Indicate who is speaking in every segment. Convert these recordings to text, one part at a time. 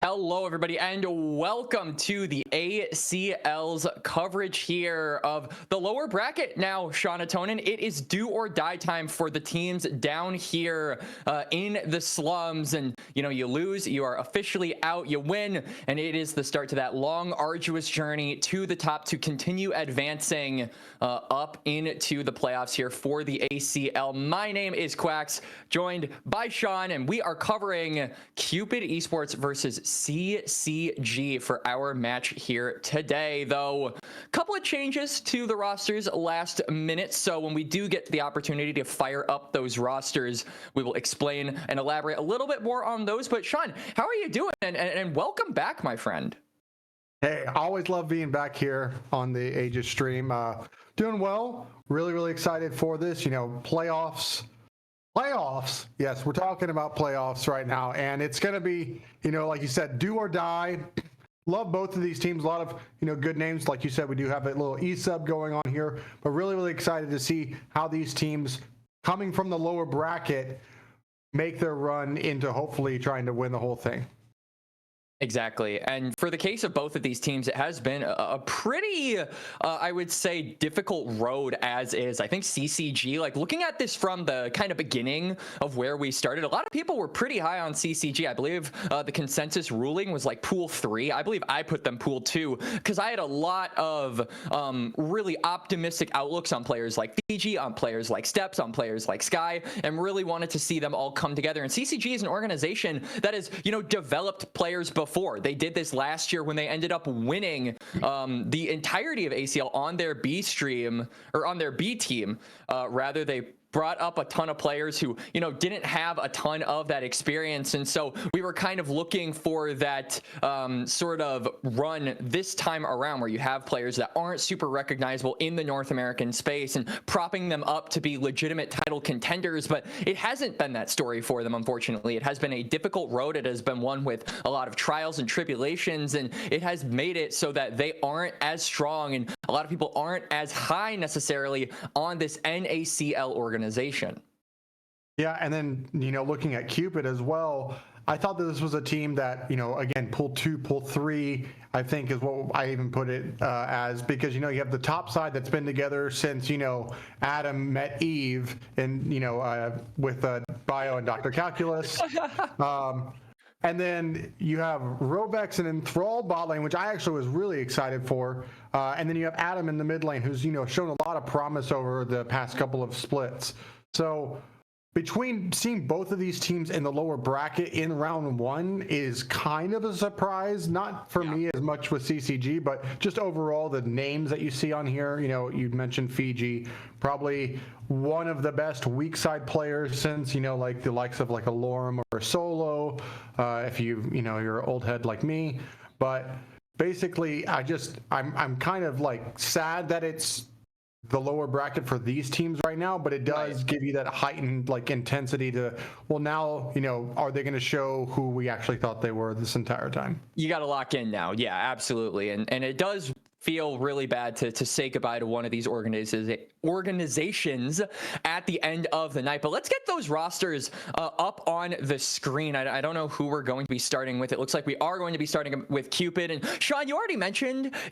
Speaker 1: Hello, everybody, and welcome to the ACL's coverage here of the lower bracket. Now, Shaunatonin, it is do or die time for the teams down here in the slums. And, you know, you lose, you are officially out, you win, and it is the start to that long, arduous journey to the top to continue advancing up into the playoffs here for the ACL. My name is Quacks, joined by Sean, and we are covering Cupid Esports versus CCG for our match here today. Though a couple of changes to the rosters last minute, so when we do get the opportunity to fire up those rosters, we will explain and elaborate a little bit more on those. But Sean, how are you doing? And welcome back, my friend.
Speaker 2: Hey, I always love being back here on the Aegis stream. Doing well. Really excited for this. You know, playoffs. Yes, we're talking about playoffs right now, and it's going to be, you know, like you said, do or die. Love both of these teams. A lot of, you know, good names. Like you said, we do have a little E-sub going on here, but really excited to see how these teams coming from the lower bracket make their run into hopefully trying to win the whole thing.
Speaker 1: Exactly. And for the case of both of these teams, it has been a pretty, I would say, difficult road as is. I think CCG, like looking at this from the kind of beginning of where we started, a lot of people were pretty high on CCG. I believe the consensus ruling was like pool 3. I believe I put them pool 2 because I had a lot of really optimistic outlooks on players like Fiji, on players like Steps, on players like Sky, and really wanted to see them all come together. And CCG is an organization that has, you know, developed players before. They did this last year when they ended up winning the entirety of ACL on their B stream, or on their B team. Rather, they brought up a ton of players who, didn't have a ton of that experience. And so we were kind of looking for that sort of run this time around where you have players that aren't super recognizable in the North American space and propping them up to be legitimate title contenders. But it hasn't been that story for them, unfortunately. It has been a difficult road. It has been one with a lot of trials and tribulations, and it has made it so that they aren't as strong and a lot of people aren't as high necessarily on this NACL organization.
Speaker 2: Yeah, and then, looking at Cupid as well, I thought that this was a team that, again, pool 2, pool 3, I think is what I even put it as, because, you have the top side that's been together since, Adam met Eve and, with Bio and Dr. Calculus. And then you have Rovex and Enthralled bot lane, which I actually was really excited for. And then you have Adam in the mid lane, who's, shown a lot of promise over the past couple of splits. So between seeing both of these teams in the lower bracket in round 1 is kind of a surprise, not for me as much with CCG, but just overall the names that you see on here. You mentioned Fiji, probably one of the best weak side players since, like the likes of like a Lorem or a Solo, if you're an old head like me. But basically, I'm kind of like sad that it's the lower bracket for these teams right now, but it does give you that heightened like intensity to, well, now, are they going to show who we actually thought they were this entire time? You
Speaker 1: got to lock in now. Yeah, absolutely. And it does feel really bad to say goodbye to one of these organizations at the end of the night. But let's get those rosters up on the screen. I don't know who we're going to be starting with. It looks like we are going to be starting with Cupid. And Sean, you already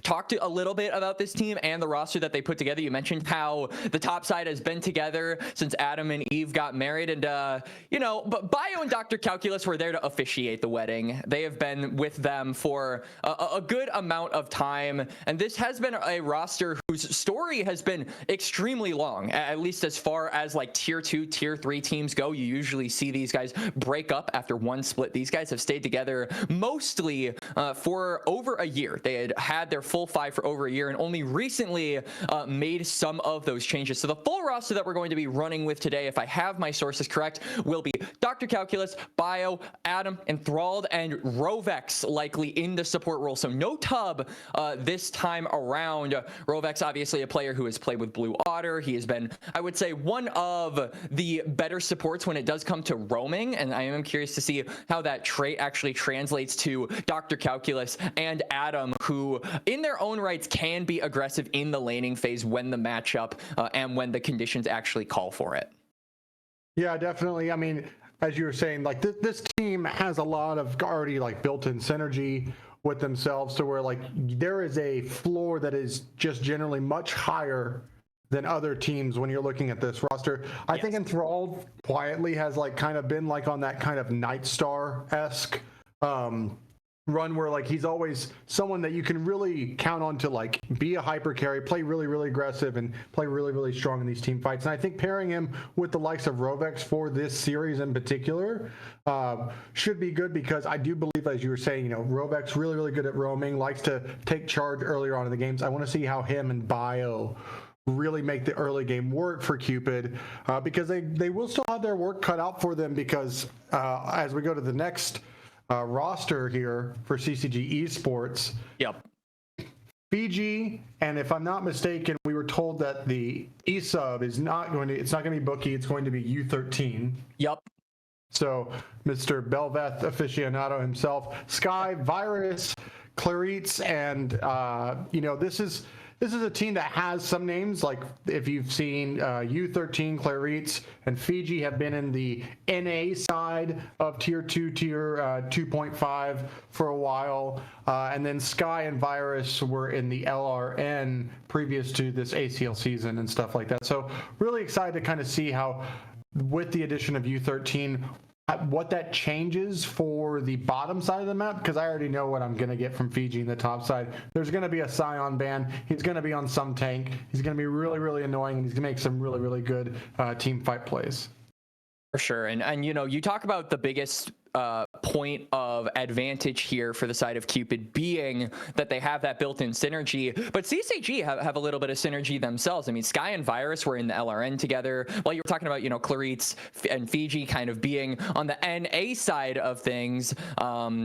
Speaker 1: talked a little bit about this team and the roster that they put together. You mentioned how the top side has been together since Adam and Eve got married. And, but Bio and Dr. Calculus were there to officiate the wedding. They have been with them for a good amount of time. And this has been a roster whose story has been extremely long, at least as far as like tier 2, tier 3 teams go. You usually see these guys break up after one split. These guys have stayed together mostly for over a year. They had their full 5 for over a year and only recently made some of those changes. So the full roster that we're going to be running with today, if I have my sources correct, will be Dr. Calculus, Bio, Adam, Enthralled, and Rovex likely in the support role. So no Tub this time around. Rovex, obviously a player who has played with Blue Otter. He has been, I would say, one of the better supports when it does come to roaming, and I am curious to see how that trait actually translates to Dr. Calculus and Adam, who in their own rights can be aggressive in the laning phase when the matchup and when the conditions actually call for it.
Speaker 2: Yeah, definitely. I mean, as you were saying, like this team has a lot of already like built-in synergy with themselves to where like there is a floor that is just generally much higher than other teams when you're looking at this roster. I think Enthralled quietly has like kind of been like on that kind of Night Star-esque run where like he's always someone that you can really count on to like be a hyper carry, play really, really aggressive, and play really, really strong in these team fights. And I think pairing him with the likes of Rovex for this series in particular should be good, because I do believe, as you were saying, Rovex really, really good at roaming, likes to take charge earlier on in the games. I want to see how him and Bio really make the early game work for Cupid, because they will still have their work cut out for them, because as we go to the next roster here for CCG Esports.
Speaker 1: Yep.
Speaker 2: Fiji, and if I'm not mistaken, we were told that the E-sub is not going to, it's not going to be Bookie, it's going to be U13.
Speaker 1: Yep.
Speaker 2: So Mr. Belveth aficionado himself, Sky, Virus, Clarice, and this is a team that has some names, like if you've seen U13, Clarice, and Fiji have been in the NA side of tier 2, tier 2.5 for a while. And then Sky and Virus were in the LRN previous to this ACL season and stuff like that. So really excited to kind of see how, with the addition of U13, what that changes for the bottom side of the map, because I already know what I'm going to get from Fiji in the top side. There's going to be a Scion ban. He's going to be on some tank. He's going to be really, really annoying, and he's going to make some really, really good team fight plays.
Speaker 1: For sure. And you talk about the biggest point of advantage here for the side of Cupid being that they have that built-in synergy, but CCG have a little bit of synergy themselves. I mean, Sky and Virus were in the LRN together, while you were talking about, you know, Claritz and Fiji kind of being on the NA side of things.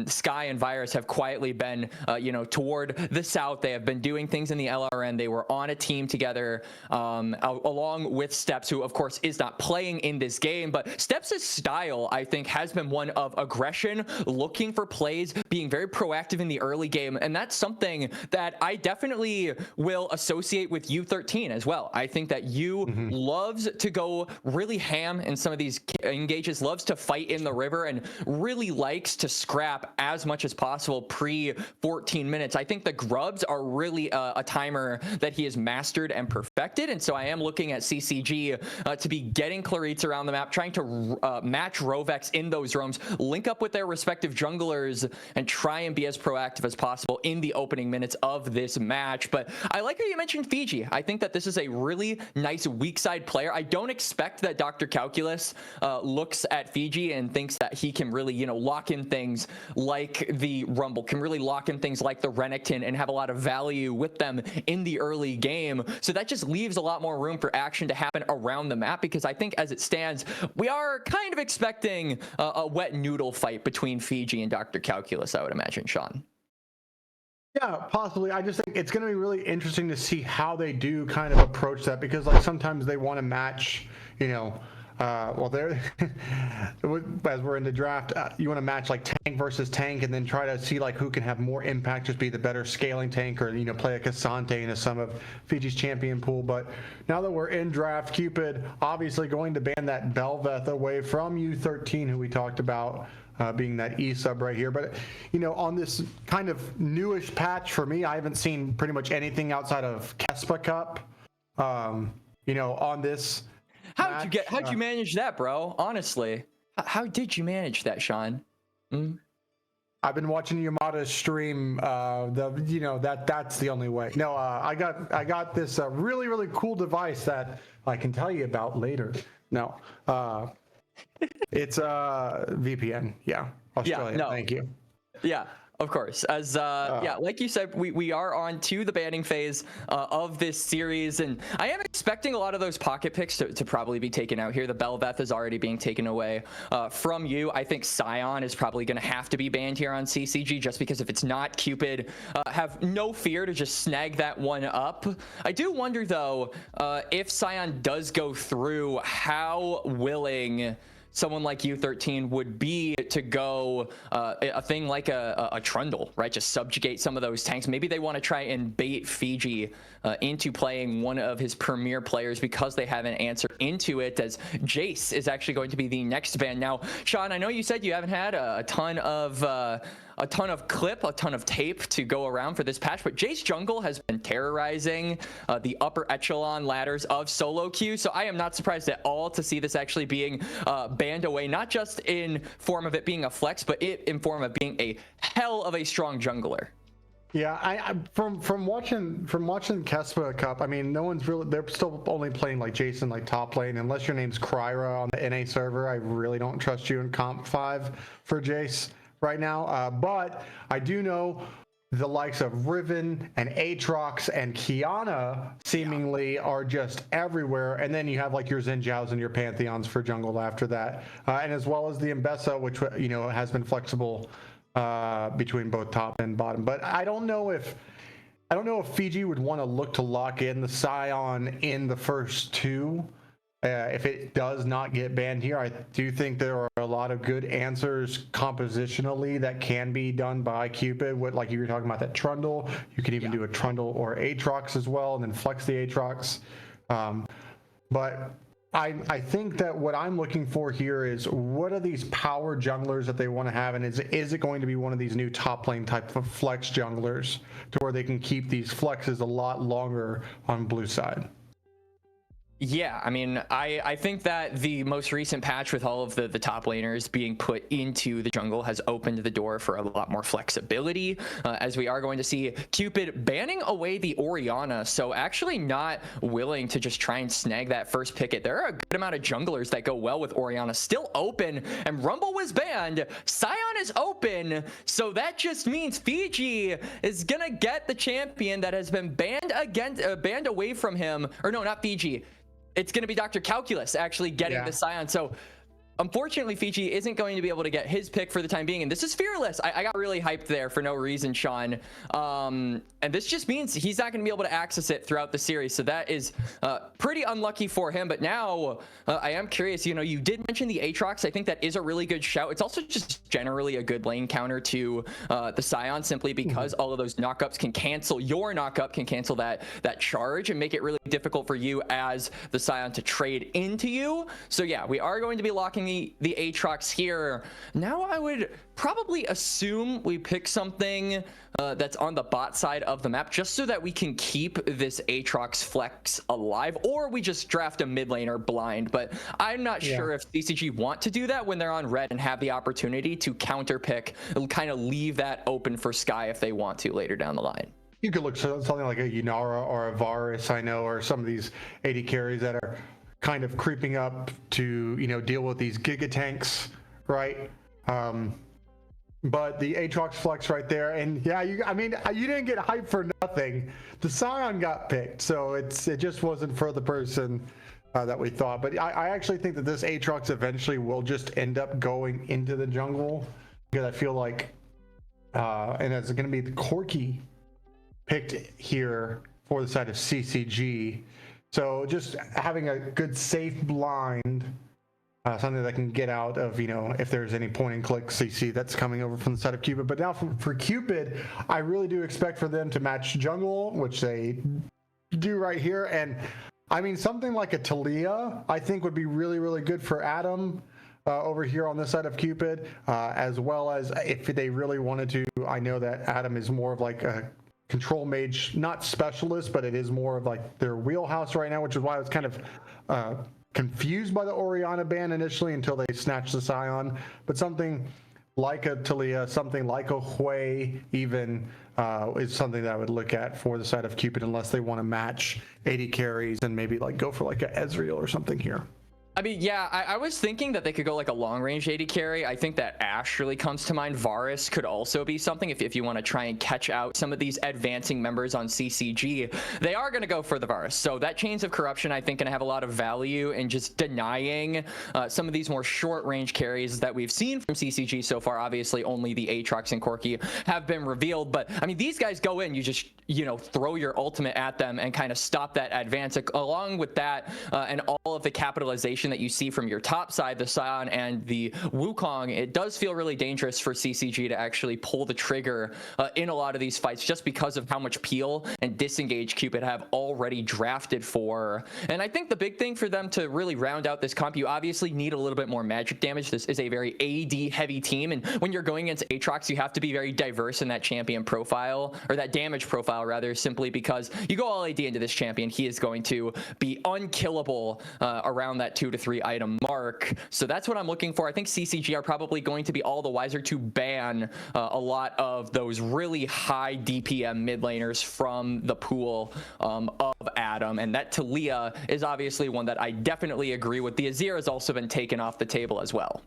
Speaker 1: Sky and Virus have quietly been, you know, toward the south. They have been doing things in the LRN. They were on a team together, along with Steps, who of course is not playing in this game, but Steps' style, I think, has been one of aggression, looking for plays, being very proactive in the early game, and that's something that I definitely will associate with U13 as well. I think that U loves to go really ham in some of these engages, loves to fight in the river, and really likes to scrap as much as possible pre 14 minutes. I think the grubs are really a timer that he has mastered and perfected, and so I am looking at CCG to be getting Claritz around the map, trying to match Rovex in those roams, link up with their respective junglers, and try and be as proactive as possible in the opening minutes of this match. But I like how you mentioned Fiji. I think that this is a really nice weak side player. I don't expect that Dr. Calculus looks at Fiji and thinks that he can really, you know, lock in things like the Rumble, can really lock in things like the Renekton and have a lot of value with them in the early game. So that just leaves a lot more room for action to happen around the map, because I think as it stands, we are kind of expecting a wet noodle fight between Fiji and Dr. Calculus, I would imagine, Sean.
Speaker 2: Yeah, possibly. I just think it's going to be really interesting to see how they do kind of approach that, because like sometimes they want to match, you know, well, they're as we're in the draft, you want to match like tank versus tank, and then try to see like who can have more impact, just be the better scaling tank, or, you know, play a Cassante into some of Fiji's champion pool. But now that we're in draft, Cupid obviously going to ban that Belveth away from U13, who we talked about being that E sub right here. But, you know, on this kind of newish patch for me, I haven't seen pretty much anything outside of Kespa Cup, you know, on this.
Speaker 1: How'd you manage that, bro? Honestly, how did you manage that, Sean?
Speaker 2: I've been watching Yamada stream. You know, that's the only way. No, I got this really cool device that I can tell you about later. No, it's VPN. Yeah, Australia.
Speaker 1: Yeah, no.
Speaker 2: Thank you.
Speaker 1: Yeah. Of course, as yeah, like you said, we are on to the banning phase of this series, and I am expecting a lot of those pocket picks to probably be taken out here. The Belveth is already being taken away from you. I think Scion is probably going to have to be banned here on CCG, just because if it's not, Cupid have no fear to just snag that one up. I do wonder though, if Scion does go through, how willing someone like U13 would be to go a thing like a Trundle, right? Just subjugate some of those tanks. Maybe they want to try and bait Fiji into playing one of his premier players because they have an answer into it, as Jace is actually going to be the next ban. Now, Sean, I know you said you haven't had a ton of tape to go around for this patch, but Jace Jungle has been terrorizing the upper echelon ladders of solo queue, so I am not surprised at all to see this actually being banned away, not just in form of it being a flex, but in form of being a hell of a strong jungler.
Speaker 2: Yeah, I from watching Kespa Cup, I mean, no one's really, they're still only playing like Jason, like top lane, unless your name's Kryra on the NA server. I really don't trust you in Comp 5 for Jace right now, but I do know the likes of Riven and Aatrox and Kiana seemingly are just everywhere, and then you have like your Zinjiaos and your Pantheons for jungle after that, and as well as the Mbessa, which, you know, has been flexible between both top and bottom. But I don't know if Fiji would want to look to lock in the Scion in the first two. If it does not get banned here, I do think there are a lot of good answers compositionally that can be done by Cupid. What, like you were talking about, that Trundle, you could even do a Trundle or Aatrox as well, and then flex the Aatrox. But I think that what I'm looking for here is, what are these power junglers that they want to have, and is it going to be one of these new top lane type of flex junglers to where they can keep these flexes a lot longer on blue side?
Speaker 1: Yeah, I mean, I think that the most recent patch with all of the top laners being put into the jungle has opened the door for a lot more flexibility, as we are going to see Cupid banning away the Orianna, so actually not willing to just try and snag that first picket. There are a good amount of junglers that go well with Orianna still open, and Rumble was banned. Sion is open, so that just means Fiji is gonna get the champion that has been banned banned away from him, or no, not Fiji. It's going to be Dr. Calculus actually getting the Scion. So unfortunately, Fiji isn't going to be able to get his pick for the time being. And this is Fearless. I got really hyped there for no reason, Sean. And this just means he's not going to be able to access it throughout the series. So that is pretty unlucky for him. But now I am curious, you know, you did mention the Aatrox. I think that is a really good shout. It's also just generally a good lane counter to the Scion, simply because all of those knockups can cancel. Your knockup can cancel that charge and make it really difficult for you as the Scion to trade into you. So yeah, we are going to be locking the Aatrox here. Now I would probably assume we pick something that's on the bot side of the map, just so that we can keep this Aatrox flex alive, or we just draft a mid laner blind. But I'm not sure if CCG want to do that when they're on red and have the opportunity to counter pick, kind of leave that open for Sky if they want to later down the line.
Speaker 2: You could look at something like a Yunara or a Varus, I know, or some of these AD carries that are kind of creeping up to, you know, deal with these giga tanks, right? But the Aatrox flex right there, and yeah, I mean, you didn't get hyped for nothing. The Scion got picked, so it just wasn't for the person that we thought. But I actually think that this Aatrox eventually will just end up going into the jungle, because I feel like, and it's going to be the Corki picked here for the side of CCG. So just having a good safe blind, something that can get out of, you know, if there's any point and click CC that's coming over from the side of Cupid. But now for Cupid, I really do expect for them to match jungle, which they do right here. And I mean, something like a Talia, I think would be really, really good for Adam over here on this side of Cupid, as well as if they really wanted to. I know that Adam is more of like a control mage, not specialist, but it is more of like their wheelhouse right now, which is why I was kind of confused by the Orianna ban initially until they snatched the Scion. But something like a Talia, something like a Hui even, is something that I would look at for the side of Cupid, unless they want to match 80 carries and maybe like go for like a Ezreal or something here.
Speaker 1: I mean, yeah, I was thinking that they could go like a long-range AD carry. I think that Ashe really comes to mind. Varus could also be something if you want to try and catch out some of these advancing members on CCG. They are going to go for the Varus. So that Chains of Corruption, I think, going to have a lot of value in just denying some of these more short-range carries that we've seen from CCG so far. Obviously, only the Aatrox and Corki have been revealed. But, I mean, these guys go in, you just, you know, throw your ultimate at them and kind of stop that advance. Along with that and all of the capitalization that you see from your top side, the Scion and the Wukong, it does feel really dangerous for CCG to actually pull the trigger in a lot of these fights, just because of how much peel and disengage Cupid have already drafted for. And I think the big thing for them to really round out this comp, you obviously need a little bit more magic damage. This is a very AD heavy team, and when you're going against Aatrox, you have to be very diverse in that champion profile, or that damage profile rather, simply because you go all AD into this champion, he is going to be unkillable around that 2 to 3 item mark. So that's what I'm looking for. I think CCG are probably going to be all the wiser to ban a lot of those really high DPM mid laners from the pool of Adam. And that Talia is obviously one that I definitely agree with. The Azir has also been taken off the table as well.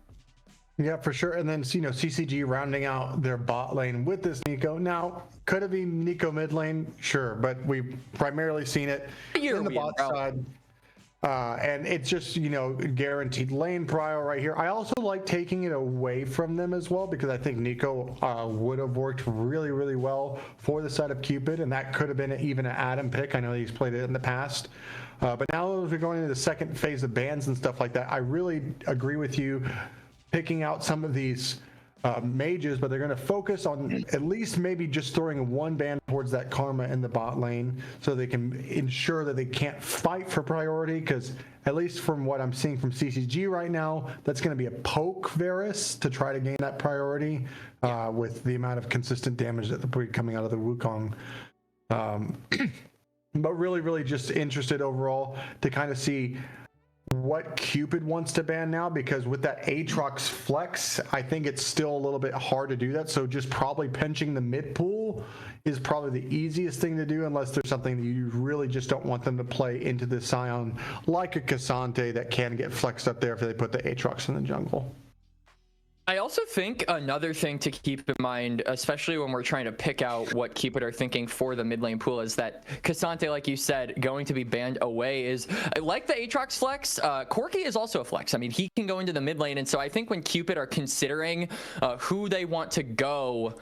Speaker 2: Yeah, for sure. And then, you know, CCG rounding out their bot lane with this Nico. Now, could it be Nico mid lane? Sure, but we've primarily seen it in the bot side. And it's just, you know, guaranteed lane prio right here. I also like taking it away from them as well, because I think Nico would have worked really, really well for the side of Cupid, and that could have been even an Adam pick. I know he's played it in the past. But now as we're going into the second phase of bans and stuff like that, I really agree with you picking out some of these mages, but they're going to focus on at least maybe just throwing one ban towards that Karma in the bot lane, so they can ensure that they can't fight for priority, because at least from what I'm seeing from CCG right now, that's going to be a poke Varus to try to gain that priority with the amount of consistent damage that will be coming out of the Wukong. but really, really just interested overall to kind of see what Cupid wants to ban now, because with that Aatrox flex, I think it's still a little bit hard to do that. So just probably pinching the mid pool is probably the easiest thing to do, unless there's something that you really just don't want them to play into the Scion, like a Cassante that can get flexed up there if they put the Aatrox in the jungle.
Speaker 1: I also think another thing to keep in mind, especially when we're trying to pick out what Cupid are thinking for the mid lane pool, is that Cassante, like you said, going to be banned away is like the Aatrox flex. Corki is also a flex. I mean, he can go into the mid lane. And so I think when Cupid are considering who they want to go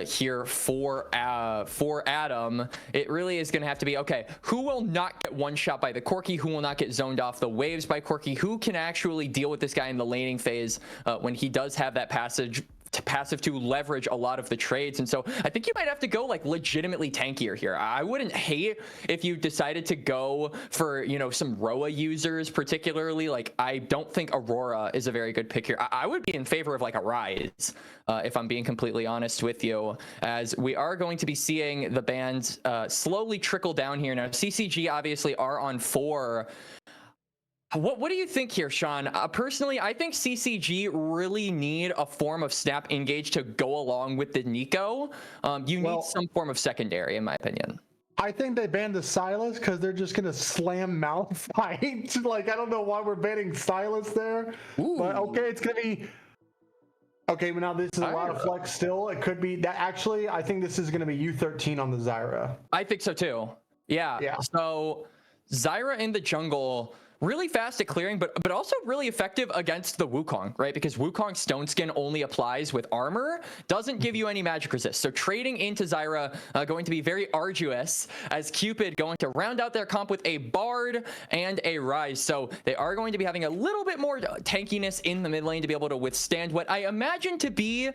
Speaker 1: here for Adam, it really is going to have to be, okay, who will not get one shot by the Corki? Who will not get zoned off the waves by Corki? Who can actually deal with this guy in the laning phase when he does have that passive to leverage a lot of the trades? And so I think you might have to go like legitimately tankier here. I wouldn't hate if you decided to go for, you know, some Roa users, particularly. Like, I don't think Aurora is a very good pick here. I would be in favor of like a Rise, if I'm being completely honest with you, as we are going to be seeing the bans slowly trickle down here. Now, CCG obviously are on 4. What do you think here, Sean? Personally, I think CCG really need a form of snap engage to go along with the Nico. You need some form of secondary, in my opinion.
Speaker 2: I think they banned the Silas because they're just going to slam mouth fight. Like, I don't know why we're banning Silas there. Ooh. But okay, it's going to be... Okay, but now this is a lot of flex still. It could be that. Actually, I think this is going to be U13 on the Zyra.
Speaker 1: I think so too. Yeah. So Zyra in the jungle, really fast at clearing, but also really effective against the Wukong, right? Because Wukong Stone Skin only applies with armor, doesn't give you any magic resist. So trading into Zyra going to be very arduous, as Cupid going to round out their comp with a Bard and a Rise. So they are going to be having a little bit more tankiness in the mid lane to be able to withstand what I imagine to be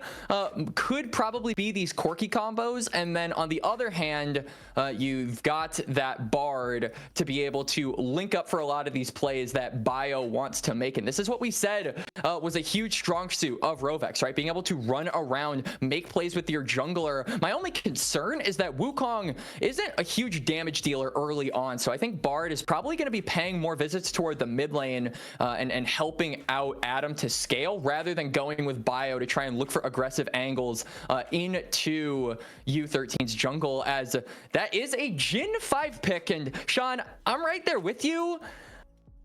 Speaker 1: could probably be these Corki combos. And then on the other hand, you've got that Bard to be able to link up for a lot of these plays that Bio wants to make. And this is what we said was a huge strong suit of Rovex, right? Being able to run around, make plays with your jungler. My only concern is that Wukong isn't a huge damage dealer early on. So I think Bard is probably going to be paying more visits toward the mid lane and helping out Adam to scale, rather than going with Bio to try and look for aggressive angles into U13's jungle, as that is a Jhin 5 pick. And Sean, I'm right there with you.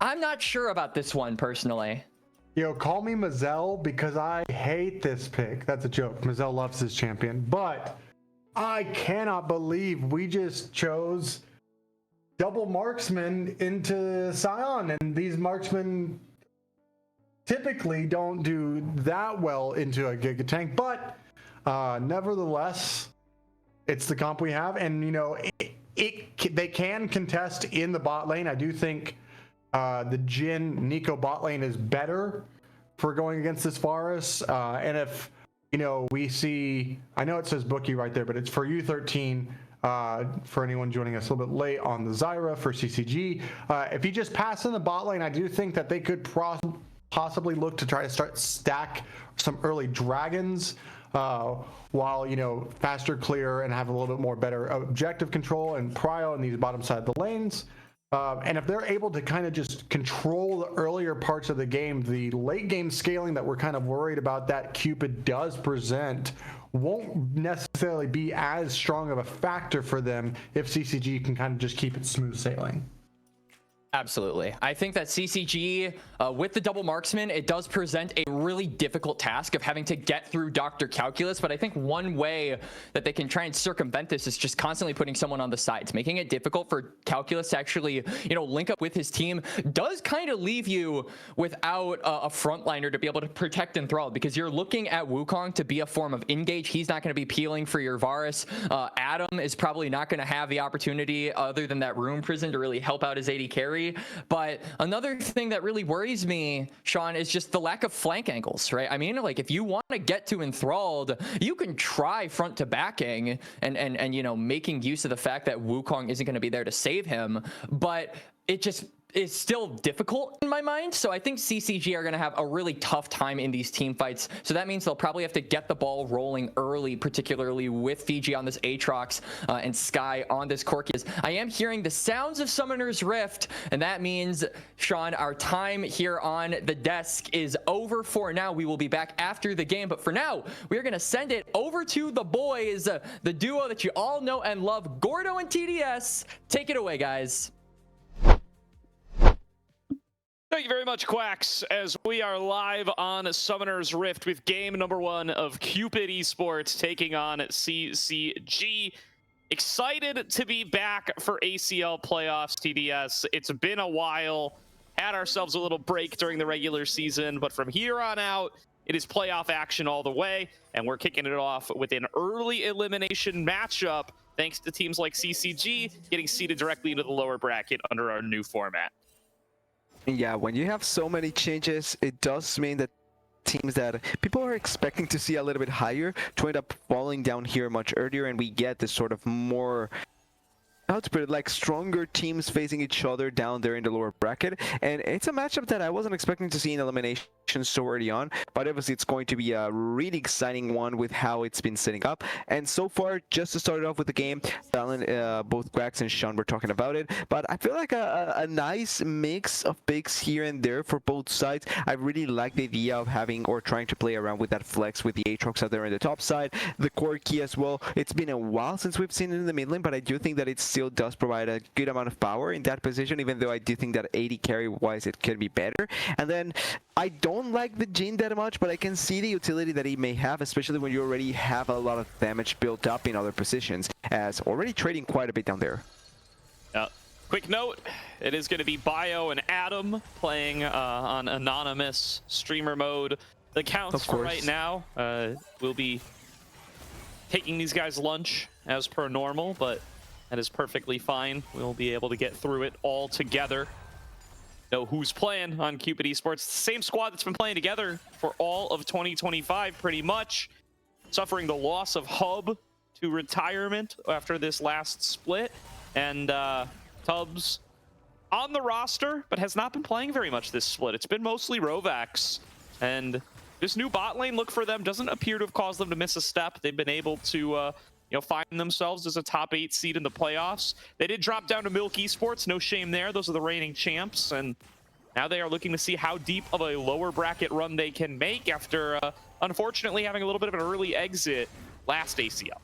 Speaker 1: I'm not sure about this one personally.
Speaker 2: Yo, call me Mazel because I hate this pick. That's a joke. Mazel loves his champion, but I cannot believe we just chose double marksman into Scion, and these marksmen typically don't do that well into a Giga Tank, but nevertheless, it's the comp we have, and you know, they can contest in the bot lane. I do think the Jhin Nico bot lane is better for going against this Varus. And if, you know, we see, I know it says bookie right there, but it's for U13, for anyone joining us a little bit late on the Zyra for CCG. If he just passed in the bot lane, I do think that they could possibly look to try to start stack some early dragons, while, you know, faster clear and have a little bit more better objective control and prio in these bottom side of the lanes. And if they're able to kind of just control the earlier parts of the game, the late game scaling that we're kind of worried about that Cupid does present won't necessarily be as strong of a factor for them if CCG can kind of just keep it smooth sailing.
Speaker 1: Absolutely. I think that CCG, with the double marksman, it does present a really difficult task of having to get through Dr. Calculus, but I think one way that they can try and circumvent this is just constantly putting someone on the sides. Making it difficult for Calculus to actually, you know, link up with his team does kind of leave you without a frontliner to be able to protect Enthralled, because you're looking at Wukong to be a form of engage. He's not going to be peeling for your Varus. Adam is probably not going to have the opportunity other than that Room Prison to really help out his AD carry. But another thing that really worries me, Sean, is just the lack of flank angles, right? I mean, like, if you want to get to Enthralled, you can try front to backing and you know, making use of the fact that Wukong isn't going to be there to save him, but it just is still difficult in my mind. So I think CCG are going to have a really tough time in these team fights. So that means they'll probably have to get the ball rolling early, particularly with Fiji on this Aatrox and Sky on this Corki. I am hearing the sounds of Summoner's Rift, and that means, Sean, our time here on the desk is over for now. We will be back after the game, but for now, we're going to send it over to the boys, the duo that you all know and love, Gordo and TDS. Take it away, guys.
Speaker 3: Thank you very much, Quacks, as we are live on Summoner's Rift with game number 1 of Cupid Esports taking on CCG. Excited to be back for ACL playoffs, TDS. It's been a while. Had ourselves a little break during the regular season, but from here on out, it is playoff action all the way, and we're kicking it off with an early elimination matchup, thanks to teams like CCG getting seeded directly into the lower bracket under our new format.
Speaker 4: Yeah, when you have so many changes, it does mean that teams that people are expecting to see a little bit higher to end up falling down here much earlier, and we get this sort of more, how to put it, like stronger teams facing each other down there in the lower bracket. And it's a matchup that I wasn't expecting to see in elimination so early on, but obviously it's going to be a really exciting one with how it's been setting up. And so far, just to start it off with the game, both Quacks and Sean were talking about it, but I feel like a nice mix of picks here and there for both sides. I really like the idea of having or trying to play around with that flex with the Aatrox out there on the top side, the Corki as well. It's been a while since we've seen it in the mid lane, but I do think that it still does provide a good amount of power in that position, even though I do think that 80 carry wise it could be better. And then I don't like the Jhin that much, but I can see the utility that he may have, especially when you already have a lot of damage built up in other positions, as already trading quite a bit down there.
Speaker 3: Quick note, it is going to be Bio and Adam playing on anonymous streamer mode. The counts for right now, we'll be taking these guys lunch as per normal, but that is perfectly fine. We'll be able to get through it all together. Know who's playing on Cupid Esports. Same squad that's been playing together for all of 2025, pretty much. Suffering the loss of Hub to retirement after this last split. And Tubbs on the roster, but has not been playing very much this split. It's been mostly Rovax. And this new bot lane look for them doesn't appear to have caused them to miss a step. They've been able to find themselves as a top 8 seed in the playoffs. They did drop down to Milk Esports, no shame there. Those are the reigning champs, and now they are looking to see how deep of a lower bracket run they can make after, unfortunately, having a little bit of an early exit last ACL.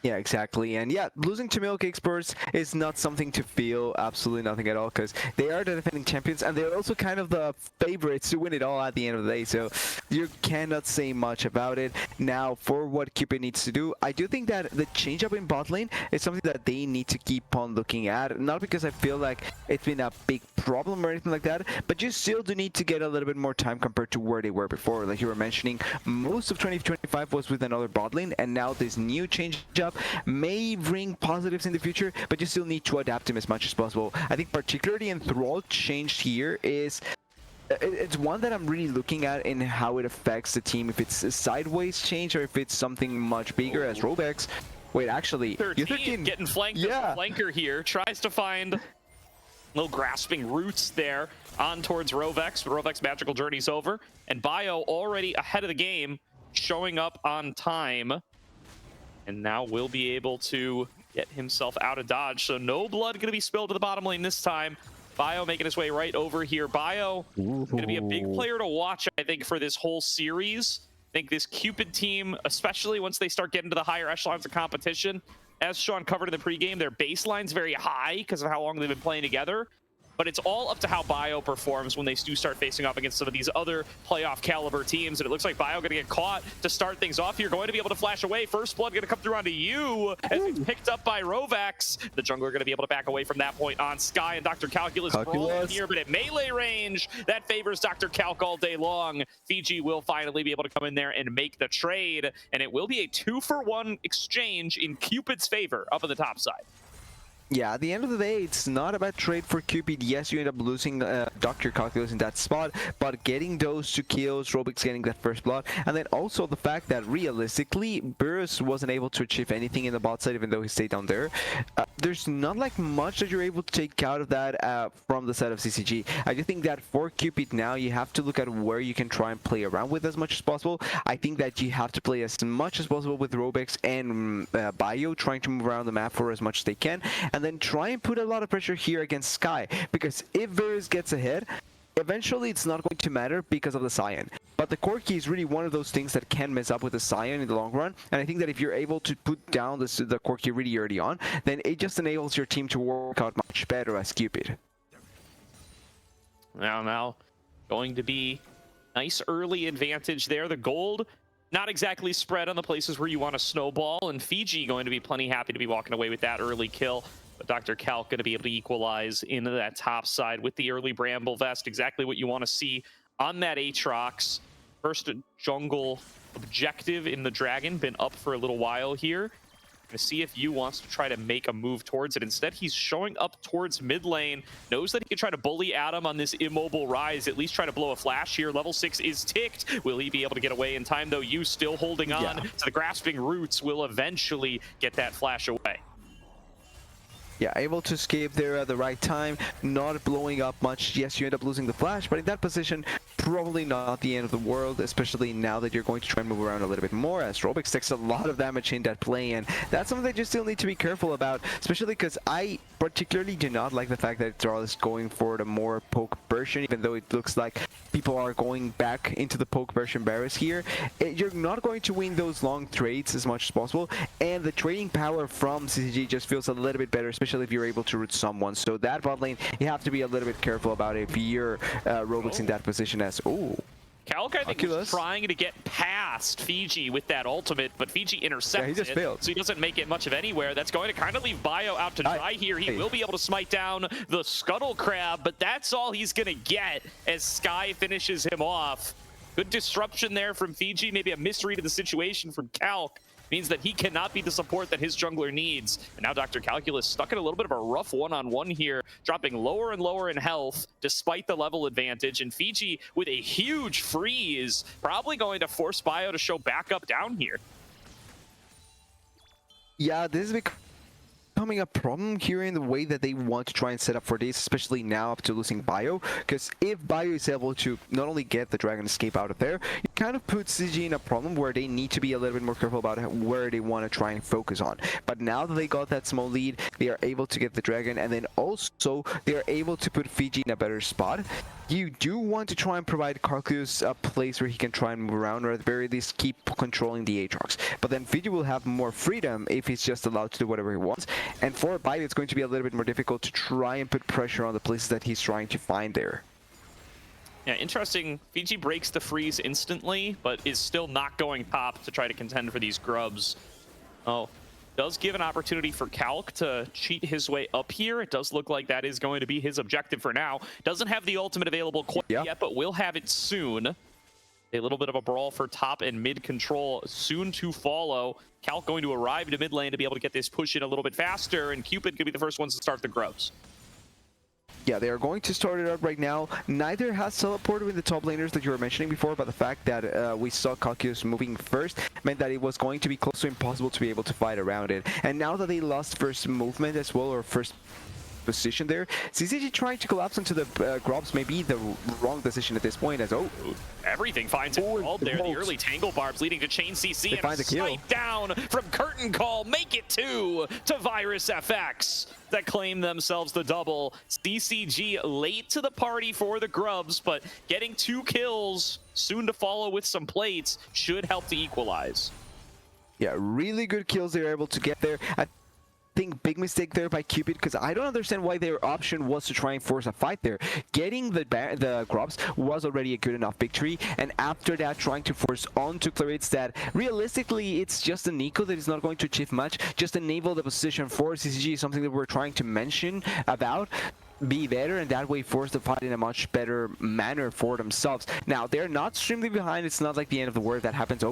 Speaker 4: Yeah, exactly. And yeah, losing to Milk Esports is not something to feel absolutely nothing at all, because they are the defending champions and they're also kind of the favorites to win it all at the end of the day. So you cannot say much about it. Now, for what Cupid needs to do, I do think that the change up in bot lane is something that they need to keep on looking at. Not because I feel like it's been a big problem or anything like that, but you still do need to get a little bit more time compared to where they were before. Like you were mentioning, most of 2025 was with another bot lane, and now this new change up may bring positives in the future, but you still need to adapt them as much as possible. I think particularly enthralled change here is it's one that I'm really looking at in how it affects the team, if it's a sideways change or if it's something much bigger as Rovex. Wait, actually,
Speaker 3: 13 getting flanked. Yeah, flanker here tries to find little grasping roots there on towards Rovex. Rovex magical journey's over, and Bio already ahead of the game, showing up on time. And now will be able to get himself out of dodge. So no blood going to be spilled to the bottom lane this time. Bio making his way right over here. Bio going to be a big player to watch, I think, for this whole series. I think this Cupid team, especially once they start getting to the higher echelons of competition, as Sean covered in the pregame, their baseline's very high because of how long they've been playing together. But it's all up to how Bio performs when they do start facing off against some of these other playoff caliber teams. And it looks like Bio going to get caught to start things off. You're going to be able to flash away. First blood going to come through onto you as it's picked up by Rovax. The jungler going to be able to back away from that point on Sky, and Dr. Calculus brawling here, but at melee range, that favors Dr. Calc all day long. Fiji will finally be able to come in there and make the trade, and it will be a 2-for-1 exchange in Cupid's favor up on the top side.
Speaker 4: Yeah, at the end of the day, it's not a bad trade for Cupid. Yes, you end up losing Dr. Calculus in that spot, but getting those 2 kills, Robix getting that first blood, and then also the fact that realistically, Burris wasn't able to achieve anything in the bot side, even though he stayed down there. There's not like much that you're able to take out of that from the side of CCG. I do think that for Cupid now, you have to look at where you can try and play around with as much as possible. I think that you have to play as much as possible with Robix and Bio, trying to move around the map for as much as they can, and then try and put a lot of pressure here against Sky, because if Varus gets ahead, eventually it's not going to matter because of the Scion. But the Corki is really one of those things that can mess up with the Scion in the long run, and I think that if you're able to put down the Corki really early on, then it just enables your team to work out much better as Cupid.
Speaker 3: Now, going to be nice early advantage there. The gold not exactly spread on the places where you want to snowball, and Fiji going to be plenty happy to be walking away with that early kill. But Dr. Calc going to be able to equalize into that top side with the early Bramble Vest. Exactly what you want to see on that Aatrox. First jungle objective in the Dragon, been up for a little while here. To see if Yu wants to try to make a move towards it. Instead, he's showing up towards mid lane, knows that he can try to bully Adam on this immobile rise, at least try to blow a flash here. Level 6 is ticked. Will he be able to get away in time, though? Yu still holding on to the grasping roots, will eventually get that flash away.
Speaker 4: Yeah, able to escape there at the right time, not blowing up much. Yes, you end up losing the flash, but in that position, probably not the end of the world, especially now that you're going to try and move around a little bit more, as Robix takes a lot of damage in that play, and that's something that you still need to be careful about, especially because I particularly do not like the fact that Thrall is going for the more poke version, even though it looks like people are going back into the poke version Barris here. You're not going to win those long trades as much as possible, and the trading power from CCG just feels a little bit better, especially if you're able to root someone. So that bot lane, you have to be a little bit careful about it if you're Robux in that position as,
Speaker 3: Calc, I think, was trying to get past Fiji with that ultimate, but Fiji intercepts
Speaker 4: he just failed.
Speaker 3: So he doesn't make it much of anywhere. That's going to kind of leave Bio out to dry here. He will be able to smite down the Scuttle Crab, but that's all he's going to get as Sky finishes him off. Good disruption there from Fiji, maybe a misread of the situation from Calc. Means that he cannot be the support that his jungler needs. And now Dr. Calculus stuck in a little bit of a rough one-on-one here, dropping lower and lower in health despite the level advantage. And Fiji with a huge freeze, probably going to force Bio to show back up down here.
Speaker 4: Yeah, this is becoming a problem here in the way that they want to try and set up for this, especially now up to losing Bio, because if Bio is able to not only get the Dragon Escape out of there, it kind of puts CG in a problem where they need to be a little bit more careful about where they want to try and focus on. But now that they got that small lead, they are able to get the Dragon, and then also they are able to put Fiji in a better spot. You do want to try and provide Calculus a place where he can try and move around, or at the very least keep controlling the Aatrox. But then Fiji will have more freedom if he's just allowed to do whatever he wants. And for Bio, it's going to be a little bit more difficult to try and put pressure on the places that he's trying to find there.
Speaker 3: Yeah, interesting. Fiji breaks the freeze instantly, but is still not going top to try to contend for these grubs. Oh, does give an opportunity for Calc to cheat his way up here. It does look like that is going to be his objective for now. Doesn't have the ultimate available quite yet, but will have it soon. A little bit of a brawl for top and mid control soon to follow. Calc going to arrive to mid lane to be able to get this push in a little bit faster, and Cupid could be the first ones to start the grubs.
Speaker 4: Yeah, they are going to start it up right now. Neither has teleported with the top laners that you were mentioning before, but the fact that we saw Calculus moving first meant that it was going to be close to impossible to be able to fight around it. And now that they lost first movement as well, or first position there, CCG trying to collapse into the grubs may be the wrong decision at this point, as
Speaker 3: everything finds it all there. The early tangle barbs leading to chain CC and a snipe down from Curtain Call. Make it two to Virus FX that claim themselves the double. CCG late to the party for the grubs, but getting 2 kills soon to follow with some plates should help to equalize.
Speaker 4: Yeah, really good kills they were able to get there. I think big mistake there by Cupid, because I don't understand why their option was to try and force a fight there. Getting the grubs was already a good enough victory, and after that trying to force on to Clarits that realistically it's just a Nico that is not going to achieve much. Just enable the position for CCG, something that we're trying to mention about. Be better, and that way force the fight in a much better manner for themselves. Now they're not extremely behind. It's not like the end of the world that happens.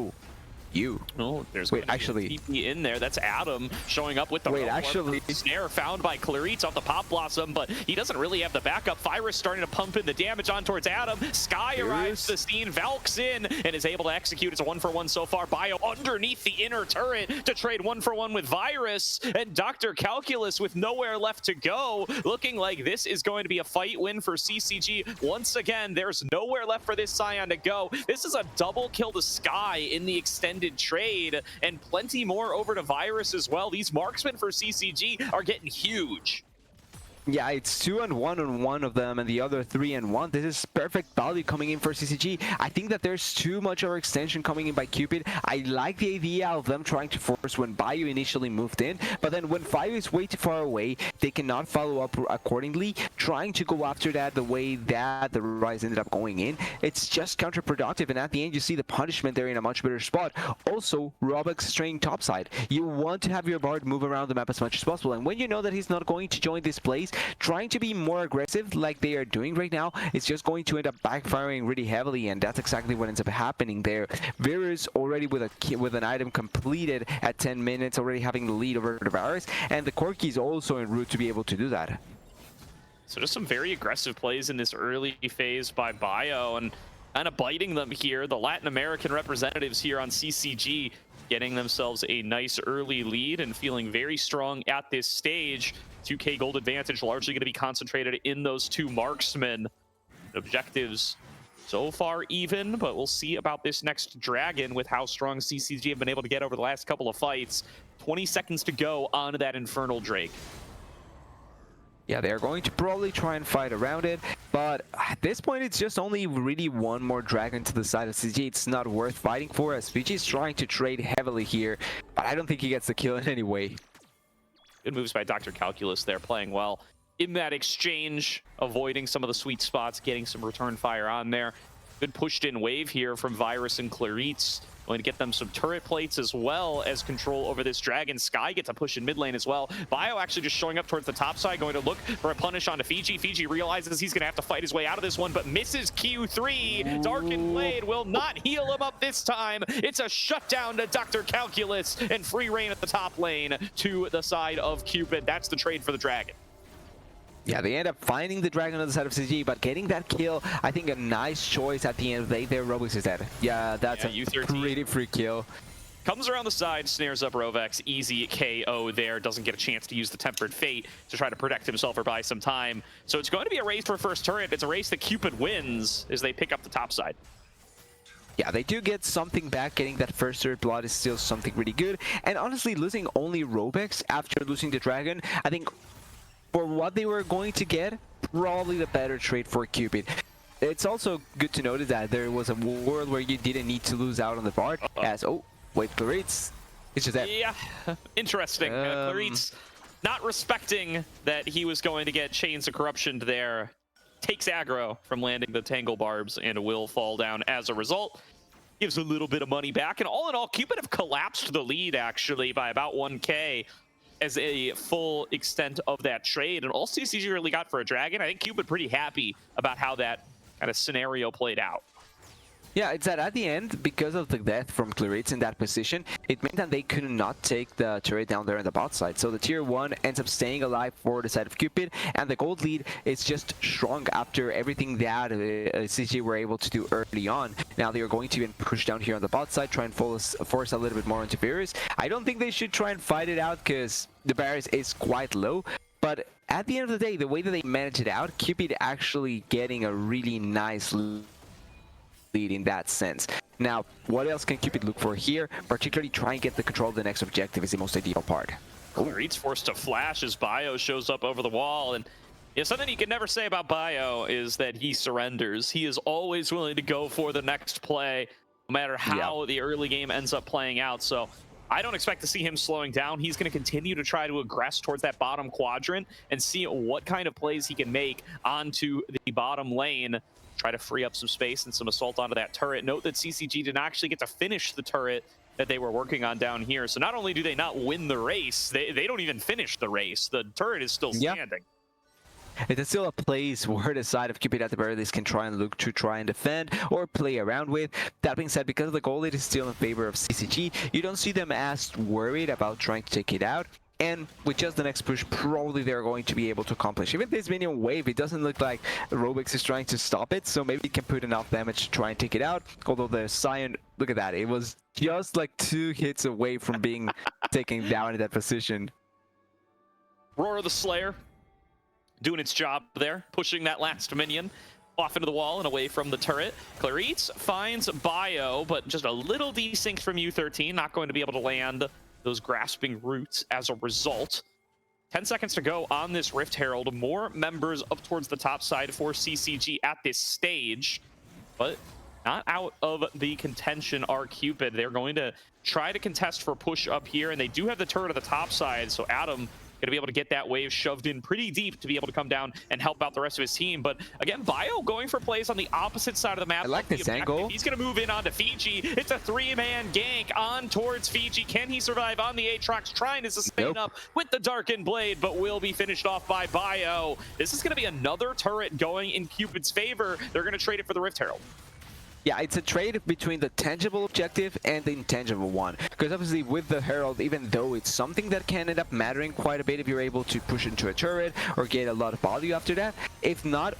Speaker 4: you.
Speaker 3: Oh, there's
Speaker 4: Wait,
Speaker 3: going to be
Speaker 4: actually,
Speaker 3: a TP in there. That's Adam showing up with the snare found by Claritz off the Pop Blossom, but he doesn't really have the backup. Virus starting to pump in the damage on towards Adam. Sky arrives to the scene, Valk's in, and is able to execute. It's a 1-for-1 so far. Bio underneath the inner turret to trade 1-for-1 with Virus, and Dr. Calculus with nowhere left to go. Looking like this is going to be a fight win for CCG. Once again, there's nowhere left for this Scion to go. This is a double kill to Sky in the extended trade, and plenty more over to Virus as well. These marksmen for CCG are getting huge.
Speaker 4: Yeah, it's 2-1 on one of them and the other 3-1. This is perfect value coming in for CCG. I think that there's too much overextension coming in by Cupid. I like the idea of them trying to force when Bio initially moved in, but then when Bio is way too far away, they cannot follow up accordingly. Trying to go after that the way that the Rise ended up going in, it's just counterproductive, and at the end you see the punishment there in a much better spot. Also, Robux straying topside. You want to have your Bard move around the map as much as possible, and when you know that he's not going to join this place, trying to be more aggressive like they are doing right now, it's just going to end up backfiring really heavily, and that's exactly what ends up happening there. Virus already with an item completed at 10 minutes, already having the lead over the Virus, and the Corki is also en route to be able to do that.
Speaker 3: So just some very aggressive plays in this early phase by Bio, and kind of biting them here. The Latin American representatives here on CCG getting themselves a nice early lead and feeling very strong at this stage. 2K gold advantage largely going to be concentrated in those two marksmen. Objectives so far even, but we'll see about this next dragon with how strong CCG have been able to get over the last couple of fights. 20 seconds to go on that Infernal Drake.
Speaker 4: Yeah, they're going to probably try and fight around it, but at this point it's just only really one more dragon to the side of CG. It's not worth fighting for, as VG is trying to trade heavily here, but I don't think he gets the kill in any way.
Speaker 3: Good moves by Dr. Calculus there, playing well in that exchange, avoiding some of the sweet spots, getting some return fire on there. Good pushed in wave here from Virus and Claritz. Going to get them some turret plates as well as control over this dragon. Sky gets a push in mid lane as well. Bio actually just showing up towards the top side, going to look for a punish onto Fiji. Fiji realizes he's going to have to fight his way out of this one, but misses Q3. Darkened Blade will not heal him up this time. It's a shutdown to Dr. Calculus, and free reign at the top lane to the side of Cupid. That's the trade for the dragon.
Speaker 4: Yeah, they end up finding the dragon on the side of CG, but getting that kill, I think a nice choice at the end of the day there. Robux is dead. Yeah, that's a
Speaker 3: U13.
Speaker 4: pretty free kill.
Speaker 3: Comes around the side, snares up Rovex, easy KO there, doesn't get a chance to use the Tempered Fate to try to protect himself or buy some time. So it's going to be a race for first turret. It's a race that Cupid wins as they pick up the top side.
Speaker 4: Yeah, they do get something back. Getting that first turret blood is still something really good. And honestly, losing only Rovex after losing the dragon, I think for what they were going to get, probably the better trade for Cupid. It's also good to notice that there was a world where you didn't need to lose out on the Bard, as, oh, wait, Claritz, it's just that.
Speaker 3: Yeah, interesting. Claritz not respecting that he was going to get Chains of Corruption there. Takes aggro from landing the Tangle Barbs and will fall down as a result. Gives a little bit of money back, and all in all, Cupid have collapsed the lead, actually, by about 1K. As a full extent of that trade, and all CCG really got for a dragon. I think Cupid pretty happy about how that kind of scenario played out.
Speaker 4: Yeah, it's that at the end, because of the death from Claritz in that position, it meant that they could not take the turret down there on the bot side. So the tier 1 ends up staying alive for the side of Cupid, and the gold lead is just strong after everything that CG were able to do early on. Now they are going to even push down here on the bot side, try and force a little bit more into Virus. I don't think they should try and fight it out because the barriers is quite low, but at the end of the day, the way that they manage it out, Cupid actually getting a really nice lead in that sense. Now, what else can Cupid look for here? Particularly try and get the control of the next objective is the most ideal part.
Speaker 3: Claritz forced to flash as Bio shows up over the wall, and something you can never say about Bio is that he surrenders. He is always willing to go for the next play, no matter how the early game ends up playing out. So I don't expect to see him slowing down. He's going to continue to try to aggress towards that bottom quadrant and see what kind of plays he can make onto the bottom lane. Try to free up some space and some assault onto that turret. Note that CCG did not actually get to finish the turret that they were working on down here. So not only do they not win the race, they don't even finish the race. The turret is still standing.
Speaker 4: It is still a place where the side of Cupid at the very least can try and look to try and defend or play around with. That being said, because the goal lead is still in favor of CCG, you don't see them as worried about trying to take it out. And with just the next push, probably they're going to be able to accomplish. Even this minion wave, it doesn't look like Robix is trying to stop it, so maybe it can put enough damage to try and take it out. Although the Scion, look at that, it was just like 2 hits away from being taken down in that position.
Speaker 3: Roar of the Slayer doing its job there, pushing that last minion off into the wall and away from the turret. Clarice finds Bio, but just a little desynced from U13, not going to be able to land those grasping roots as a result. 10 seconds to go on this Rift Herald. More members up towards the top side for CCG at this stage, but not out of the contention are Cupid. They're going to try to contest for push up here, and they do have the turret at the top side, so Adam going to be able to get that wave shoved in pretty deep to be able to come down and help out the rest of his team. But again, Bio going for plays on the opposite side of the map.
Speaker 4: I like this angle.
Speaker 3: He's going to move in onto Fiji. It's a 3-man gank on towards Fiji. Can he survive on the Aatrox? Trying to sustain up with the Darkened Blade, but will be finished off by Bio. This is going to be another turret going in Cupid's favor. They're going to trade it for the Rift Herald.
Speaker 4: Yeah, it's a trade between the tangible objective and the intangible one. Because obviously with the Herald, even though it's something that can end up mattering quite a bit if you're able to push into a turret or get a lot of value after that, if not,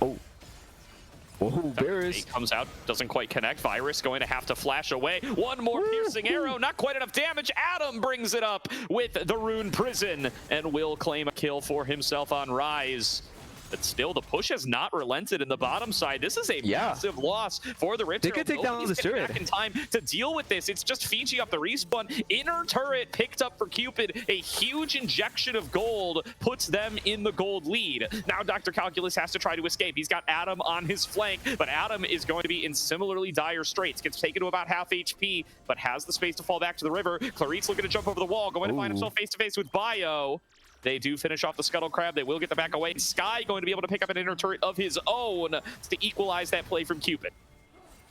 Speaker 4: Virus
Speaker 3: comes out, doesn't quite connect. Virus going to have to flash away. One more piercing arrow, not quite enough damage. Adam brings it up with the Rune Prison and will claim a kill for himself on Rise. But still, the push has not relented in the bottom side. This is a massive loss for the Rift Herald.
Speaker 4: They could take down the turret
Speaker 3: back in time to deal with this. It's just Fiji up the respawn. Inner turret picked up for Cupid. A huge injection of gold puts them in the gold lead. Now Dr. Calculus has to try to escape. He's got Adam on his flank, but Adam is going to be in similarly dire straits. Gets taken to about half HP, but has the space to fall back to the river. Clarice looking to jump over the wall, going to find himself face-to-face with Bio. They do finish off the Scuttle Crab. They will get the back away. Sky going to be able to pick up an inner turret of his own to equalize that play from Cupid.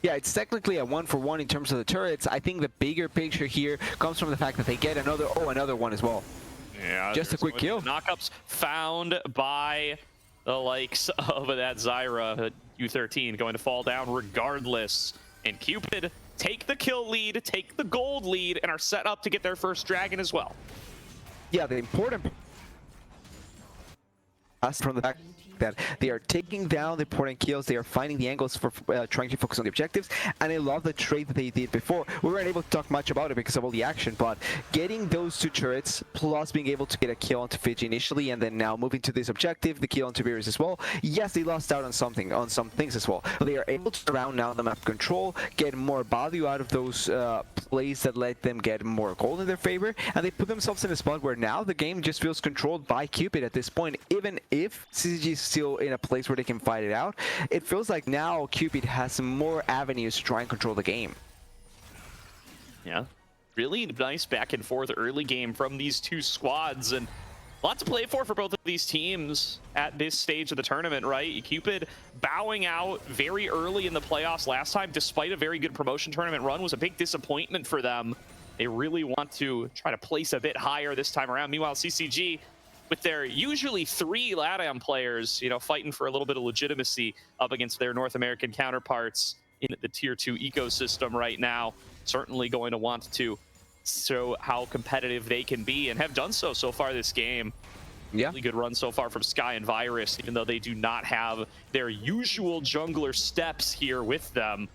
Speaker 4: Yeah, it's technically a 1-for-1 in terms of the turrets. I think the bigger picture here comes from the fact that they get another one as well.
Speaker 3: Yeah,
Speaker 4: just a quick kill.
Speaker 3: Knockups found by the likes of that Zyra U13 going to fall down regardless. And Cupid take the kill lead, take the gold lead, and are set up to get their first dragon as well.
Speaker 4: Yeah, the important from the fact that they are taking down the important kills, they are finding the angles for trying to focus on the objectives, and I love the trade that they did before. We weren't able to talk much about it because of all the action, but getting those 2 turrets, plus being able to get a kill onto Fiji initially, and then now moving to this objective, the kill onto Virus as well. Yes, they lost out on some things as well, but they are able to surround now the map control, get more value out of those plays that let them get more gold in their favor, and they put themselves in a spot where now the game just feels controlled by Cupid at this point. Even if CCG is still in a place where they can fight it out, it feels like now Cupid has more avenues to try and control the game.
Speaker 3: Yeah, really nice back and forth early game from these 2 squads, and a lot to play for both of these teams at this stage of the tournament, right? Cupid bowing out very early in the playoffs last time, despite a very good promotion tournament run, was a big disappointment for them. They really want to try to place a bit higher this time around. Meanwhile, CCG, with their usually 3 LATAM players, you know, fighting for a little bit of legitimacy up against their North American counterparts in the Tier 2 ecosystem right now, certainly going to want to show how competitive they can be, and have done so far this game. Yeah, really good run so far from Sky and Virus, even though they do not have their usual jungler steps here with them.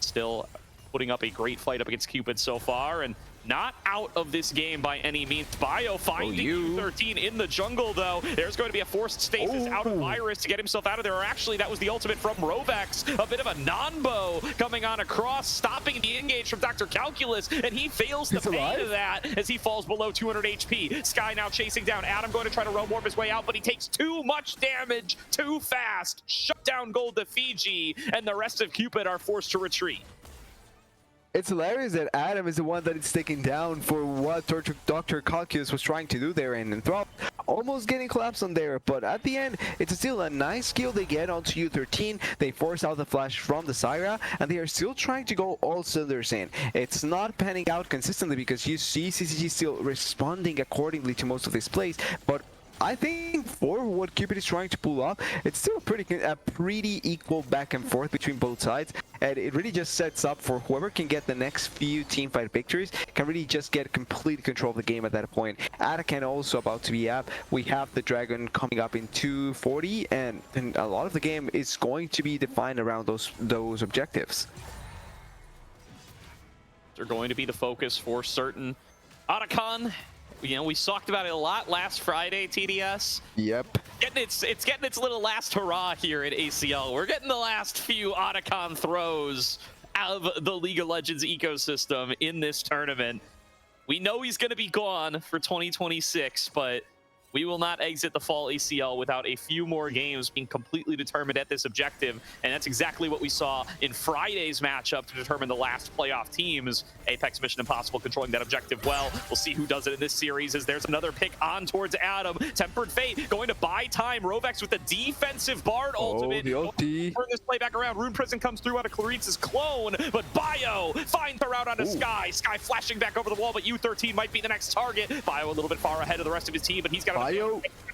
Speaker 3: Still putting up a great fight up against Cupid so far, and not out of this game by any means. Bio finding U13 in the jungle, though. There's going to be a forced stasis out of Virus to get himself out of there. Or actually, that was the ultimate from Rovex. A bit of a non-bow coming on across, stopping the engage from Dr. Calculus, and he fails the pain of that as he falls below 200 HP. Sky now chasing down Adam, going to try to roam warp his way out, but he takes too much damage too fast. Shut down gold to Fiji, and the rest of Cupid are forced to retreat.
Speaker 4: It's hilarious that Adam is the one that is taken down for what Dr. Calculus was trying to do there, and Throp almost getting collapsed on there, but at the end, it's still a nice kill they get onto U13. They force out the flash from the Zyra, and they are still trying to go all cylinders in. It's not panning out consistently because you see CCG still responding accordingly to most of these plays, but I think for what Cupid is trying to pull off, it's still a pretty equal back and forth between both sides, and it really just sets up for whoever can get the next few teamfight victories can really just get complete control of the game at that point. Atakan also about to be up. We have the Dragon coming up in 240, and a lot of the game is going to be defined around those objectives.
Speaker 3: They're going to be the focus for certain. Otacon, you know, we talked about it a lot last Friday, TDS.
Speaker 4: Yep.
Speaker 3: It's getting its little last hurrah here at ACL. We're getting the last few Otacon throws out of the League of Legends ecosystem in this tournament. We know he's going to be gone for 2026, but we will not exit the fall ACL without a few more games being completely determined at this objective. And that's exactly what we saw in Friday's matchup to determine the last playoff teams. Apex Mission Impossible controlling that objective well. We'll see who does it in this series as there's another pick on towards Adam. Tempered Fate going to buy time. Rovex with the defensive Bard ultimate.
Speaker 4: The ulti.
Speaker 3: Turn this play back around. Rune Prison comes through out of Claritz's clone, but Bio finds the route onto Sky. Sky flashing back over the wall, but U13 might be the next target. Bio a little bit far ahead of the rest of his team, but he's got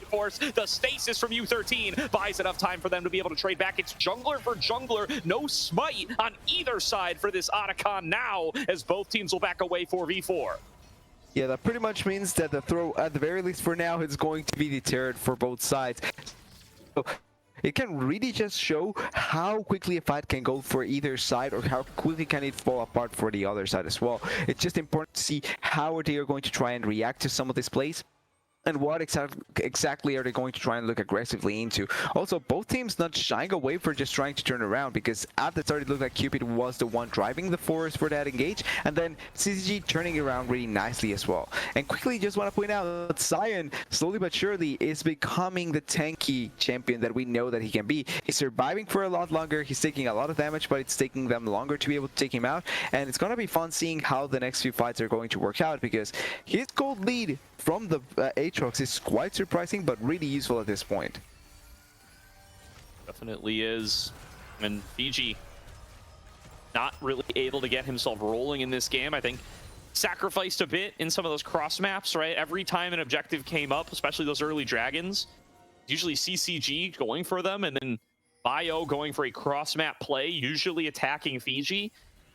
Speaker 3: force. The stasis from U13 buys enough time for them to be able to trade back. It's jungler for jungler. No smite on either side for this Otacon now, as both teams will back away 4v4.
Speaker 4: Yeah, that pretty much means that the throw, at the very least for now, is going to be deterred for both sides. So it can really just show how quickly a fight can go for either side, or how quickly can it fall apart for the other side as well. It's just important to see how they are going to try and react to some of these plays, and what exactly are they going to try and look aggressively into. Also, both teams not shying away for just trying to turn around, because at the start it looked like Cupid was the one driving the force for that engage, and then CCG turning around really nicely as well. And quickly, just want to point out that Sion, slowly but surely, is becoming the tanky champion that we know that he can be. He's surviving for a lot longer, he's taking a lot of damage, but it's taking them longer to be able to take him out, and it's going to be fun seeing how the next few fights are going to work out, because his gold lead from the Aatrox is quite surprising, but really useful at this point.
Speaker 3: Definitely is. And Fiji not really able to get himself rolling in this game. I think sacrificed a bit in some of those cross maps, right? Every time an objective came up, especially those early dragons, usually CCG going for them, and then Bio going for a cross map play, usually attacking Fiji.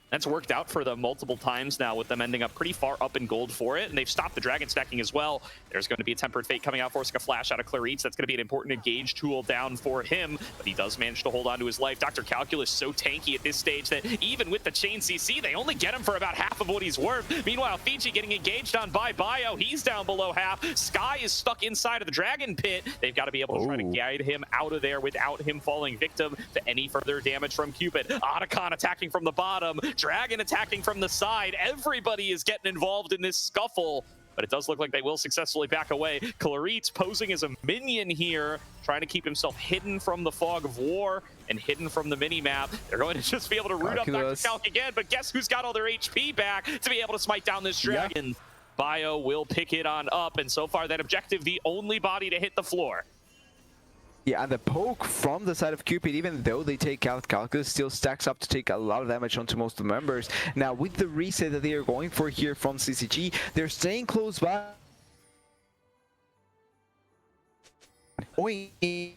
Speaker 3: That's worked out for them multiple times now, with them ending up pretty far up in gold for it, and they've stopped the dragon stacking as well. There's going to be a Tempered Fate coming out, forcing a flash out of Claritz. That's going to be an important engage tool down for him, but he does manage to hold on to his life. Dr. Calculus so tanky at this stage that even with the chain CC, they only get him for about half of what he's worth. Meanwhile, Fiji getting engaged on by Bio. He's down below half. Sky is stuck inside of the dragon pit. They've got to be able to try to guide him out of there without him falling victim to any further damage from Cupid. Otacon attacking from the bottom. Dragon attacking from the side. Everybody is getting involved in this scuffle, but it does look like they will successfully back away. Claritz posing as a minion here, trying to keep himself hidden from the fog of war and hidden from the mini-map. They're going to just be able to root up Dr. Calc again, but guess who's got all their HP back to be able to smite down this dragon? Yeah. Bio will pick it on up, and so far that objective, the only body to hit the floor.
Speaker 4: Yeah, and the poke from the side of Cupid, even though they take out Calculus, still stacks up to take a lot of damage onto most of the members. Now, with the reset that they are going for here from CCG, they're staying close by. Going in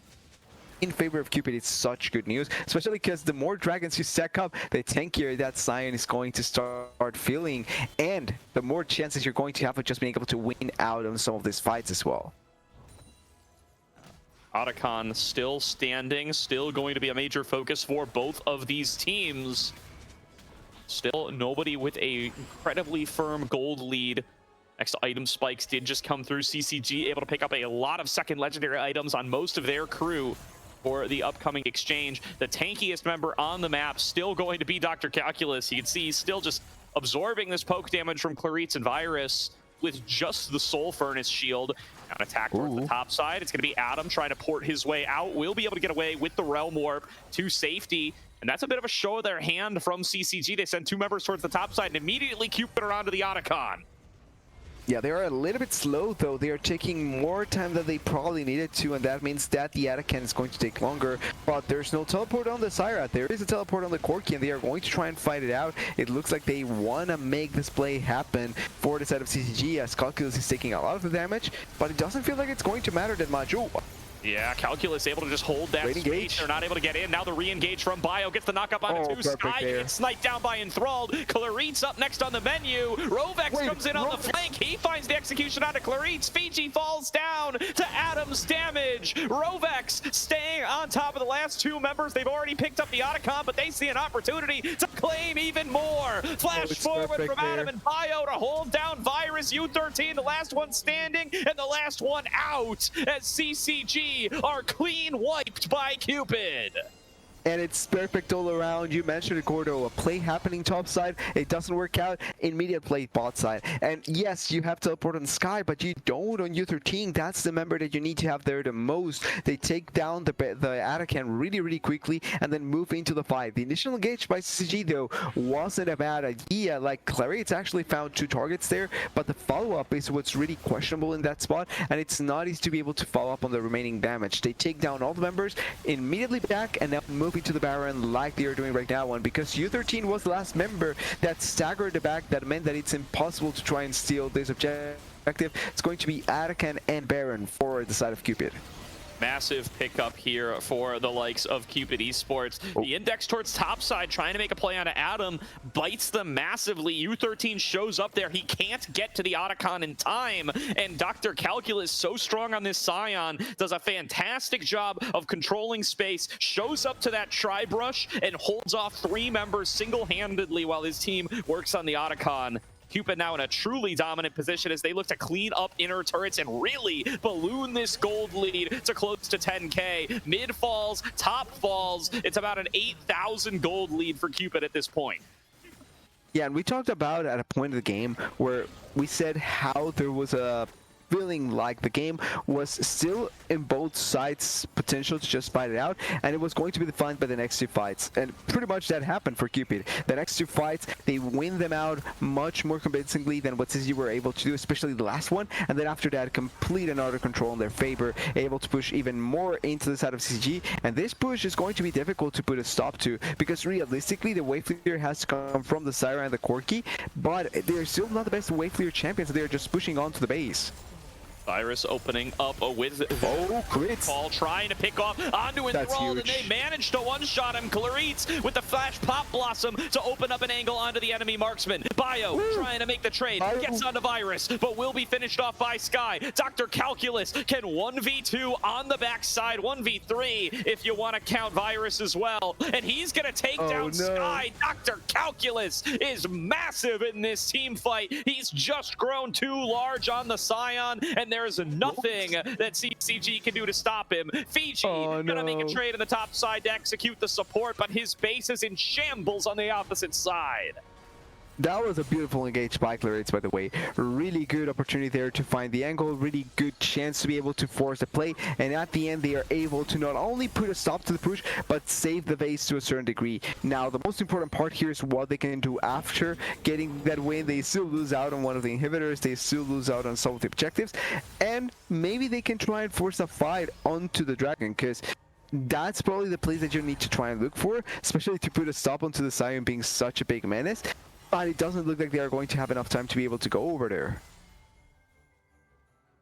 Speaker 4: favor of Cupid is such good news, especially because the more dragons you stack up, the tankier that Sion is going to start feeling, and the more chances you're going to have of just being able to win out on some of these fights as well.
Speaker 3: Otacon still standing, still going to be a major focus for both of these teams. Still nobody with a incredibly firm gold lead. Next item spikes did just come through. CCG able to pick up a lot of second legendary items on most of their crew for the upcoming exchange. The tankiest member on the map still going to be Dr. Calculus. You can see he's still just absorbing this poke damage from Claritz and Virus with just the Soul Furnace shield. Now an attack towards the top side. It's going to be Adam trying to port his way out. Will be able to get away with the Realm Warp to safety. And that's a bit of a show of their hand from CCG. They send two members towards the top side and immediately Cupid are onto the Otacon.
Speaker 4: Yeah, they are a little bit slow though. They are taking more time than they probably needed to, and that means that the Atakan is going to take longer. But there's no teleport on the Syrat. There is a teleport on the Corki, and they are going to try and fight it out. It looks like they want to make this play happen for the side of CCG, as Calculus is taking a lot of the damage, but it doesn't feel like it's going to matter that much. Ooh.
Speaker 3: Yeah, Calculus able to just hold that space. They're not able to get in. Now the re-engage from Bio gets the knock-up on two. Sky gets sniped down by Enthralled. Clarit's up next on the menu. Rovex comes in on the flank. He finds the execution out of Clarit's. Fiji falls down to Adam's damage. Rovex staying on top of the last two members. They've already picked up the Otacon, but they see an opportunity to claim even more. Flash forward from Adam and Bio to hold down Virus. U13, the last one standing and the last one out as CCG are clean wiped by Cupid.
Speaker 4: And it's perfect all around. You mentioned it, Gordo. A play happening top side. It doesn't work out. Immediate play bot side. And yes, you have teleport on Sky, but you don't on U13. That's the member that you need to have there the most. They take down the Atakan really, really quickly and then move into the fight. The initial engage by CCG, though, wasn't a bad idea. Like, Clarit's actually found 2 targets there, but the follow-up is what's really questionable in that spot, and it's not easy to be able to follow up on the remaining damage. They take down all the members, immediately back, and now moving to the Baron like they are doing right now. And because U13 was the last member that staggered the back, that meant that it's impossible to try and steal this objective. It's going to be Atakan and Baron for the side of Cupid.
Speaker 3: Massive pickup here for the likes of Cupid Esports. The index towards top side, trying to make a play on Adam, bites them massively. U13 shows up there. He can't get to the Otacon in time, and Dr. Calculus, so strong on this Scion, does a fantastic job of controlling space, shows up to that tri-brush, and holds off 3 members single-handedly while his team works on the Otacon. Cupid now in a truly dominant position as they look to clean up inner turrets and really balloon this gold lead to close to 10K. Mid falls, top falls. It's about an 8,000 gold lead for Cupid at this point.
Speaker 4: Yeah, and we talked about at a point of the game where we said how there was a feeling like the game was still in both sides' potential to just fight it out, and it was going to be defined by the next 2 fights. And pretty much that happened for Cupid. The next 2 fights, they win them out much more convincingly than what CCG were able to do, especially the last one. And then after that, complete and utter control in their favor, able to push even more into the side of CCG. And this push is going to be difficult to put a stop to, because realistically, the wave clear has to come from the Syra and the Corki, but they're still not the best wave clear champions. They're just pushing on to the base.
Speaker 3: Virus opening up with
Speaker 4: crits.
Speaker 3: Paul trying to pick off onto Enthralled, and they managed to one-shot him. Clarit's with the flash pop blossom to open up an angle onto the enemy marksman. Bio trying to make the trade, gets onto Virus, but will be finished off by Sky. Dr. Calculus can 1v2 on the backside, 1v3 if you want to count Virus as well. And he's going to take down Sky. Dr. Calculus is massive in this team fight. He's just grown too large on the Scion, and there is nothing that CCG can do to stop him. Fiji gonna make a trade on the top side to execute the support, but his base is in shambles on the opposite side.
Speaker 4: That was a beautiful engage by Clarit's, by the way. Really good opportunity there to find the angle, really good chance to be able to force the play, and at the end they are able to not only put a stop to the push, but save the base to a certain degree. Now, the most important part here is what they can do after getting that win. They still lose out on one of the inhibitors, they still lose out on some of the objectives, and maybe they can try and force a fight onto the Dragon, because that's probably the place that you need to try and look for, especially to put a stop onto the Scion being such a big menace. But it doesn't look like they are going to have enough time to be able to go over there.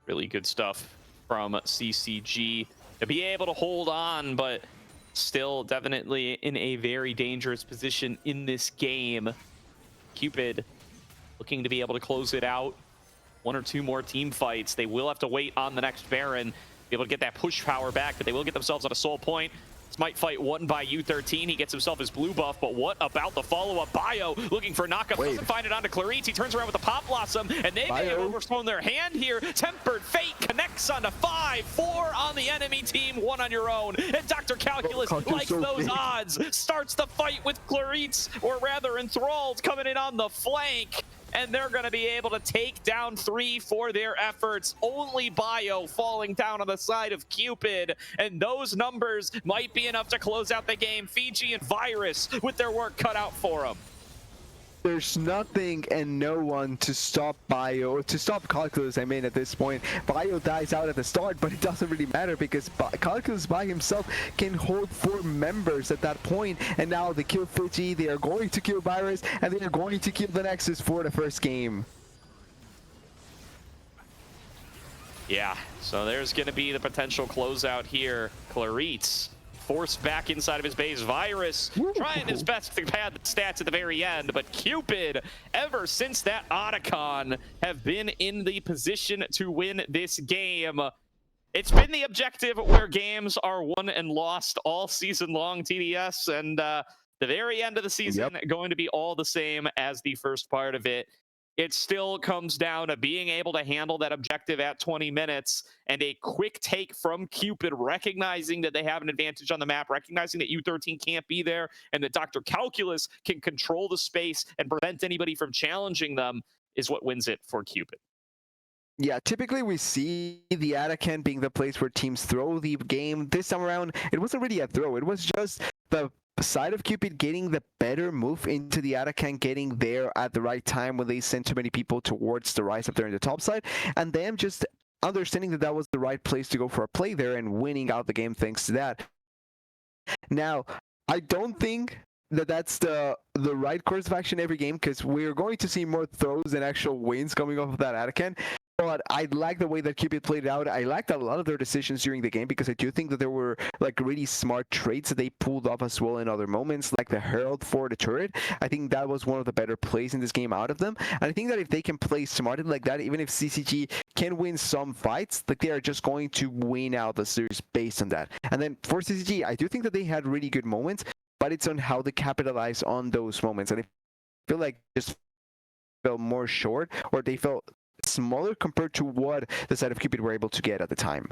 Speaker 3: Really good stuff from CCG to be able to hold on, but still definitely in a very dangerous position in this game. Cupid looking to be able to close it out. 1 or 2 more team fights. They will have to wait on the next Baron, be able to get that push power back, but they will get themselves on a soul point. Smite fight won by U13. He gets himself his blue buff, but what about the follow-up? Bio looking for knockup, doesn't find it onto Clarit's. He turns around with the pop blossom, and they may have overthrown their hand here. Tempered Fate connects onto 5, 4 on the enemy team, 1 on your own. And Dr. Calculus, like those odds, starts the fight with Clarit's, or rather Enthralled, coming in on the flank. And they're going to be able to take down 3 for their efforts. Only Bio falling down on the side of Cupid. And those numbers might be enough to close out the game. Fiji and Virus with their work cut out for them.
Speaker 4: there's nothing and no one to stop Bio, or to stop Calculus, I mean, at this point. Bio dies out at the start, but it doesn't really matter because Calculus by himself can hold 4 members at that point, and now they kill Fiji, they are going to kill Virus, and they are going to kill the Nexus for the first game.
Speaker 3: Yeah, so there's going to be the potential closeout here. Clarice forced back inside of his base. Virus trying his best to pad the stats at the very end, but Cupid, ever since that Otacon, have been in the position to win this game. It's been the objective where games are won and lost all season long, TDS, and the very end of the season going to be all the same as the first part of it. It still comes down to being able to handle that objective at 20 minutes and a quick take from Cupid, recognizing that they have an advantage on the map, recognizing that U13 can't be there, and that Dr. Calculus can control the space and prevent anybody from challenging them is what wins it for Cupid.
Speaker 4: Yeah, typically we see the Atacant being the place where teams throw the game. This time around, it wasn't really a throw. It was just the side of Cupid getting the better move into the Atacant, getting there at the right time when they sent too many people towards the rise up there in the top side, and them just understanding that that was the right place to go for a play there and winning out the game thanks to that. Now, I don't think that that's the right course of action every game, because we're going to see more throws and actual wins coming off of that Atacant. But I like the way that Cupid played it out. I liked a lot of their decisions during the game because I do think that there were like really smart traits that they pulled off as well in other moments, like the Herald for the turret. I think that was one of the better plays in this game out of them. And I think that if they can play smartly like that, even if CCG can win some fights, like they are just going to win out the series based on that. And then for CCG, I do think that they had really good moments, but it's on how they capitalize on those moments. And I feel like just felt more short, or they felt smaller compared to what the side of Cupid were able to get at the time.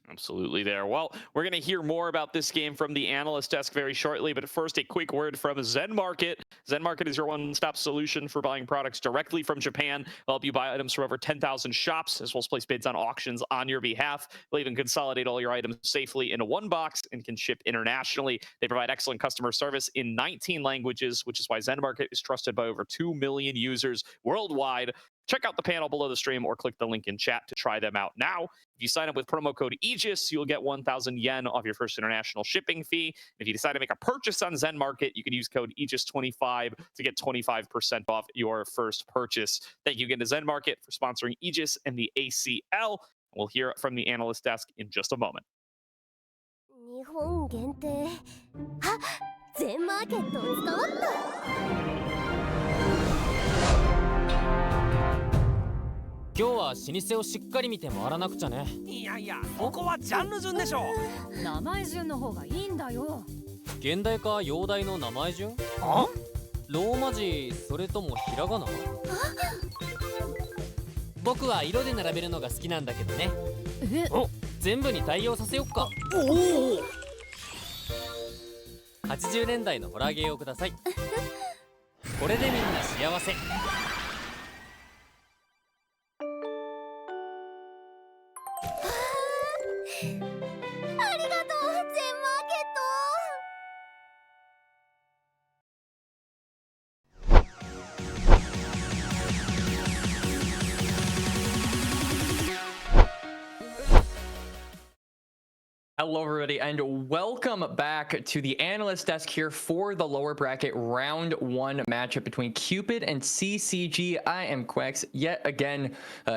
Speaker 3: Absolutely there. Well, we're going to hear more about this game from the analyst desk very shortly, but first a quick word from Zen Market. Zen Market is your one-stop solution for buying products directly from Japan. They'll help you buy items from over 10,000 shops, as well as place bids on auctions on your behalf. They'll even consolidate all your items safely into one box and can ship internationally. They provide excellent customer service in 19 languages, which is why Zen Market is trusted by over 2 million users worldwide. Check out the panel below the stream or click the link in chat to try them out now. If you sign up with promo code Aegis, you'll get 1,000 yen off your first international shipping fee. If you decide to make a purchase on Zen Market, you can use code Aegis25 to get 25% off your first purchase. Thank you again to Zen Market for sponsoring Aegis and the ACL. We'll hear from the analyst desk in just a moment.
Speaker 5: 日本限定あ全マーケットを使わった
Speaker 6: 今日は老舗をしっかり見て回らなくちゃね。いやいや、ここはジャンル順でしょ。
Speaker 7: 名前順の方がいいんだよ。
Speaker 6: 現代か洋代の名前順？あ？ローマ字それともひらがな？僕は色で並べるのが好きなんだけどね。え？全部に対応させよっか。おお。80年代のホラーゲーをください。これでみんな幸せ。
Speaker 5: ありがとう全マーケット
Speaker 1: Hello everybody and welcome back to the analyst desk here for the lower bracket round 1 matchup between Cupid and CCG. I am Quex yet again,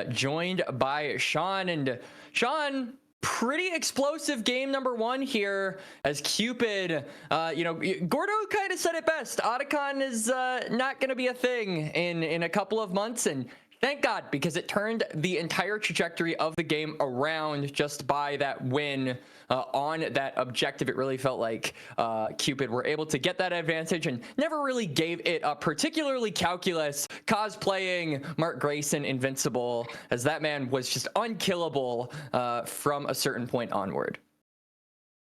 Speaker 1: joined by Sean. And Sean, pretty explosive game number 1 here as Cupid, Gordo kind of said it best. Otacon is not going to be a thing in a couple of months, and thank God, because it turned the entire trajectory of the game around just by that win on that objective. It really felt like Cupid were able to get that advantage and never really gave it up, particularly Calculus cosplaying Mark Grayson invincible, as that man was just unkillable from a certain point onward.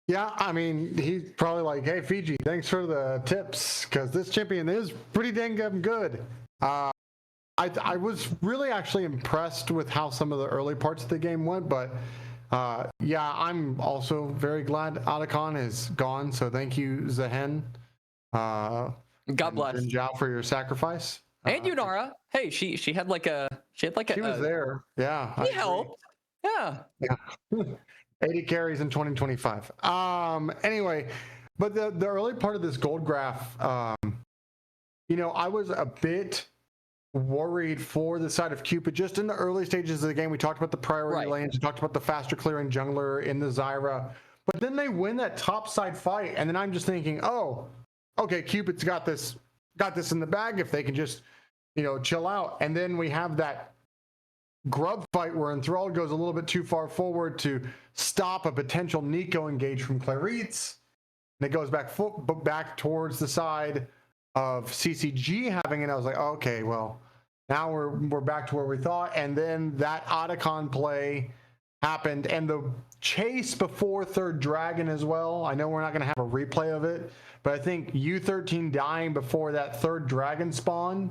Speaker 2: Yeah, I mean, he's probably like, hey, Fiji, thanks for the tips, because this champion is pretty dang good. I was really actually impressed with how some of the early parts of the game went, but yeah, I'm also very glad Otacon is gone, so thank you, Zehen.
Speaker 1: God bless.
Speaker 2: And Zhao for your sacrifice.
Speaker 1: And Yunara. Hey, she had like a
Speaker 2: she was there. Yeah.
Speaker 1: She helped. Yeah.
Speaker 2: 80 carries in 2025. Anyway, but the early part of this gold graph, you know, I was a bit worried for the side of Cupid just in the early stages of the game. We talked about the priority lanes, we talked about the faster clearing jungler in the Zyra, but then they win that top side fight, and then I'm just thinking, oh, okay, Cupid's got this in the bag if they can just, you know, chill out. And then we have that grub fight where Enthralled goes a little bit too far forward to stop a potential Nico engage from Claritz, and it goes back towards the side of CCG having it. I was like, oh, okay, well, now we're back to where we thought. And then that Otacon play happened, and the chase before third dragon as well. I know we're not going to have a replay of it, but I think U13 dying before that third dragon spawn.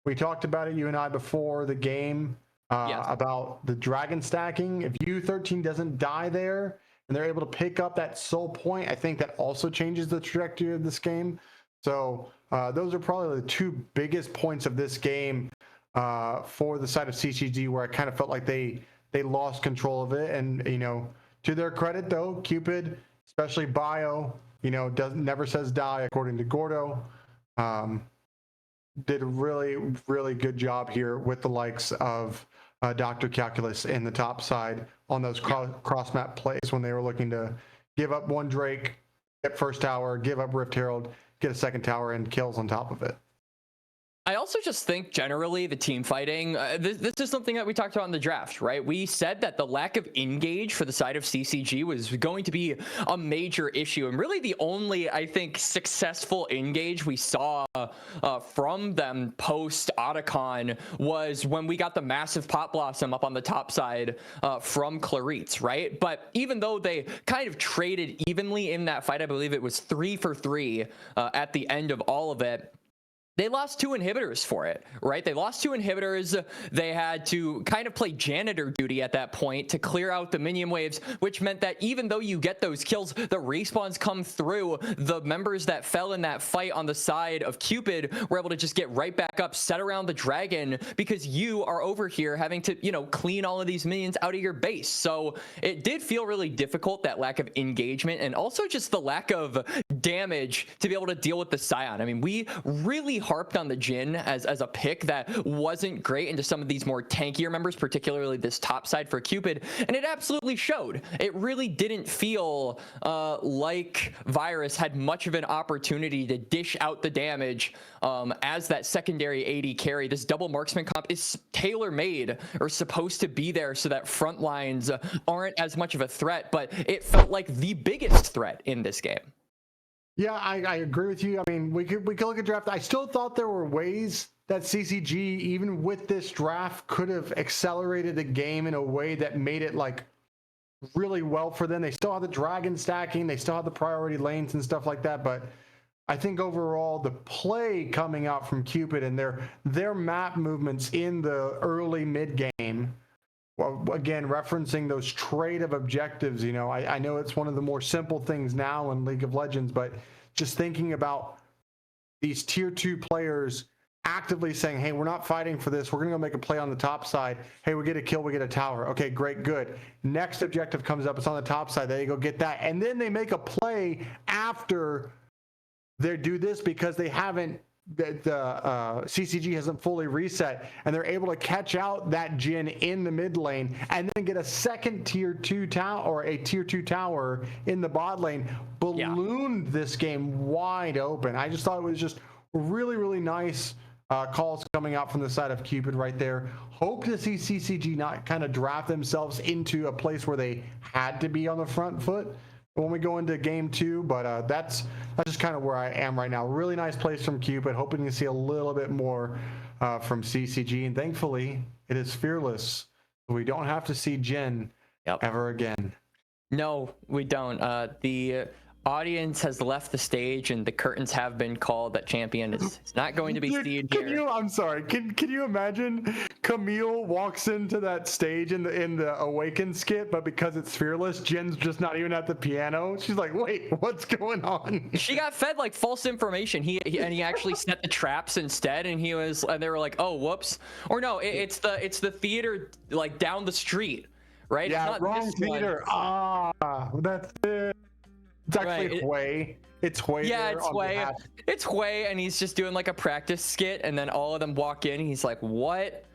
Speaker 2: We talked about it, you and I, before the game about the dragon stacking. If U13 doesn't die there and they're able to pick up that soul point, I think that also changes the trajectory of this game. So those are probably the two biggest points of this game for the side of CCG, where I kind of felt like they lost control of it. And, you know, to their credit, though, Cupid, especially Bio, you know, never says die, according to Gordo, did a really, really good job here with the likes of Dr. Calculus in the top side on those cross map plays when they were looking to give up one Drake, get first tower, give up Rift Herald, get a second tower, and kills on top of it.
Speaker 1: I also just think generally the team fighting, this is something that we talked about in the draft, right? We said that the lack of engage for the side of CCG was going to be a major issue. And really the only, I think, successful engage we saw from them post Otacon was when we got the massive Pot Blossom up on the top side from Claritz, right? But even though they kind of traded evenly in that fight, I believe it was 3 for 3 at the end of all of it, they lost 2 inhibitors for it, right? They lost 2 inhibitors. They had to kind of play janitor duty at that point to clear out the minion waves, which meant that even though you get those kills, the respawns come through. The members that fell in that fight on the side of Cupid were able to just get right back up, set around the dragon, because you are over here having to, you know, clean all of these minions out of your base. So it did feel really difficult, that lack of engagement, and also just the lack of damage to be able to deal with the Scion. I mean, we really harped on the Jhin as a pick that wasn't great into some of these more tankier members, particularly this top side for Cupid, and it absolutely showed. It really didn't feel like Virus had much of an opportunity to dish out the damage as that secondary AD carry. This double marksman comp is tailor-made, or supposed to be there so that front lines aren't as much of a threat, but it felt like the biggest threat in this game.
Speaker 2: Yeah, I agree with you. I mean, we could look at draft. I still thought there were ways that CCG, even with this draft, could have accelerated the game in a way that made it like really well for them. They still have the dragon stacking, they still have the priority lanes and stuff like that. But I think overall, the play coming out from Cupid and their map movements in the early mid game, well, again, referencing those trade of objectives, you know, I know it's one of the more simple things now in League of Legends, but just thinking about these tier 2 players actively saying, hey, we're not fighting for this. We're going to go make a play on the top side. Hey, we get a kill, we get a tower. Okay, great, good. Next objective comes up. It's on the top side. There you go, get that. And then they make a play after they do this because they haven't, the CCG hasn't fully reset, and they're able to catch out that Jhin in the mid lane and then get a second tier 2 tower, or a tier 2 tower in the bot lane, ballooned this game wide open. I just thought it was just really, really nice calls coming out from the side of Cupid right there. Hope to see CCG not kind of draft themselves into a place where they had to be on the front foot when we go into game 2, but that's just kind of where I am right now. Really nice plays from Cupid, hoping to see a little bit more from CCG, and thankfully it is fearless, so we don't have to see Jhin ever again.
Speaker 1: No, we don't. The audience has left the stage and the curtains have been called. That champion is not going to be seen here.
Speaker 2: I'm sorry. Can you imagine Camille walks into that stage in the Awaken skit, but because it's Fearless, Jen's just not even at the piano. She's like, wait, what's going on?
Speaker 1: She got fed like false information. He actually set the traps instead, and they were like, oh, whoops. Or no, it's the theater like down the street, right?
Speaker 2: Yeah,
Speaker 1: it's not
Speaker 2: wrong theater. That's it. It's actually Hui. It's Hui.
Speaker 1: Yeah, it's Hui. It's Hui, and he's just doing like a practice skit, and then all of them walk in. He's like, "What?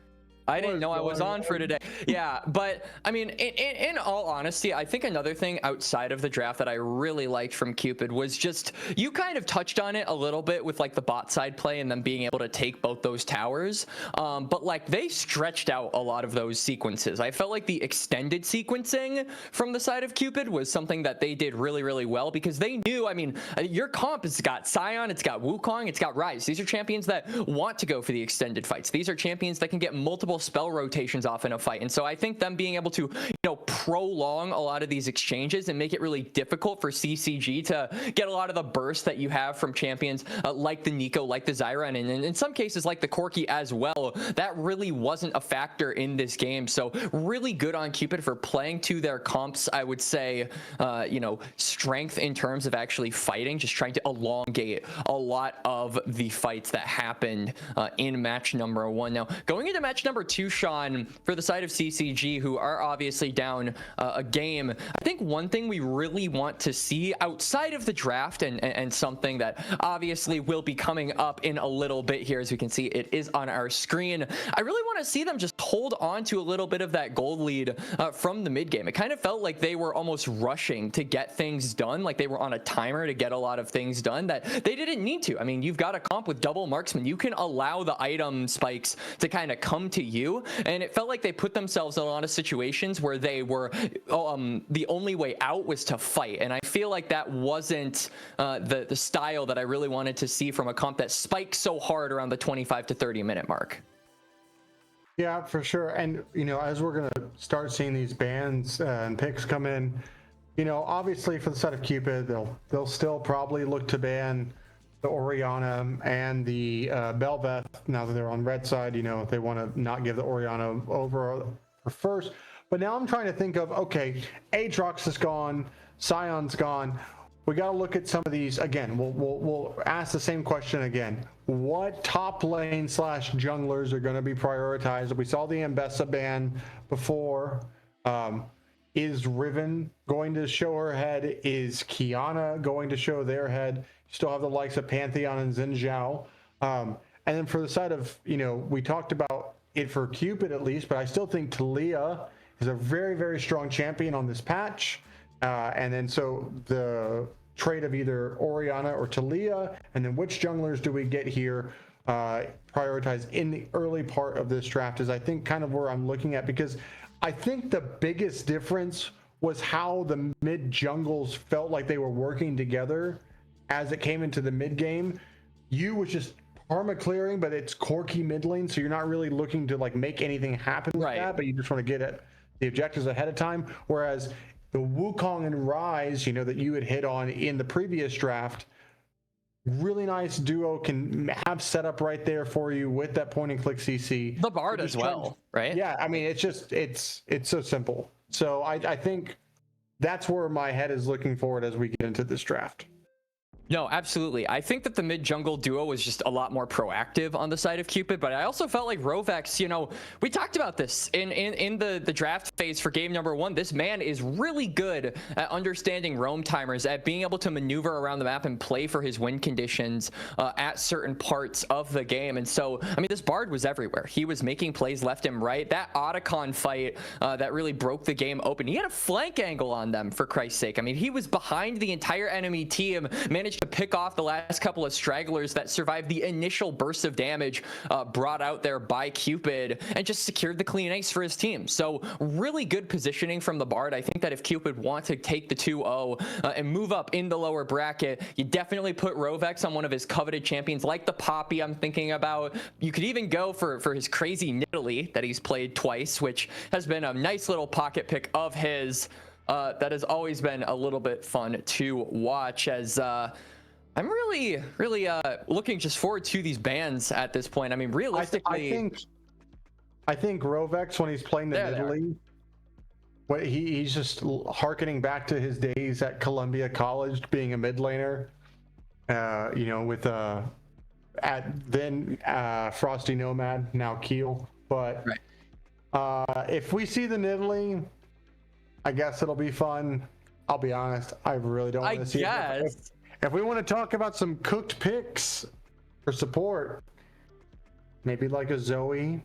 Speaker 1: I didn't know I was on for today." Yeah, but I mean, in all honesty, I think another thing outside of the draft that I really liked from Cupid was just, you kind of touched on it a little bit with like the bot side play and them being able to take both those towers. But like they stretched out a lot of those sequences. I felt like the extended sequencing from the side of Cupid was something that they did really, really well, because they knew, I mean, your comp has got Sion, it's got Wukong, it's got Ryze. These are champions that want to go for the extended fights. These are champions that can get multiple spell rotations off in a fight. And so I think them being able to, prolong a lot of these exchanges and make it really difficult for CCG to get a lot of the burst that you have from champions like the Nico, like the Zyra, and in some cases like the Corki as well, that really wasn't a factor in this game. So really good on Cupid for playing to their comps, I would say, strength in terms of actually fighting, just trying to elongate a lot of the fights that happened in match number 1. Now, going into match number 2, Sean, for the side of CCG, who are obviously down a game, I think one thing we really want to see outside of the draft, and something that obviously will be coming up in a little bit here, as we can see it is on our screen, I really want to see them just hold on to a little bit of that gold lead from the mid game. It kind of felt like they were almost rushing to get things done, like they were on a timer to get a lot of things done that they didn't need to. I mean, you've got a comp with double marksman. You can allow the item spikes to kind of come to you, and it felt like they put themselves in a lot of situations where they were the only way out was to fight, and I feel like that wasn't the style that I really wanted to see from a comp that spikes so hard around the 25 to 30 minute mark.
Speaker 2: Yeah, for sure. And as we're gonna start seeing these bans and picks come in, obviously for the side of Cupid, they'll still probably look to ban the Orianna and the Bel'Veth now that they're on red side. If they want to not give the Orianna over for first. But now I'm trying to think of, okay, Aatrox is gone, Sion's gone. We got to look at some of these again. We'll ask the same question again. What top lane / junglers are going to be prioritized? We saw the Ambessa ban before. Is Riven going to show her head? Is Kiana going to show their head? You still have the likes of Pantheon and Xin Zhao. And then for the side of, we talked about it for Cupid at least, but I still think Talia is a very, very strong champion on this patch. And then so the trade of either Orianna or Talia, and then which junglers do we get here prioritized in the early part of this draft is I think kind of where I'm looking at, because I think the biggest difference was how the mid jungles felt like they were working together as it came into the mid game. You was just perma clearing, but it's Corki mid lane, so you're not really looking to like make anything happen with that, but you just want to get at the objectives ahead of time. Whereas the Wukong and Ryze, that you had hit on in the previous draft, really nice duo, can have setup right there for you with that point and click CC.
Speaker 1: The Bard as well, right?
Speaker 2: Yeah, I mean, it's so simple. So I think that's where my head is looking forward as we get into this draft.
Speaker 1: No, absolutely. I think that the mid jungle duo was just a lot more proactive on the side of Cupid, but I also felt like Rovex, we talked about this in the draft phase for game number 1. This man is really good at understanding roam timers, at being able to maneuver around the map and play for his win conditions at certain parts of the game. And so, I mean, this Bard was everywhere. He was making plays left and right. That Otacon fight that really broke the game open. He had a flank angle on them, for Christ's sake. I mean, he was behind the entire enemy team, managed to pick off the last couple of stragglers that survived the initial burst of damage brought out there by Cupid, and just secured the clean ace for his team. So really good positioning from the Bard. I think that if Cupid want to take the 2-0 and move up in the lower bracket, you definitely put Rovex on one of his coveted champions like the Poppy I'm thinking about. You could even go for his crazy Nidalee that he's played twice, which has been a nice little pocket pick of his. That has always been a little bit fun to watch, as I'm really looking just forward to these bans at this point. I mean, realistically,
Speaker 2: I think Rovex, when he's playing the mid lane, he's just hearkening back to his days at Columbia College being a mid laner, you know, with Frosty Nomad, now Keel. But if we see the Nidalee, I guess it'll be fun. I'll be honest, I really don't want to see it. If we want to talk about some cooked picks for support, maybe like a Zoe.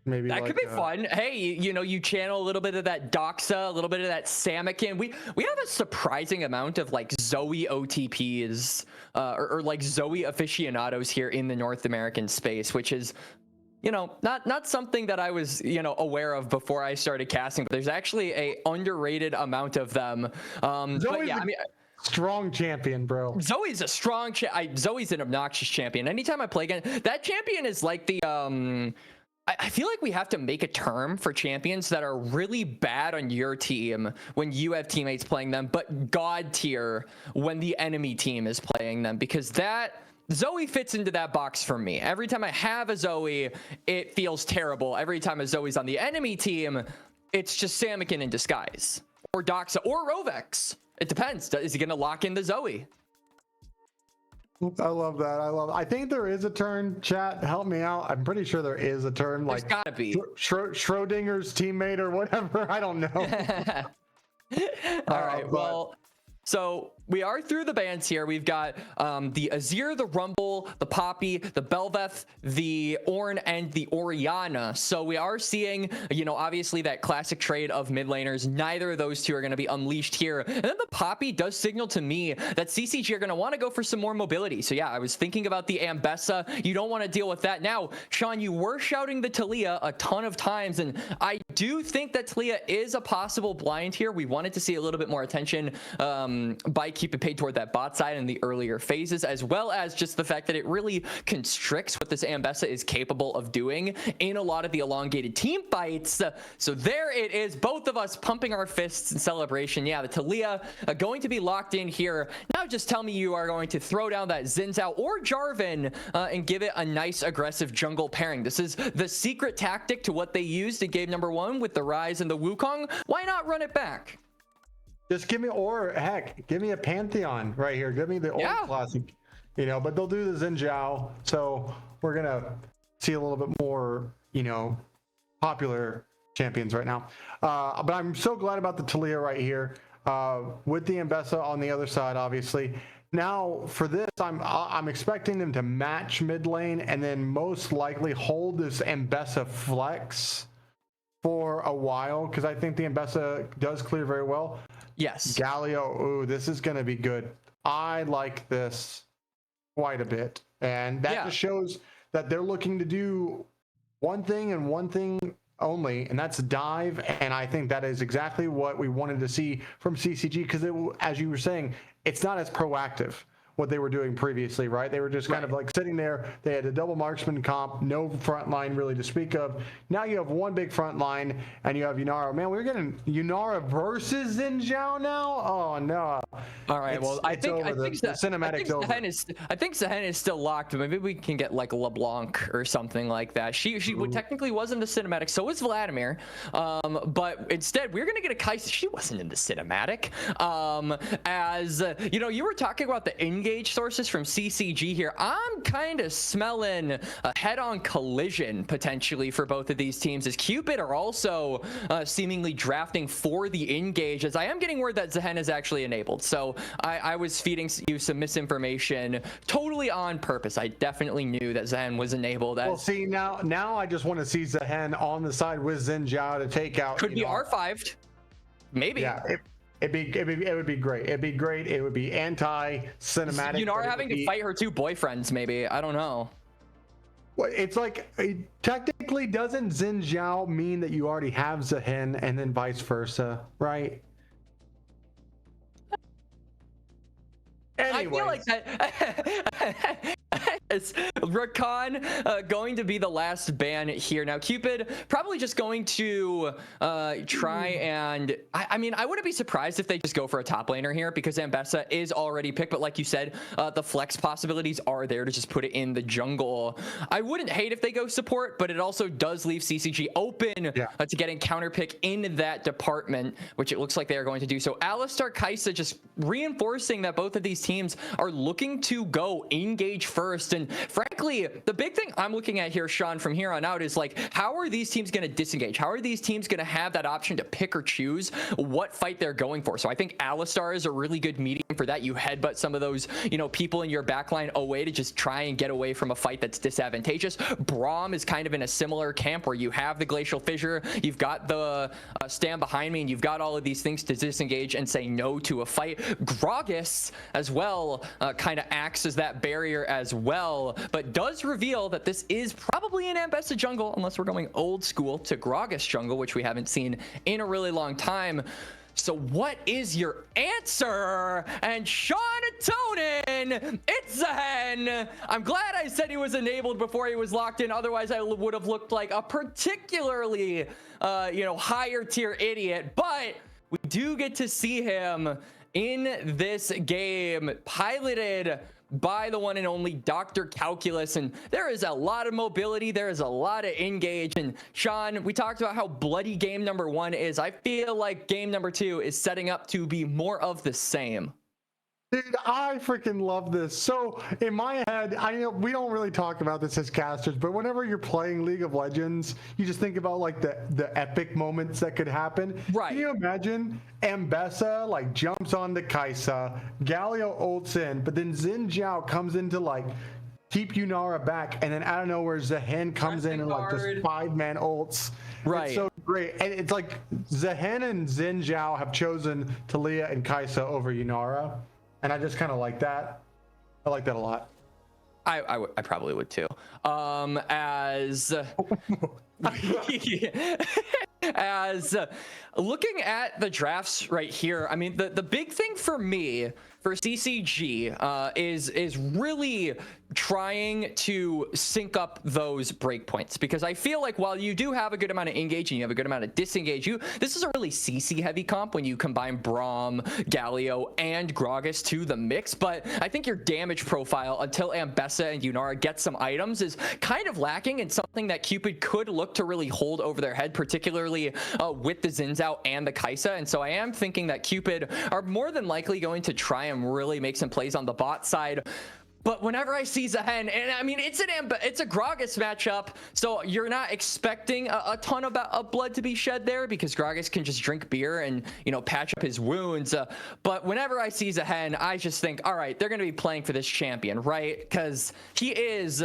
Speaker 2: Maybe
Speaker 1: that could be fun. Hey, you know, you channel a little bit of that Doxa, a little bit of that Samakin. We have a surprising amount of like Zoe OTPs or like Zoe aficionados here in the North American space, which is, you know, not something that I was, you know, aware of before I started casting. But there's actually a underrated amount of them. But yeah, I mean,
Speaker 2: strong champion, bro.
Speaker 1: Zoe's a strong Zoe's an obnoxious champion. Anytime I play again, that champion is like the I feel like we have to make a term for champions that are really bad on your team when you have teammates playing them, but god tier when the enemy team is playing them, because that Zoe fits into that box for me. Every time I have a Zoe, it feels terrible. Every time a Zoe's on the enemy team, it's just Samakin in disguise, or Doxa, or Rovex. It depends. Is he going to lock in the Zoe?
Speaker 2: I love that. I think there is a turn. Chat, help me out. I'm pretty sure there is a turn.
Speaker 1: There's gotta be.
Speaker 2: Schrodinger's teammate or whatever. I don't know.
Speaker 1: All right. Well, so we are through the bans here. We've got the Azir, the Rumble, the Poppy, the Belveth, the Ornn, and the Orianna. So we are seeing, you know, obviously that classic trade of mid laners. Neither of those two are going to be unleashed here. And then the Poppy does signal to me that CCG are going to want to go for some more mobility. So yeah, I was thinking about the Ambessa. You don't want to deal with that. Now, Sean, you were shouting the Taliyah a ton of times, and I do think that Taliyah is a possible blind here. We wanted to see a little bit more attention by Cupid paid toward that bot side in the earlier phases, as well as just the fact that it really constricts what this Ambessa is capable of doing in a lot of the elongated team fights. So there it is, both of us pumping our fists in celebration. Yeah, the Taliyah going to be locked in here. Now just tell me you are going to throw down that Xin Zhao or Jarvan and give it a nice aggressive jungle pairing. This is the secret tactic to what they used in game number 1 with the Ryze and the Wukong. Why not run it back?
Speaker 2: Just give me, or heck, give me a Pantheon right here. Give me the old classic, you know, but they'll do the Xin Zhao. So we're going to see a little bit more, you know, popular champions right now. But I'm so glad about the Taliyah right here with the Ambessa on the other side, obviously. Now for this, I'm expecting them to match mid lane and then most likely hold this Ambessa flex for a while, because I think the Ambessa does clear very well.
Speaker 1: Yes.
Speaker 2: Galio, ooh, this is going to be good. I like this quite a bit. And that just shows that they're looking to do one thing and one thing only, and that's dive. And I think that is exactly what we wanted to see from CCG, because as you were saying, it's not as proactive what they were doing previously, right? They were just kind of like sitting there. They had a double marksman comp, no front line really to speak of. Now you have one big front line, and you have Yunara. Man, we're getting Yunara versus Xin Zhao now? Oh, no.
Speaker 1: All right, I think
Speaker 2: the cinematic's over.
Speaker 1: I think Sehen is still locked. Maybe we can get like LeBlanc or something like that. She technically was in the cinematic. So was Vladimir. But instead, we're going to get a Kai'Sa. She wasn't in the cinematic. As, you know, you were talking about the engage sources from CCG here. I'm kind of smelling a head-on collision potentially for both of these teams, as Cupid are also seemingly drafting for the engage, as I am getting word that Zehen is actually enabled. So I was feeding you some misinformation totally on purpose. I definitely knew that Zehen was enabled.
Speaker 2: Well, see, now I just want to see Zehen on the side with Xin Zhao to take out.
Speaker 1: Could be R5'd. Maybe.
Speaker 2: Yeah. It would be great. It'd be great. It would be anti-cinematic.
Speaker 1: You know, having to fight her 2 boyfriends, maybe. I don't know.
Speaker 2: Well, it's like, technically, doesn't Xin Zhao mean that you already have Zehen and then vice versa, right? Anyway.
Speaker 1: I feel like that. Yes, Rakan going to be the last ban here. Now, Cupid probably just going to try and... I mean, I wouldn't be surprised if they just go for a top laner here because Ambessa is already picked. But like you said, the flex possibilities are there to just put it in the jungle. I wouldn't hate if they go support, but it also does leave CCG open to getting counter pick in that department, which it looks like they are going to do. So Alistar, Kai'Sa just reinforcing that both of these teams are looking to go engage first. And frankly, the big thing I'm looking at here, Sean, from here on out is like, how are these teams going to disengage? How are these teams going to have that option to pick or choose what fight they're going for? So I think Alistar is a really good medium for that. You headbutt some of those, you know, people in your backline away to just try and get away from a fight that's disadvantageous. Braum is kind of in a similar camp where you have the Glacial Fissure, you've got the stand behind me, and you've got all of these things to disengage and say no to a fight. Gragas as well kind of acts as that barrier as well, but does reveal that this is probably an Ambessa jungle, unless we're going old school to Gragas jungle, which we haven't seen in a really long time. So what is your answer? And Sean-a-Tonin, it's Zehen. I'm glad I said he was enabled before he was locked in. Otherwise, I would have looked like a particularly, you know, higher tier idiot. But we do get to see him in this game, piloted by the one and only Dr. Calculus, and there is a lot of mobility, there is a lot of engage. And Sean, we talked about how bloody game number 1 is. I feel like game number 2 is setting up to be more of the same.
Speaker 2: Dude, I freaking love this. So in my head, I know we don't really talk about this as casters, but whenever you're playing League of Legends, you just think about like the epic moments that could happen.
Speaker 1: Right.
Speaker 2: Can you imagine Ambessa like jumps onto Kai'Sa, Galio ults in, but then Xin Zhao comes in to like keep Yunara back, and then out of nowhere Zehen comes in and like just 5-man ults.
Speaker 1: Right.
Speaker 2: It's so great. And it's like Zehen and Xin Zhao have chosen Talia and Kai'Sa over Yunara. And I just kind of like that. I like that a lot.
Speaker 1: I probably would too. As looking at the drafts right here, I mean, the big thing for me for CCG is really trying to sync up those breakpoints, because I feel like while you do have a good amount of engage and you have a good amount of disengage, this is a really CC heavy comp when you combine Braum, Galio, and Gragas to the mix. But I think your damage profile until Ambessa and Yunara get some items is kind of lacking, and something that Cupid could look to really hold over their head, particularly with the Xin Zhao and the Kai'Sa. And so I am thinking that Cupid are more than likely going to try and really make some plays on the bot side. But whenever I see Zehen, and I mean, it's a Gragas matchup, so you're not expecting a ton of blood to be shed there, because Gragas can just drink beer and, you know, patch up his wounds. But whenever I see Zehen, I just think, all right, they're going to be playing for this champion, right? Because he is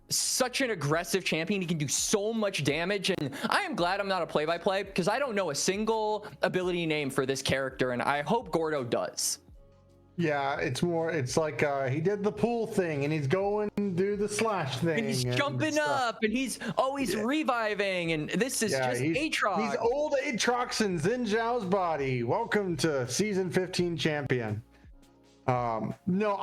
Speaker 1: such an aggressive champion. He can do so much damage, and I am glad I'm not a play-by-play, because I don't know a single ability name for this character, and I hope Gordo does.
Speaker 2: Yeah, it's like he did the pool thing, and he's going to do the slash thing,
Speaker 1: and he's jumping up, and he's always reviving, and this is just Aatrox.
Speaker 2: He's old Aatrox in Xin Zhao's body. Welcome to season 15 champion. No,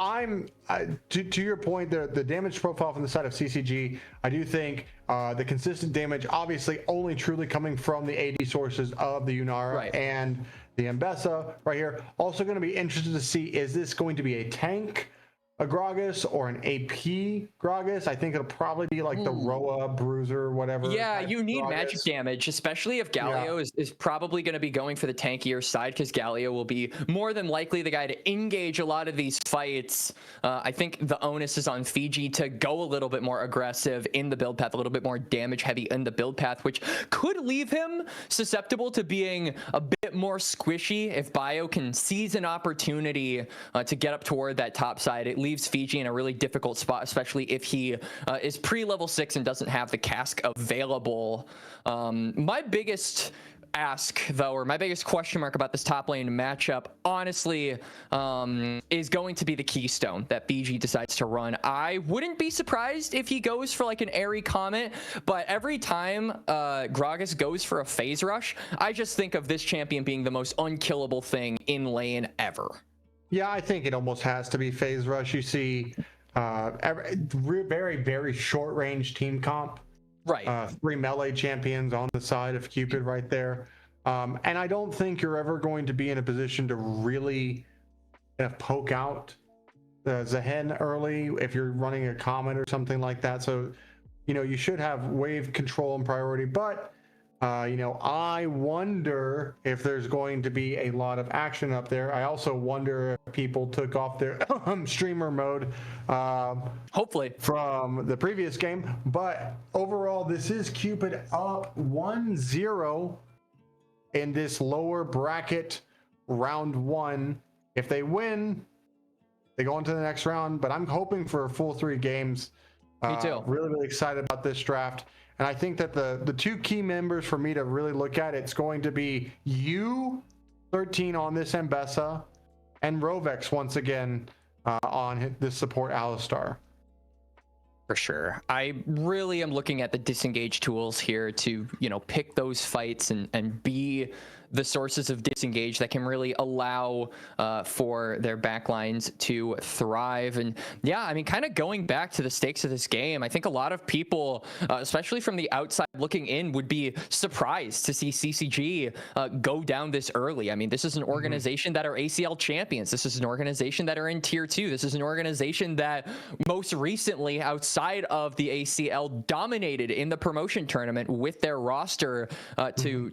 Speaker 2: to your point, the damage profile from the side of CCG, I do think the consistent damage, obviously only truly coming from the AD sources of the Yunara and the Ambessa right here. Also going to be interested to see, is this going to be a tank, a Gragas, or an AP Gragas? I think it'll probably be like the Roa, Bruiser, whatever.
Speaker 1: Yeah, you need magic damage, especially if Galio is probably going to be going for the tankier side, because Galio will be more than likely the guy to engage a lot of these fights. I think the onus is on Fiji to go a little bit more aggressive in the build path, a little bit more damage heavy in the build path, which could leave him susceptible to being a bit more squishy if Bio can seize an opportunity to get up toward that top side. It leaves Fiji in a really difficult spot, especially if he is pre-level 6 and doesn't have the cask available. My biggest ask, though, or my biggest question mark about this top lane matchup, honestly, is going to be the Keystone that Fiji decides to run. I wouldn't be surprised if he goes for like an Airy Comet, but every time Gragas goes for a phase rush, I just think of this champion being the most unkillable thing in lane ever.
Speaker 2: Yeah, I think it almost has to be phase rush. You see very, very short range team comp.
Speaker 1: Right.
Speaker 2: 3 melee champions on the side of Cupid right there. And I don't think you're ever going to be in a position to really poke out Zehen early if you're running a Comet or something like that. So, you should have wave control and priority. But, I wonder if there's going to be a lot of action up there. I also wonder if people took off their streamer mode.
Speaker 1: Hopefully.
Speaker 2: From the previous game. But overall, this is Cupid up 1-0 in this lower bracket round 1. If they win, they go into the next round, but I'm hoping for a full 3 games.
Speaker 1: Me too.
Speaker 2: Really, really excited about this draft. And I think that the 2 key members for me to really look at, it's going to be you, 13 on this Mbessa, and Rovex once again on this support Alistar.
Speaker 1: For sure. I really am looking at the disengage tools here to, pick those fights and be the sources of disengage that can really allow for their backlines to thrive. And yeah, I mean, kind of going back to the stakes of this game, I think a lot of people, especially from the outside looking in, would be surprised to see CCG go down this early. I mean, this is an organization that are ACL champions. This is an organization that are in tier 2. This is an organization that most recently, outside of the ACL, dominated in the promotion tournament with their roster to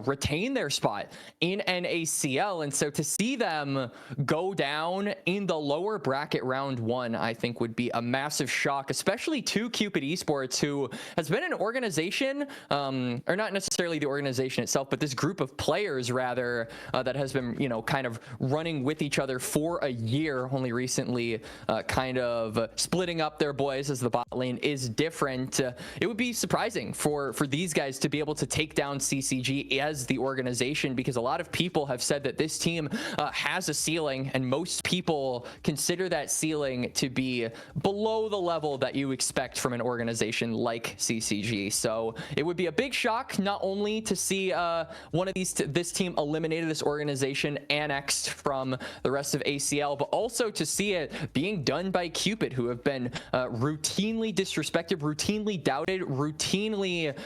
Speaker 1: retain their spot in an ACL. And so to see them go down in the lower bracket round 1, I think would be a massive shock, especially to Cupid Esports, who has been an organization, or not necessarily the organization itself, but this group of players rather, that has been, kind of running with each other for a year, only recently kind of splitting up their boys as the bot lane is different. It would be surprising for these guys to be able to take down CCG as the organization, because a lot of people have said that this team has a ceiling, and most people consider that ceiling to be below the level that you expect from an organization like CCG. So it would be a big shock not only to see one of this team eliminated, this organization annexed from the rest of ACL, but also to see it being done by Cupid, who have been routinely disrespected, routinely doubted, routinely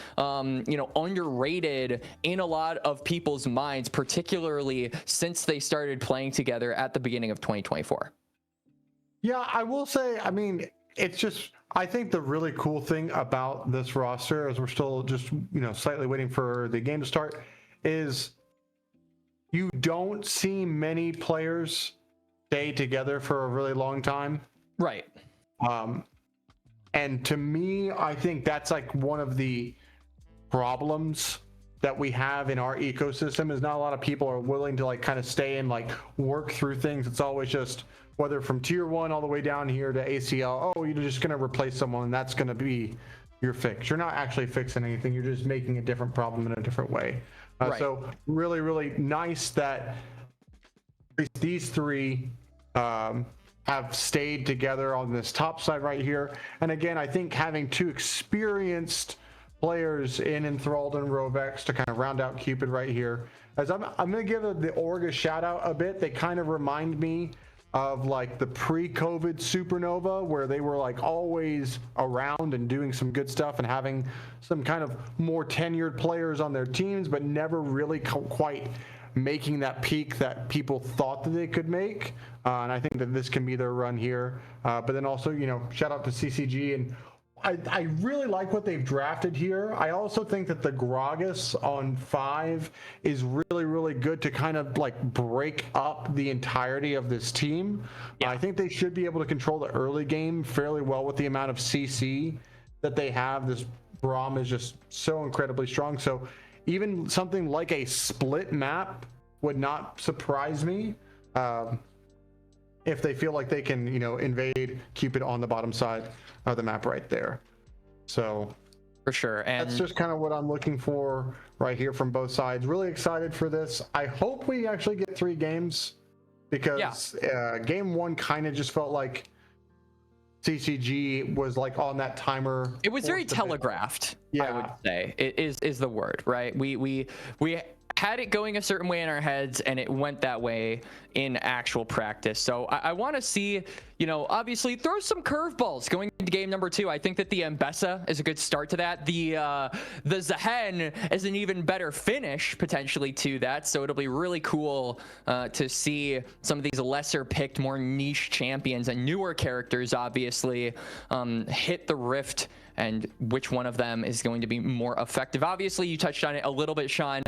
Speaker 1: underrated in a lot of people's minds, particularly since they started playing together at the beginning of 2024.
Speaker 2: Yeah, I will say, I mean, it's just, I think the really cool thing about this roster, as we're still just, slightly waiting for the game to start, is you don't see many players stay together for a really long time.
Speaker 1: Right.
Speaker 2: And to me, I think that's like one of the problems that we have in our ecosystem, is not a lot of people are willing to kind of stay and work through things. It's always just, whether from tier 1 all the way down here to ACL, oh, you're just going to replace someone and that's going to be your fix. You're not actually fixing anything. You're just making a different problem in a different way. Right. So really, really nice that these 3 have stayed together on this top side right here. And again, I think having 2 experienced players in Enthralled and Rovex to kind of round out Cupid right here. As I'm going to give the org a shout out a bit. They kind of remind me of the pre-COVID Supernova, where they were always around and doing some good stuff and having some kind of more tenured players on their teams, but never really quite making that peak that people thought that they could make. And I think that this can be their run here. But then also, shout out to CCG, and I really like what they've drafted here. I also think that the Gragas on 5 is really, really good to kind of break up the entirety of this team. Yeah. I think they should be able to control the early game fairly well with the amount of CC that they have. This Braum is just so incredibly strong. So even something like a split map would not surprise me if they feel like they can, invade Cupid on the bottom side of the map right there. So
Speaker 1: for sure, and
Speaker 2: that's just kind of what I'm looking for right here from both sides. Really excited for this. I hope we actually get 3 games, because game 1 kind of just felt like CCG was on that timer.
Speaker 1: It was very telegraphed. I would say it is the word, right? We had it going a certain way in our heads, and it went that way in actual practice. So I want to see, you know, obviously throw some curveballs going into game number 2. I think that the Ambessa is a good start to that. The Zehen is an even better finish potentially to that. So it'll be really cool to see some of these lesser picked, more niche champions and newer characters obviously hit the rift, and which one of them is going to be more effective. Obviously, you touched on it a little bit, Sean.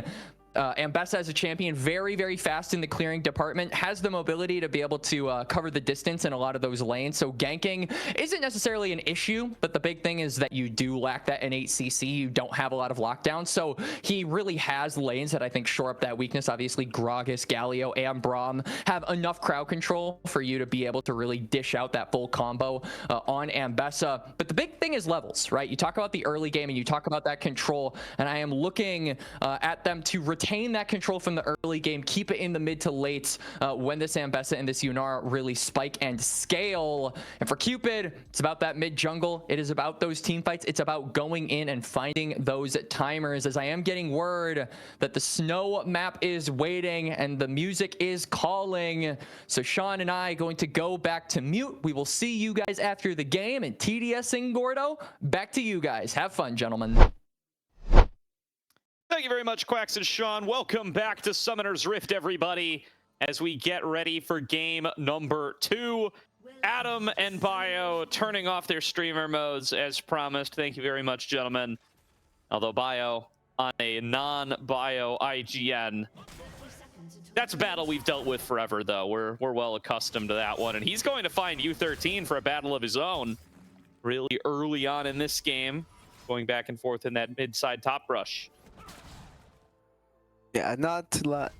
Speaker 1: Ambessa as a champion, very, very fast in the clearing department, has the mobility to be able to cover the distance in a lot of those lanes. So ganking isn't necessarily an issue, but the big thing is that you do lack that innate CC. You don't have a lot of lockdown. So he really has lanes that I think shore up that weakness. Obviously, Gragas, Galio, and Braum have enough crowd control for you to be able to really dish out that full combo on Ambessa. But the big thing is levels, right? You talk about the early game and you talk about that control, and I am looking at them to retain that control from the early game, keep it in the mid to late when this Ambessa and this Yunar really spike and scale. And for Cupid, it's about that mid jungle. It is about those team fights. It's about going in and finding those timers, as I am getting word that the snow map is waiting and the music is calling. So Sean and I going to go back to mute. We will see you guys after the game, and TDS and Gordo, back to you guys. Have fun, gentlemen.
Speaker 3: Thank you very much, Quacks and Sean. Welcome back to Summoner's Rift, everybody, as we get ready for game number 2. Adam and Bio turning off their streamer modes as promised. Thank you very much, gentlemen. Although Bio on a non-Bio IGN. That's a battle we've dealt with forever, though. We're well accustomed to that one. And he's going to find U13 for a battle of his own really early on in this game, going back and forth in that mid-side top brush.
Speaker 4: Yeah, not gonna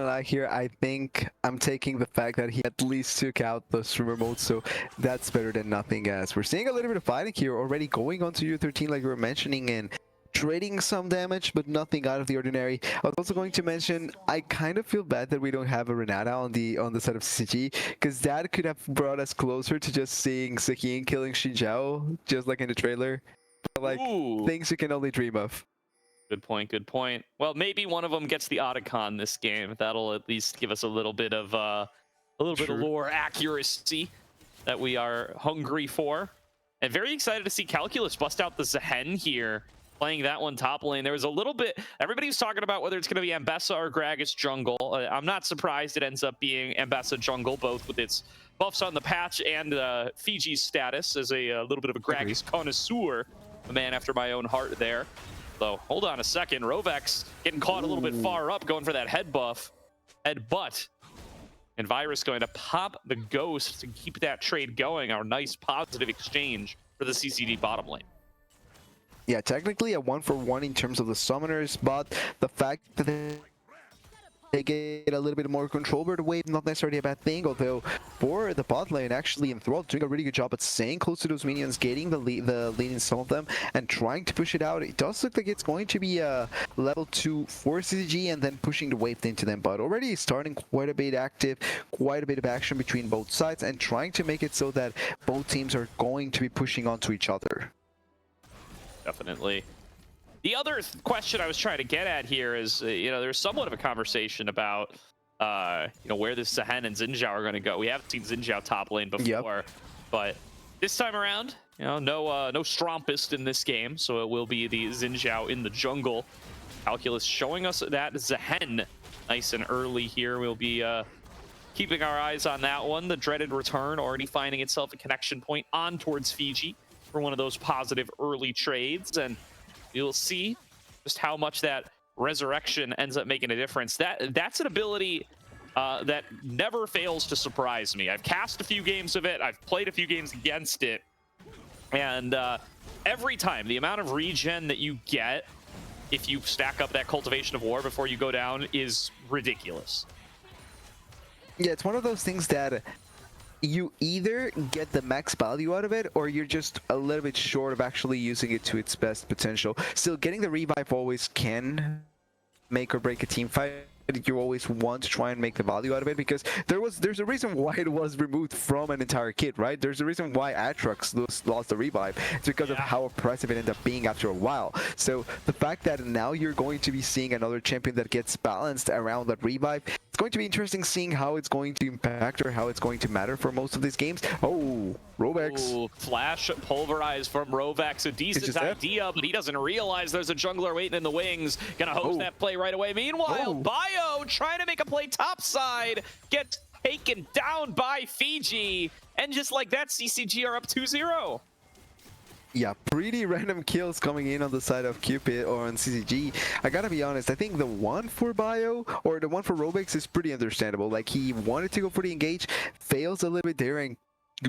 Speaker 4: lie here. I think I'm taking the fact that he at least took out the streamer mode, so that's better than nothing. As we're seeing a little bit of fighting here already going on to U13, like we were mentioning, and trading some damage, but nothing out of the ordinary. I was also going to mention, I kind of feel bad that we don't have a Renata on the side of CCG, because that could have brought us closer to just seeing Sakin killing Xinjiao, just like in the trailer. But, like, things you can only dream of.
Speaker 3: Good point, good point. Well, maybe one of them gets the Otacon this game. That'll at least give us a little bit of bit of lore accuracy that we are hungry for. And very excited to see Calculus bust out the Zehen here, playing that one top lane. There was a little bit, everybody was talking about whether it's going to be Ambessa or Gragas jungle. I'm not surprised it ends up being Ambessa jungle, both with its buffs on the patch and Fiji's status as a little bit of a Gragas connoisseur, a man after my own heart there. Though, hold on a second, Rovex getting caught a little bit far up, going for that headbutt. And Virus going to pop the Ghost to keep that trade going. Our nice positive exchange for the CCG bottom lane.
Speaker 4: Yeah, technically a 1-for-1 in terms of the summoners, but the fact that they get a little bit more control over the wave, not necessarily a bad thing, although for the bot lane, actually Enthralled doing a really good job at staying close to those minions, getting the lead in some of them, and trying to push it out. It does look like it's going to be a level 2 for CCG, and then pushing the wave into them, but already starting quite a bit active, quite a bit of action between both sides, and trying to make it so that both teams are going to be pushing onto each other.
Speaker 3: Definitely. The other question I was trying to get at here is, you know, there's somewhat of a conversation about, you know, where this Zehen and Xinjiao are going to go. We haven't seen Xinjiao top lane before, but this time around, you know, no Strompist in this game, so it will be the Xinjiao in the jungle. Calculus showing us that Zehen nice and early here. We'll be keeping our eyes on that one. The dreaded return already finding itself a connection point on towards Fiji for one of those positive early trades, and you'll see just how much that resurrection ends up making a difference. That's an ability that never fails to surprise me. I've cast a few games of it. I've played a few games against it. And every time, the amount of regen that you get if you stack up that Cultivation of War before you go down is ridiculous.
Speaker 4: Yeah, it's one of those things that you either get the max value out of it, or you're just a little bit short of actually using it to its best potential. Still, getting the revive always can make or break a team fight. You always want to try and make the value out of it, because there's a reason why it was removed from an entire kit, right? There's a reason why Atrox lost the revive. It's because of how oppressive it ended up being after a while. So the fact that now you're going to be seeing another champion that gets balanced around that revive, it's going to be interesting seeing how it's going to impact or how it's going to matter for most of these games. Oh, Rovex.
Speaker 3: Ooh, flash pulverize from Rovex, a decent idea, but he doesn't realize there's a jungler waiting in the wings. Gonna host that play right away. Meanwhile, Bio trying to make a play topside, gets taken down by Fiji, and just like that, CCG are up 2-0.
Speaker 4: Yeah, pretty random kills coming in on the side of Cupid or on CCG. I gotta be honest, I think the one for Bio or the one for Rovex is pretty understandable. Like, he wanted to go for the engage, fails a little bit there, and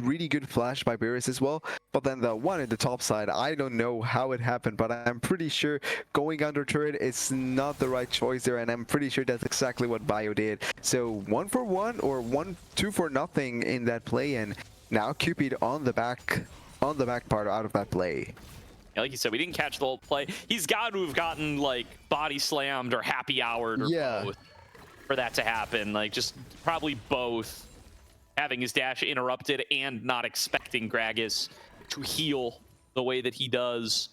Speaker 4: really good flash by Beerus as well. But then the one in the top side, I don't know how it happened, but I'm pretty sure going under turret is not the right choice there, and I'm pretty sure that's exactly what Bio did. So 1-for-1 or 2 for nothing in that play, and now Cupid on the back part out of that play.
Speaker 3: Yeah, like you said, we didn't catch the whole play. He's got to have gotten like body slammed or happy houred or both for that to happen. Like, just probably both. Having his dash interrupted and not expecting Gragas to heal the way that he does.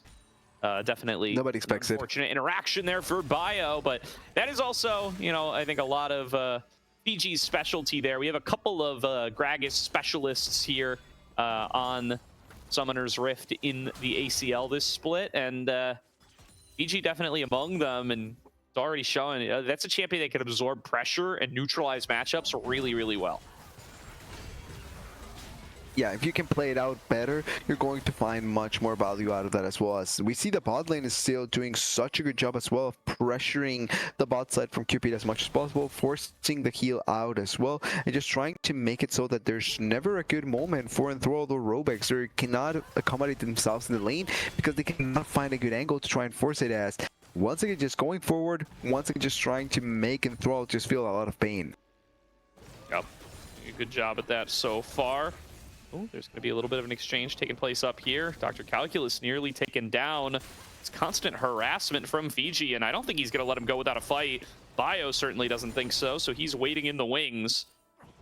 Speaker 3: Definitely
Speaker 4: nobody expects it.
Speaker 3: Unfortunate interaction there for Bio, but that is also, you know, I think a lot of Fiji's specialty there. We have a couple of Gragas specialists here on Summoner's Rift in the ACL this split, and Fiji definitely among them, and it's already showing that's a champion that can absorb pressure and neutralize matchups really, really well.
Speaker 4: Yeah, if you can play it out better, you're going to find much more value out of that as well. As we see the bot lane is still doing such a good job as well of pressuring the bot side from Cupid as much as possible, forcing the heal out as well, and just trying to make it so that there's never a good moment for Enthralled or Robex. They cannot accommodate themselves in the lane because they cannot find a good angle to try and force it as. Once again, just going forward, once again, just trying to make Enthralled just feel a lot of pain.
Speaker 3: Yep, good job at that so far. Oh, there's going to be a little bit of an exchange taking place up here. Dr. Calculus nearly taken down. It's constant harassment from Fiji, and I don't think he's going to let him go without a fight. Bio certainly doesn't think so, so he's waiting in the wings.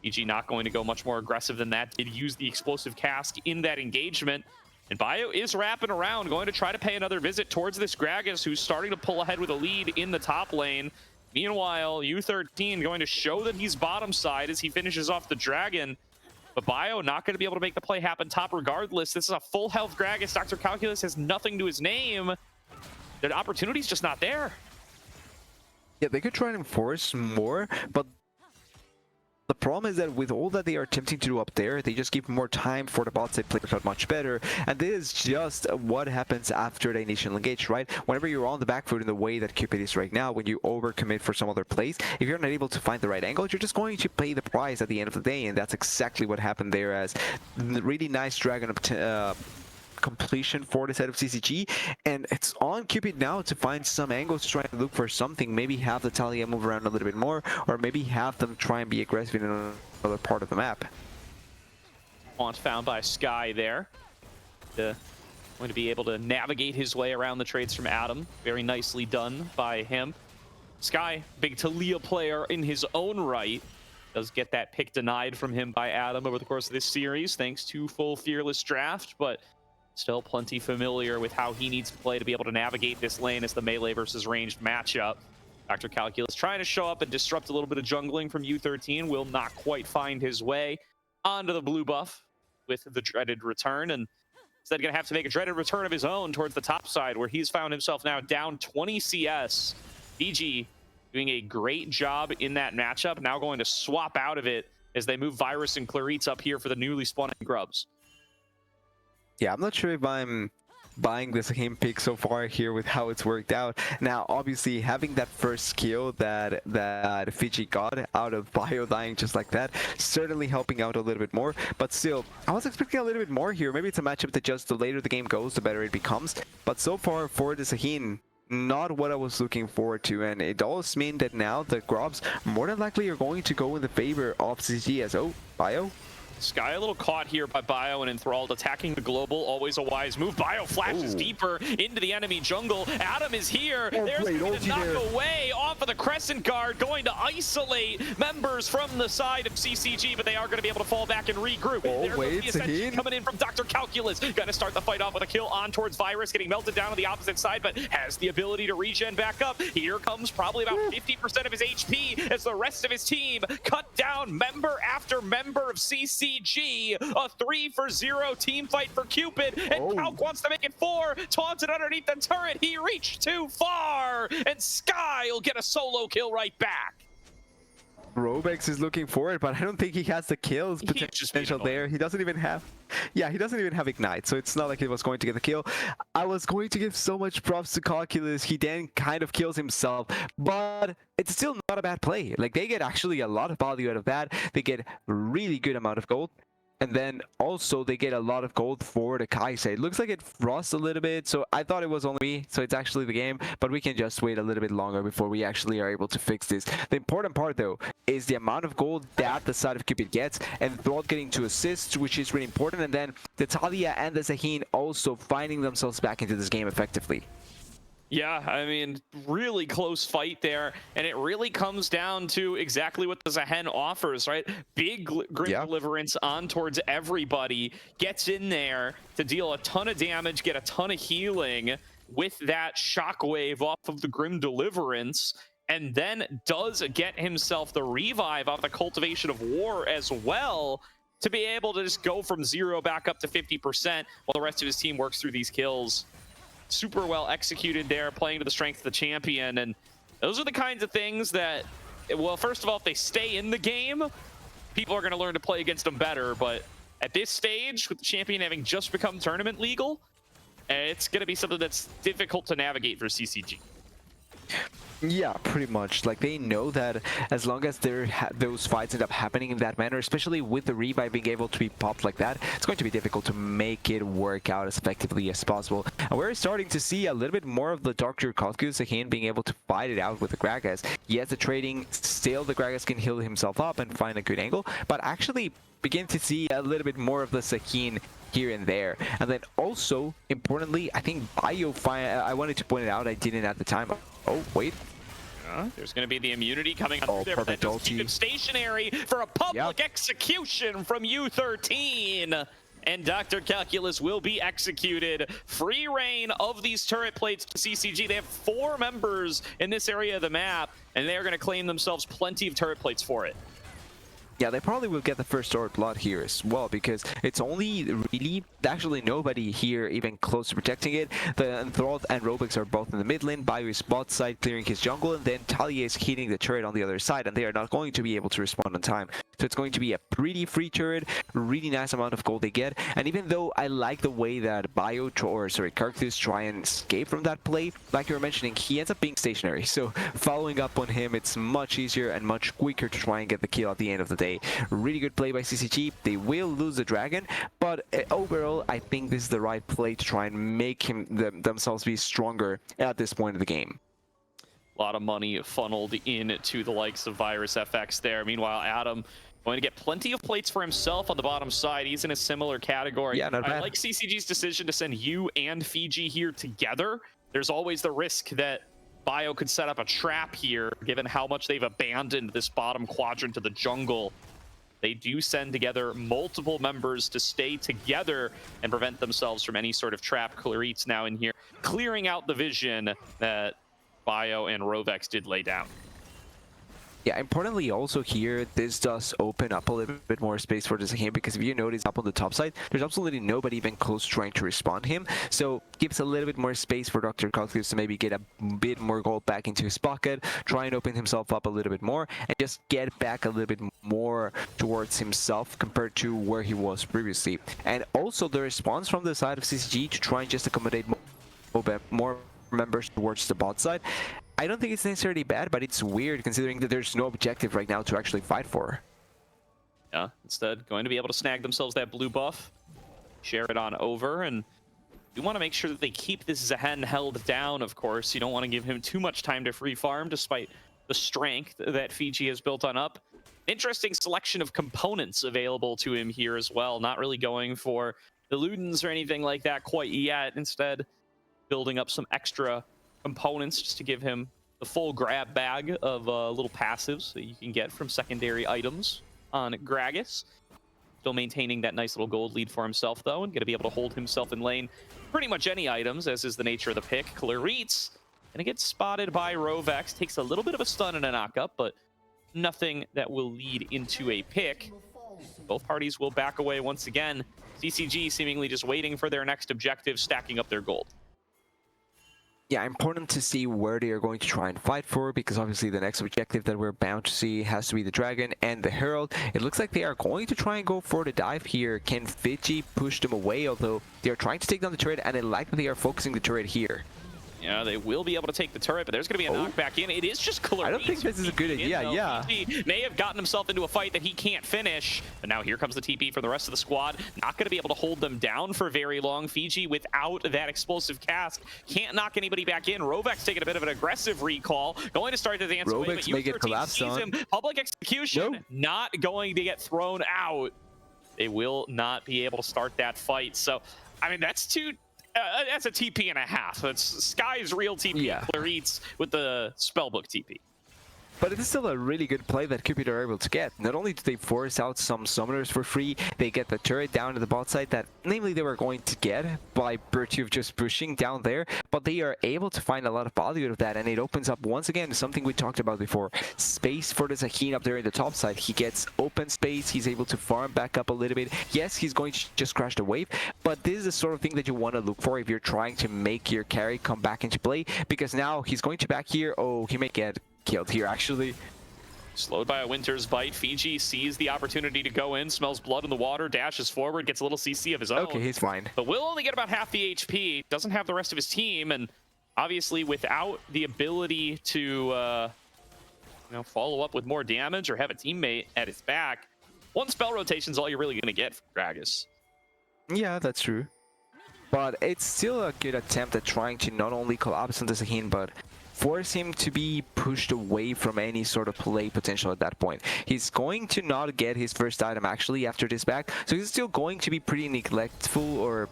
Speaker 3: Fiji not going to go much more aggressive than that. Did use the explosive cask in that engagement. And Bio is wrapping around, going to try to pay another visit towards this Gragas, who's starting to pull ahead with a lead in the top lane. Meanwhile, U13 going to show that he's bottom side as he finishes off the Dragon. But Bio not going to be able to make the play happen top regardless. This is a full health Gragas. Dr. Calculus has nothing to his name. The opportunity's just not there.
Speaker 4: Yeah, they could try and enforce more, but the problem is that with all that they are attempting to do up there, they just give more time for the bot side players out much better. And this is just what happens after the initial engage, right? Whenever you're on the back foot in the way that Cupid is right now, when you overcommit for some other plays, if you're not able to find the right angle, you're just going to pay the price at the end of the day. And that's exactly what happened there, as really nice Dragon completion for the side of CCG, and it's on Cupid now to find some angles to try and look for something. Maybe have the Talia move around a little bit more, or maybe have them try and be aggressive in another part of the map.
Speaker 3: Font found by Sky there. Going to be able to navigate his way around the trades from Adam. Very nicely done by him. Sky, big Talia player in his own right, does get that pick denied from him by Adam over the course of this series, thanks to full Fearless Draft, but still plenty familiar with how he needs to play to be able to navigate this lane as the melee versus ranged matchup. Dr. Calculus trying to show up and disrupt a little bit of jungling from U13, will not quite find his way onto the blue buff with the dreaded return, and instead going to have to make a dreaded return of his own towards the top side, where he's found himself now down 20 CS. Fiji doing a great job in that matchup, now going to swap out of it as they move Virus and Clarice up here for the newly spawning Grubs.
Speaker 4: Yeah, I'm not sure if I'm buying this game pick so far here with how it's worked out. Now, obviously, having that first kill that Fiji got out of Bio dying just like that, certainly helping out a little bit more. But still, I was expecting a little bit more here. Maybe it's a matchup that just the later the game goes, the better it becomes. But so far, for the Sahin, not what I was looking forward to, and it does mean that now the Grubs more than likely are going to go in the favor of CCG as Bio
Speaker 3: Sky a little caught here by Bio and Enthralled, attacking the global, always a wise move. Bio flashes deeper into the enemy jungle. Adam is here. There's going to be the knock away off of the Crescent Guard, going to isolate members from the side of CCG, but they are going to be able to fall back and regroup. There's the ascension coming in from Dr. Calculus. Going to start the fight off with a kill on towards Virus, getting melted down on the opposite side, but has the ability to regen back up. Here comes probably about 50% of his HP as the rest of his team cut down member after member of CCG. A 3-for-0 team fight for Cupid, and Calc wants to make it 4. Taunted underneath the turret. He reached too far, and Sky will get a solo kill right back.
Speaker 4: Robex is looking for it, but I don't think he has the kills potential there. He doesn't even have, he doesn't even have Ignite, so it's not like he was going to get the kill. I was going to give so much props to Calculus. He then kind of kills himself, but it's still not a bad play. Like, they get actually a lot of value out of that. They get really good amount of gold. And then also they get a lot of gold for the Kaisa. It looks like it frosts a little bit, so I thought it was only me, so it's actually the game, but we can just wait a little bit longer before we actually are able to fix this. The important part though is the amount of gold that the side of Cupid gets, and Thrall getting to assist, which is really important, and then the Talia and the Zahin also finding themselves back into this game effectively.
Speaker 3: Yeah, I mean, really close fight there, and it really comes down to exactly what the Zahen offers, right? Big Grim Deliverance on towards everybody, gets in there to deal a ton of damage, get a ton of healing with that shockwave off of the Grim Deliverance, and then does get himself the revive off the Cultivation of War as well, to be able to just go from 0 back up to 50% while the rest of his team works through these kills. Super well executed there, playing to the strength of the champion, and those are the kinds of things that, well, first of all, if they stay in the game, people are going to learn to play against them better, but at this stage, with the champion having just become tournament legal, it's going to be something that's difficult to navigate for CCG.
Speaker 4: Yeah, pretty much. Like, they know that as long as those fights end up happening in that manner, especially with the revive being able to be popped like that, it's going to be difficult to make it work out as effectively as possible. And we're starting to see a little bit more of the Dr. Calculus again being able to fight it out with the Gragas. Yes, the trading, still the Gragas can heal himself up and find a good angle, but actually begin to see a little bit more of the Sahin here and there. And then also, importantly, I think Bio, I wanted to point it out, I didn't at the time. Oh, wait.
Speaker 3: There's going to be the immunity coming up there, but that does keep him stationary for a public execution from U13. And Dr. Calculus will be executed. Free reign of these turret plates to CCG. They have 4 members in this area of the map, and they are going to claim themselves plenty of turret plates for it.
Speaker 4: Yeah, they probably will get the first Sword Blood here as well, because it's only really actually nobody here even close to protecting it. The Enthralled and Robex are both in the mid lane, Bio is bot side clearing his jungle, and then Talia is hitting the turret on the other side, and they are not going to be able to respond on time. So it's going to be a pretty free turret, really nice amount of gold they get, and even though I like the way that Calculus try and escape from that play, like you were mentioning, he ends up being stationary, so following up on him, it's much easier and much quicker to try and get the kill at the end of the day. Really good play by CCG. They will lose the dragon, but overall I think this is the right play to try and make themselves be stronger at this point of the game.
Speaker 3: A lot of money funneled into the likes of Virus FX there. Meanwhile, Adam going to get plenty of plates for himself on the bottom side. He's in a similar category.
Speaker 4: Yeah, not bad.
Speaker 3: I like CCG's decision to send you and Fiji here together. There's always the risk that Bio could set up a trap here, given how much they've abandoned this bottom quadrant of the jungle. They do send together multiple members to stay together and prevent themselves from any sort of trap. Clarit's now in here, clearing out the vision that Bio and Rovex did lay down.
Speaker 4: Yeah, importantly also here, this does open up a little bit more space for the Zahin, because if you notice up on the top side, there's absolutely nobody even close trying to respond to him. So gives a little bit more space for Dr. Calculus to maybe get a bit more gold back into his pocket, try and open himself up a little bit more, and just get back a little bit more towards himself compared to where he was previously. And also the response from the side of CCG to try and just accommodate more members towards the bot side, I don't think it's necessarily bad, but it's weird considering that there's no objective right now to actually fight for.
Speaker 3: Yeah, instead going to be able to snag themselves that blue buff, share it on over, and you want to make sure that they keep this Zahen held down, of course. You don't want to give him too much time to free farm, despite the strength that Fiji has built on up. interesting selection of components available to him here as well. Not really going for the Ludens or anything like that quite yet. Instead, building up some extra components just to give him the full grab bag of little passives that you can get from secondary items on Gragas. Still maintaining that nice little gold lead for himself, though, and going to be able to hold himself in lane pretty much any items, as is the nature of the pick. Clarit's going to get spotted by Rovex. Takes a little bit of a stun and a knockup, but nothing that will lead into a pick. Both parties will back away once again. CCG seemingly just waiting for their next objective, stacking up their gold.
Speaker 4: Yeah, important to see where they are going to try and fight for, because obviously the next objective that we're bound to see has to be the Dragon and the Herald. It looks like they are going to try and go for the dive here. Can Fiji push them away, although they are trying to take down the turret, and I like that they are focusing the turret here.
Speaker 3: Yeah, they will be able to take the turret, but there's going to be a knockback in. It is just Clarice.
Speaker 4: I don't think this is a good idea, yeah.
Speaker 3: He may have gotten himself into a fight that he can't finish, but now here comes the TP from the rest of the squad. Not going to be able to hold them down for very long. Fiji, without that explosive cast, can't knock anybody back in. Rovex taking a bit of an aggressive recall, going to start the dance away, but
Speaker 4: may get collapsed on.
Speaker 3: him. Public execution, not going to get thrown out. They will not be able to start that fight. So, I mean, that's two... that's a TP and a half. That's Sky's real TP.
Speaker 4: Yeah.
Speaker 3: Clarit's with the spellbook TP.
Speaker 4: But it is still a really good play that Cupid are able to get. Not only do they force out some summoners for free, they get the turret down to the bot side that namely they were going to get by virtue of just pushing down there, but they are able to find a lot of value out of that, and it opens up once again something we talked about before. Space for the Zahin up there in the top side. He gets open space, he's able to farm back up a little bit. Yes, he's going to just crash the wave, but this is the sort of thing that you want to look for if you're trying to make your carry come back into play, because now he's going to back here. Oh, he may get killed here, actually.
Speaker 3: Slowed by a Winter's Bite. Fiji sees the opportunity to go in, smells blood in the water, dashes forward, gets a little CC of his own.
Speaker 4: Okay, he's fine.
Speaker 3: But will only get about half the HP. Doesn't have the rest of his team, and obviously without the ability to follow up with more damage or have a teammate at his back, one spell rotation is all you're really going to get from Gragas.
Speaker 4: Yeah, that's true. But it's still a good attempt at trying to not only collapse on the Zahin, but force him to be pushed away from any sort of play potential at that point. He's going to not get his first item actually after this back, so he's still going to be pretty neglectful or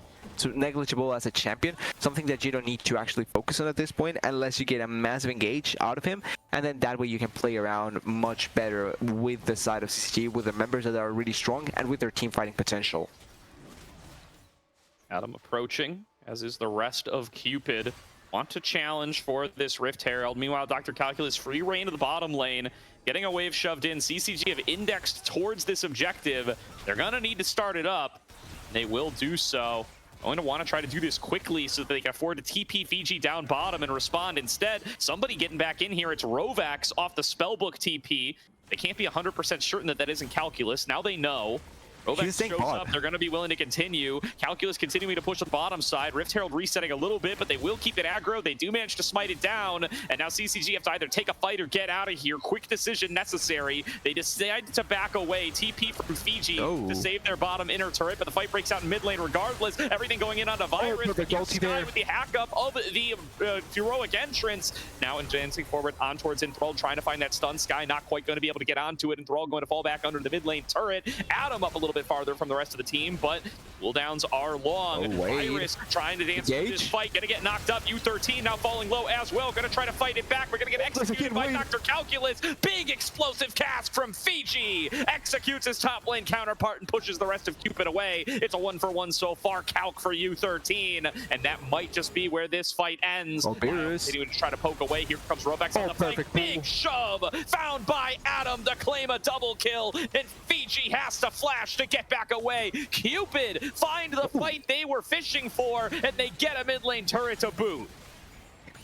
Speaker 4: negligible as a champion, something that you don't need to actually focus on at this point unless you get a massive engage out of him, and then that way you can play around much better with the side of CCG, with the members that are really strong and with their team fighting potential.
Speaker 3: Adam approaching, as is the rest of Cupid. Want to challenge for this Rift Herald. Meanwhile, Dr. Calculus free reign to the bottom lane, getting a wave shoved in. CCG have indexed towards this objective. They're going to need to start it up. They will do so. Going to want to try to do this quickly so that they can afford to TP Fiji down bottom and respond. Instead, somebody getting back in here. It's Rovex off the Spellbook TP. They can't be 100% certain that that isn't Calculus. Now they know. Rovex shows up, they're going to be willing to continue. Calculus continuing to push the bottom side. Rift Herald resetting a little bit, but they will keep it aggro. They do manage to smite it down, and now CCG have to either take a fight or get out of here. Quick decision necessary. They decide to back away. TP from Fiji to save their bottom inner turret, but the fight breaks out in mid lane regardless. Everything going in onto Virus. Sky with the hack up of the heroic entrance. Now advancing forward on towards Enthralled, trying to find that stun. Sky not quite going to be able to get onto it. Enthralled going to fall back under the mid lane turret. Adam up a little bit farther from the rest of the team, but cooldowns are long. Virus trying to dance through this fight, gonna get knocked up. U13 now falling low as well, gonna try to fight it back. We're gonna get executed by Dr. Calculus. Big explosive cast from Fiji. Executes his top lane counterpart and pushes the rest of Cupid away. It's a 1-for-1 so far. Calc for U13, and that might just be where this fight ends. Continuing to try to poke away. Here comes Rovex on the flank. Big shove found by Adam to claim a double kill, and Fiji has to flash to get back away. Cupid find the fight they were fishing for, and they get a mid lane turret to boot.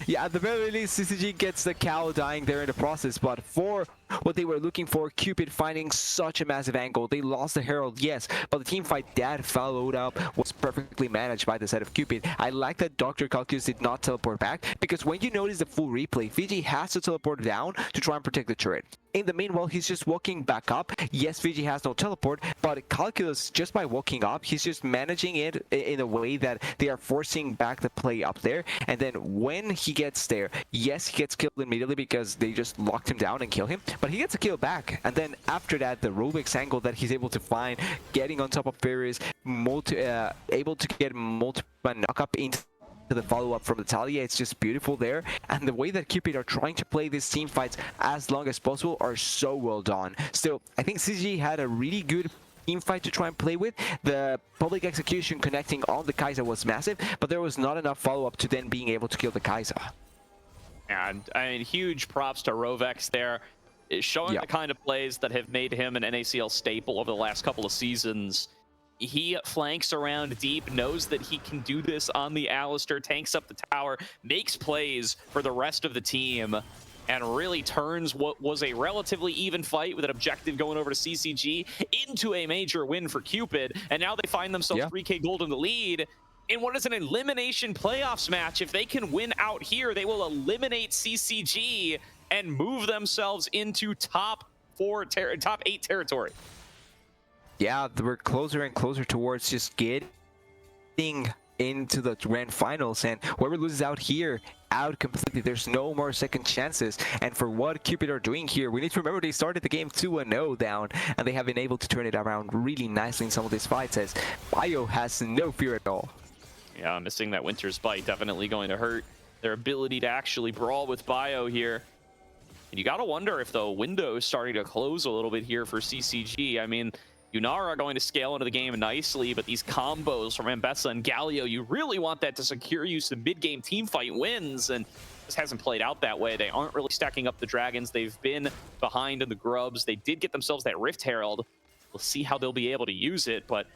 Speaker 4: Yeah, at the very least, CCG gets the cow dying there in the process, but for what they were looking for, Cupid finding such a massive angle. They lost the Herald, yes, but the team fight that followed up was perfectly managed by the side of Cupid. I like that Dr. Calculus did not teleport back, because when you notice the full replay, Fiji has to teleport down to try and protect the turret. In the meanwhile, he's just walking back up. Yes, Fiji has no teleport, but Calculus, just by walking up, he's just managing it in a way that they are forcing back the play up there. And then when he gets there, yes, he gets killed immediately because they just locked him down and killed him. but he gets a kill back. And then after that, the Rovix angle that he's able to find, getting on top of Varus, able to get multiple knock-up into the follow-up from Natalia, it's just beautiful there. And the way that Cupid are trying to play these team fights as long as possible are so well done. Still, I think CCG had a really good team fight to try and play with. The public execution connecting on the Kai'Sa was massive, but there was not enough follow-up to then being able to kill the Kai'Sa.
Speaker 3: And I mean, huge props to Rovx there, showing the kind of plays that have made him an NACL staple over the last couple of seasons. He flanks around deep, knows that he can do this on the Alistar, tanks up the tower, makes plays for the rest of the team, and really turns what was a relatively even fight with an objective going over to CCG into a major win for Cupid. And now they find themselves 3K gold in the lead in what is an elimination playoffs match. If they can win out here, they will eliminate CCG and move themselves into top 8 territory.
Speaker 4: Yeah, we're closer and closer towards just getting into the grand finals, and whoever loses out here, out completely. There's no more second chances. And for what Cupid are doing here, we need to remember they started the game 2-0 down, and they have been able to turn it around really nicely in some of these fights, as Bio has no fear at all.
Speaker 3: Yeah, missing that Winter's Bite definitely going to hurt their ability to actually brawl with Bio here. And you gotta wonder if the window is starting to close a little bit here for CCG. I mean, Yunara are going to scale into the game nicely, but these combos from Ambessa and Galio, you really want that to secure you some mid-game teamfight wins, and this hasn't played out that way. They aren't really stacking up the Dragons. They've been behind in the Grubs. They did get themselves that Rift Herald. We'll see how they'll be able to use it, but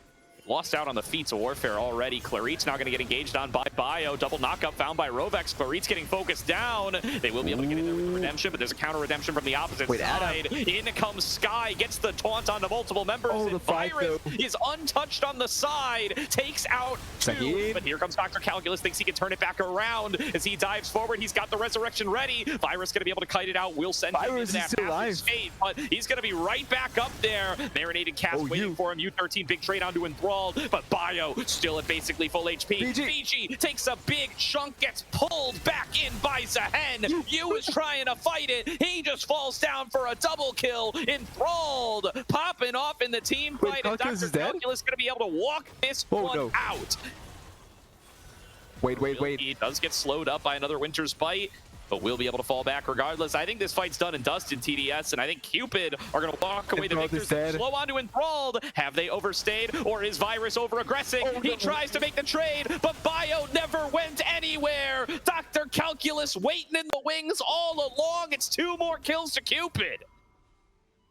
Speaker 3: lost out on the feats of warfare already. Clarit's now going to get engaged on by Bio. Double knockup found by Rovx. Clarit's getting focused down. They will be able to get in there with the redemption, but there's a counter redemption from the opposite side. In comes Sky, gets the taunt onto multiple members.
Speaker 4: The
Speaker 3: Virus is untouched on the side, takes out two. But here comes Dr. Calculus, thinks he can turn it back around as he dives forward. He's got the resurrection ready. Virus going to be able to kite it out. Will send him into that passive state, but he's going to be right back up there. Marinated cast waiting for him. U13 big trade onto Enthralled. But Bio still at basically full HP. BG takes a big chunk, gets pulled back in by Zahen. Yu is trying to fight it. He just falls down for a double kill. Enthralled, popping off in the team fight. And Dr. Calculus going to be able to walk this one out.
Speaker 4: Wait.
Speaker 3: He does get slowed up by another Winter's Bite, but we'll be able to fall back regardless. I think this fight's done and dusted, TDS, and I think Cupid are going to walk away the victors. Slow onto Enthralled. Have they overstayed, or is Virus over-aggressing? He tries to make the trade, but Bio never went anywhere. Dr. Calculus waiting in the wings all along. It's 2 more kills to Cupid.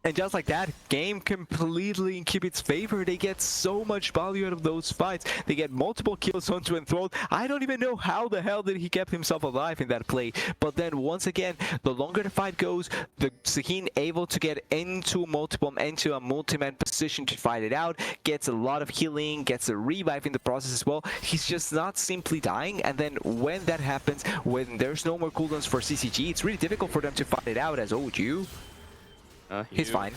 Speaker 4: And just like that, game completely in Cupid's favor. They get so much value out of those fights. They get multiple kills onto Enthralled. I don't even know how the hell did he kept himself alive in that play. But then once again, the longer the fight goes, the Zahin able to get into a multi-man position to fight it out, gets a lot of healing, gets a revive in the process as well. He's just not simply dying. And then when that happens, when there's no more cooldowns for CCG, it's really difficult for them to fight it out as OG. He's fine.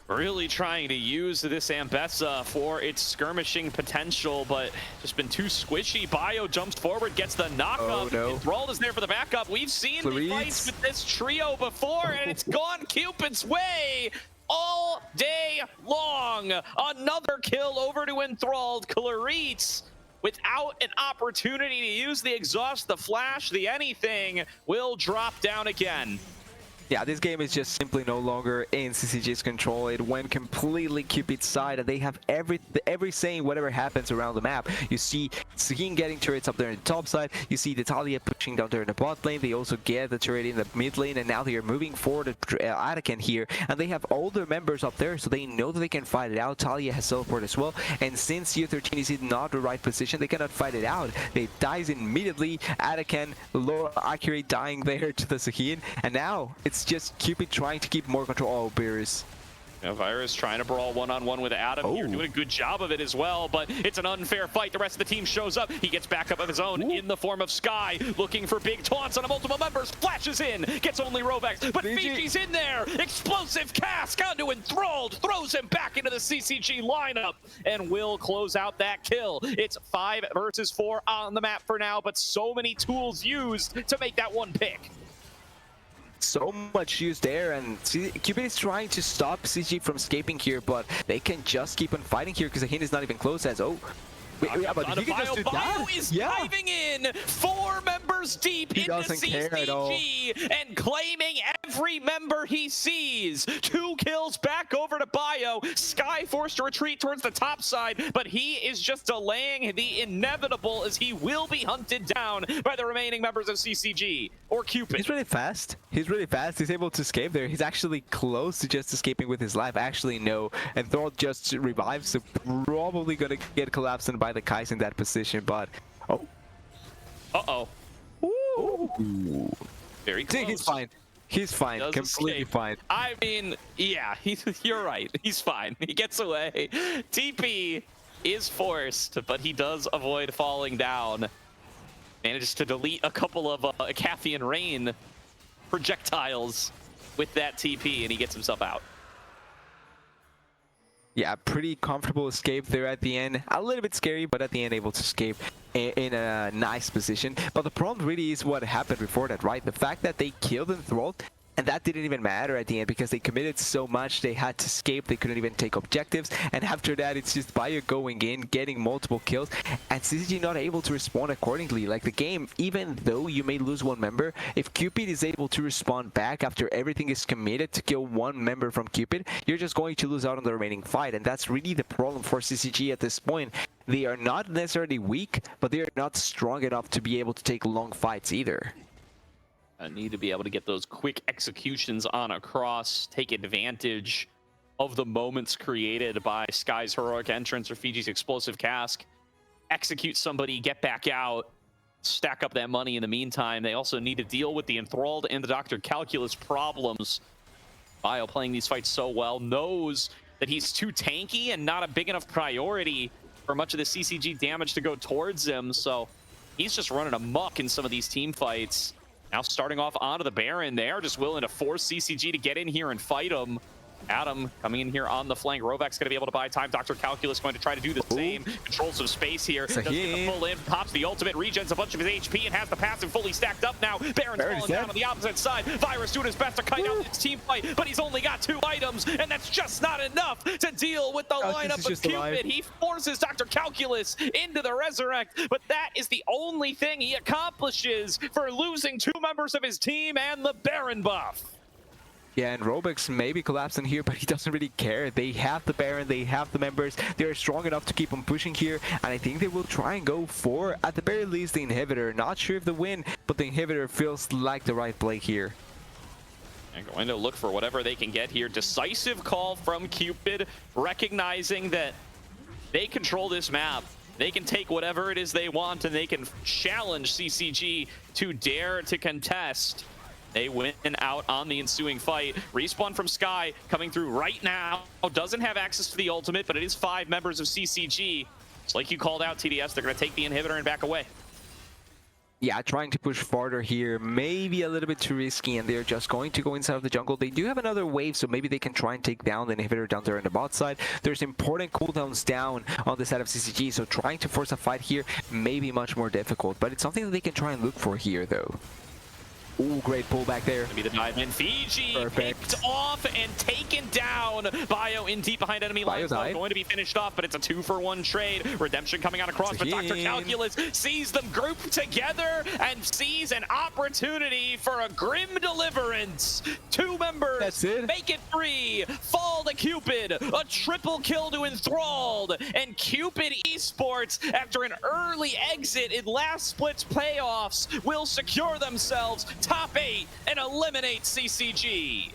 Speaker 3: Really trying to use this Ambessa for its skirmishing potential, but just been too squishy. Bio jumps forward, gets the knockup. Enthralled is there for the backup. We've seen the fights with this trio before, and it's gone Cupid's way all day long. Another kill over to Enthralled. Clarit's, without an opportunity to use the exhaust, the flash, the anything, will drop down again.
Speaker 4: Yeah, this game is just simply no longer in CCG's control. It went completely Cupid's side, and they have every saying whatever happens around the map. You see Zahin getting turrets up there in the top side. You see Natalia pushing down there in the bot lane. They also get the turret in the mid lane, and now they are moving forward to Anakin here, and they have all their members up there, so they know that they can fight it out. Talia has teleport as well, and since U13 is in not the right position, they cannot fight it out. They dies immediately. Anakin, low accurate, dying there to the Zahin, and now it's just Cupid trying to keep more control. Oh, Beerus.
Speaker 3: Virus trying to brawl one-on-one with Adam here, doing a good job of it as well, but it's an unfair fight. The rest of the team shows up. He gets back up of his own in the form of Sky, looking for big taunts on multiple members, flashes in, gets only Rovx, but Fiji's in there. Explosive cast onto Enthralled, throws him back into the CCG lineup, and will close out that kill. It's 5 versus 4 on the map for now, but so many tools used to make that one pick.
Speaker 4: So much use there, and Cupid is trying to stop CCG from escaping here, but they can just keep on fighting here because the hint is not even close as but he can just do
Speaker 3: Bio
Speaker 4: that.
Speaker 3: is
Speaker 4: Yeah.
Speaker 3: diving in 4 members deep
Speaker 4: He
Speaker 3: into
Speaker 4: doesn't care at all.
Speaker 3: CCG and claiming every member he sees. 2 kills back over to Bio. Sky forced to retreat towards the top side, but he is just delaying the inevitable as he will be hunted down by the remaining members of CCG or Cupid.
Speaker 4: He's really fast. He's really fast. He's able to escape there. He's actually close to just escaping with his life. Actually, no. And Thor just revives, so probably gonna get collapsed by the Kais in that position, but
Speaker 3: Uh-oh.
Speaker 4: Ooh.
Speaker 3: Very close.
Speaker 4: He's fine. He's fine.
Speaker 3: Does
Speaker 4: Completely
Speaker 3: escape.
Speaker 4: fine.
Speaker 3: I mean, yeah, you're right. He's fine. He gets away. TP is forced, but he does avoid falling down. Manages to delete a couple of Cathian Rain projectiles with that TP, and he gets himself out.
Speaker 4: Yeah, pretty comfortable escape there at the end. A little bit scary, but at the end able to escape in a nice position. But the problem really is what happened before that, right? The fact that they killed Enthralled, and that didn't even matter at the end because they committed so much, they had to escape, they couldn't even take objectives, and after that it's just Bio going in, getting multiple kills, and CCG not able to respond accordingly. Like the game, even though you may lose 1 member, if Cupid is able to respond back after everything is committed to kill 1 member from Cupid, you're just going to lose out on the remaining fight, and that's really the problem for CCG at this point. They are not necessarily weak, but they are not strong enough to be able to take long fights either.
Speaker 3: Need to be able to get those quick executions on across, take advantage of the moments created by Sky's heroic entrance or Fiji's explosive cask. Execute somebody, get back out, stack up that money in the meantime. They also need to deal with the Enthralled and the Dr. Calculus problems. Bio playing these fights so well, knows that he's too tanky and not a big enough priority for much of the CCG damage to go towards him, so he's just running amok in some of these team fights. Now starting off onto the Baron, they are just willing to force CCG to get in here and fight him. Adam coming in here on the flank. Rovek's going to be able to buy time. Dr. Calculus going to try to do the same. Controls some space here. Does get the full in. Pops the ultimate. Regens a bunch of his HP and has the passive fully stacked up now. Baron's falling down on the opposite side. Virus doing his best to kite out his team fight, but he's only got 2 items, and that's just not enough to deal with the lineup of Cupid. He forces Dr. Calculus into the Resurrect, but that is the only thing he accomplishes for losing 2 members of his team and the Baron buff.
Speaker 4: Yeah, and Robux may be collapsing here, but he doesn't really care. They have the Baron, they have the members. They're strong enough to keep on pushing here, and I think they will try and go for, at the very least, the inhibitor. Not sure if the win, but the inhibitor feels like the right play here.
Speaker 3: And going to look for whatever they can get here. Decisive call from Cupid, recognizing that they control this map. They can take whatever it is they want, and they can challenge CCG to dare to contest. They win out on the ensuing fight. Respawn from Sky coming through right now. Doesn't have access to the ultimate, but it is 5 members of CCG. It's like you called out, TDS. They're going to take the inhibitor and back away.
Speaker 4: Yeah, trying to push farther here, maybe a little bit too risky, and they're just going to go inside of the jungle. They do have another wave, so maybe they can try and take down the inhibitor down there on the bot side. There's important cooldowns down on the side of CCG, so trying to force a fight here may be much more difficult, but it's something that they can try and look for here, though. Ooh, great pullback there.
Speaker 3: Gonna be the dive in. Fiji
Speaker 4: Perfect.
Speaker 3: picked off and taken down. Bio in deep behind enemy lines. Going to be finished off, but it's a 2-for-1 trade. Redemption coming out across, but Dr. Calculus sees them grouped together and sees an opportunity for a grim deliverance. 2 members.
Speaker 4: That's it.
Speaker 3: Make it 3. Fall to Cupid. A triple kill to Enthralled. And Cupid Esports, after an early exit in last split's playoffs, will secure themselves top 8 and eliminate CCG.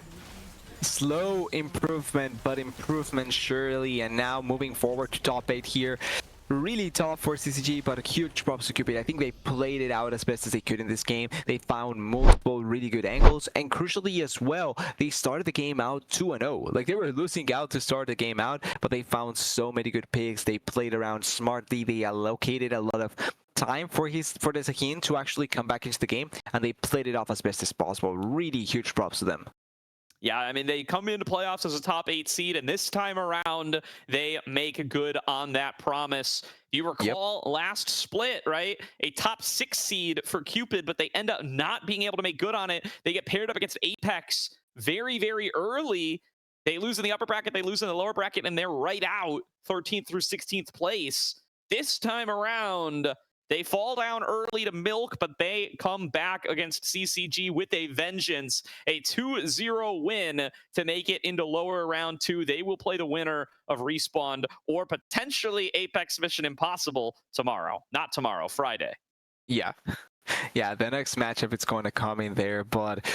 Speaker 4: Slow improvement, but improvement surely, and now moving forward to top 8 here. Really tough for CCG, but a huge props to Cupid. I think they played it out as best as they could in this game. They found multiple really good angles, and crucially as well, they started the game out 2-0. Like, they were losing out to start the game out, but they found so many good picks. They played around smartly. They allocated a lot of time for the Zahin to actually come back into the game, and they played it off as best as possible. Really huge props to them.
Speaker 3: Yeah, I mean, they come into playoffs as a top 8 seed, and this time around, they make good on that promise. You recall last split, right? A top 6 seed for Cupid, but they end up not being able to make good on it. They get paired up against Apex very, very early. They lose in the upper bracket, they lose in the lower bracket, and they're right out 13th through 16th place. This time around, they fall down early to Milk, but they come back against CCG with a vengeance. A 2-0 win to make it into lower round 2. They will play the winner of Respawn or potentially Apex Mission Impossible tomorrow. Not tomorrow, Friday.
Speaker 4: Yeah. Yeah, the next matchup is going to come in there, but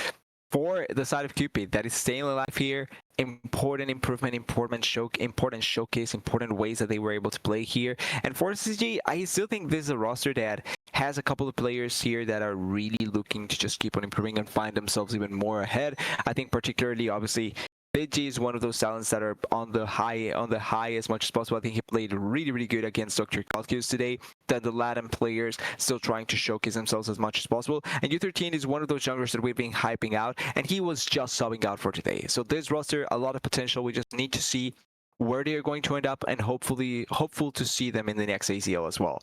Speaker 4: for the side of Cupid that is staying alive here, important improvement, important showcase, important ways that they were able to play here. And for CCG, I still think this is a roster that has a couple of players here that are really looking to just keep on improving and find themselves even more ahead. I think particularly, obviously, Pidgey is one of those talents that are on the high as much as possible. I think he played really, really good against Dr. Calculus today. Then the Latin players still trying to showcase themselves as much as possible. And U13 is one of those junglers that we've been hyping out, and he was just subbing out for today. So this roster, a lot of potential. We just need to see where they are going to end up, and hopeful to see them in the next ACL as well.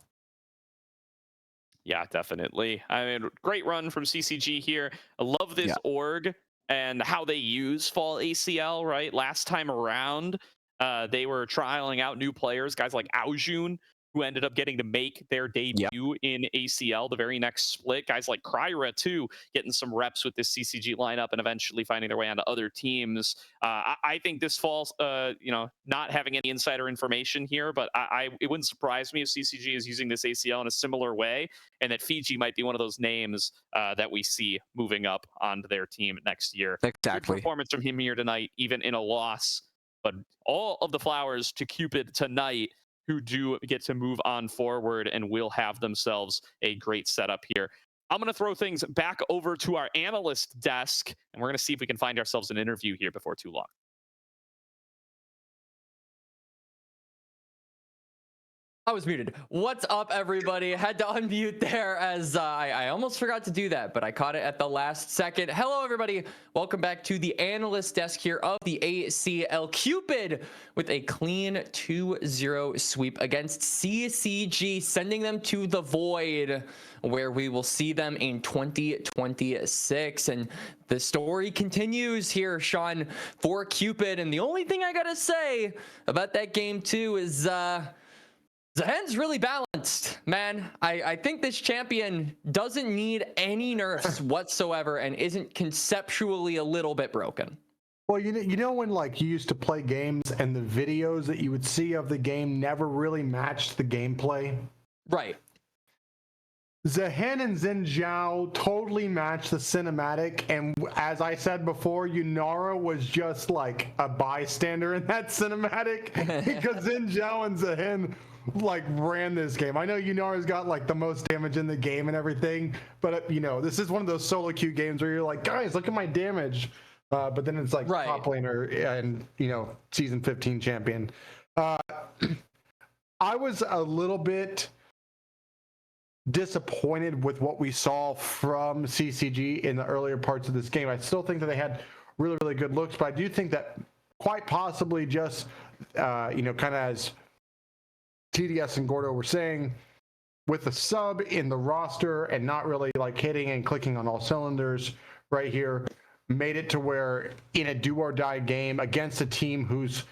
Speaker 3: Yeah, definitely. I mean, great run from CCG here. I love this org and how they use fall ACL, right? Last time around, they were trialing out new players, guys like Aojun, who ended up getting to make their debut in ACL the very next split. Guys like Kryra, too, getting some reps with this CCG lineup and eventually finding their way onto other teams. I think this falls, not having any insider information here, but it wouldn't surprise me if CCG is using this ACL in a similar way, and that Fiji might be one of those names that we see moving up onto their team next year.
Speaker 4: Exactly.
Speaker 3: Good performance from him here tonight, even in a loss. But all of the flowers to Cupid tonight, who do get to move on forward and will have themselves a great setup here. I'm going to throw things back over to our analyst desk, and we're going to see if we can find ourselves an interview here before too long.
Speaker 1: I was muted. What's up, everybody? Had to unmute there as I almost forgot to do that, but I caught it at the last second. Hello, everybody. Welcome back to the analyst desk here of the ACL. Cupid with a clean 2-0 sweep against CCG, sending them to the void, where we will see them in 2026. And the story continues here, Sean, for Cupid. And the only thing I gotta say about that game, too, is Zahen's really balanced, man. I think this champion doesn't need any nerfs whatsoever and isn't conceptually a little bit broken.
Speaker 2: Well, you know when like you used to play games and the videos that you would see of the game never really matched the gameplay?
Speaker 1: Right.
Speaker 2: Zahen and Xin Zhao totally matched the cinematic, and as I said before, Yunara was just like a bystander in that cinematic because Xin Zhao and Zahen like ran this game. I know Yunara's got like the most damage in the game and everything, but this is one of those solo queue games where you're like, guys, look at my damage. But then it's like top laner and season 15 champion. I was a little bit disappointed with what we saw from CCG in the earlier parts of this game. I still think that they had really, really good looks, but I do think that quite possibly just kind of as TDS and Gordo were saying, with a sub in the roster and not really like hitting and clicking on all cylinders right here, made it to where in a do or die game against a team whose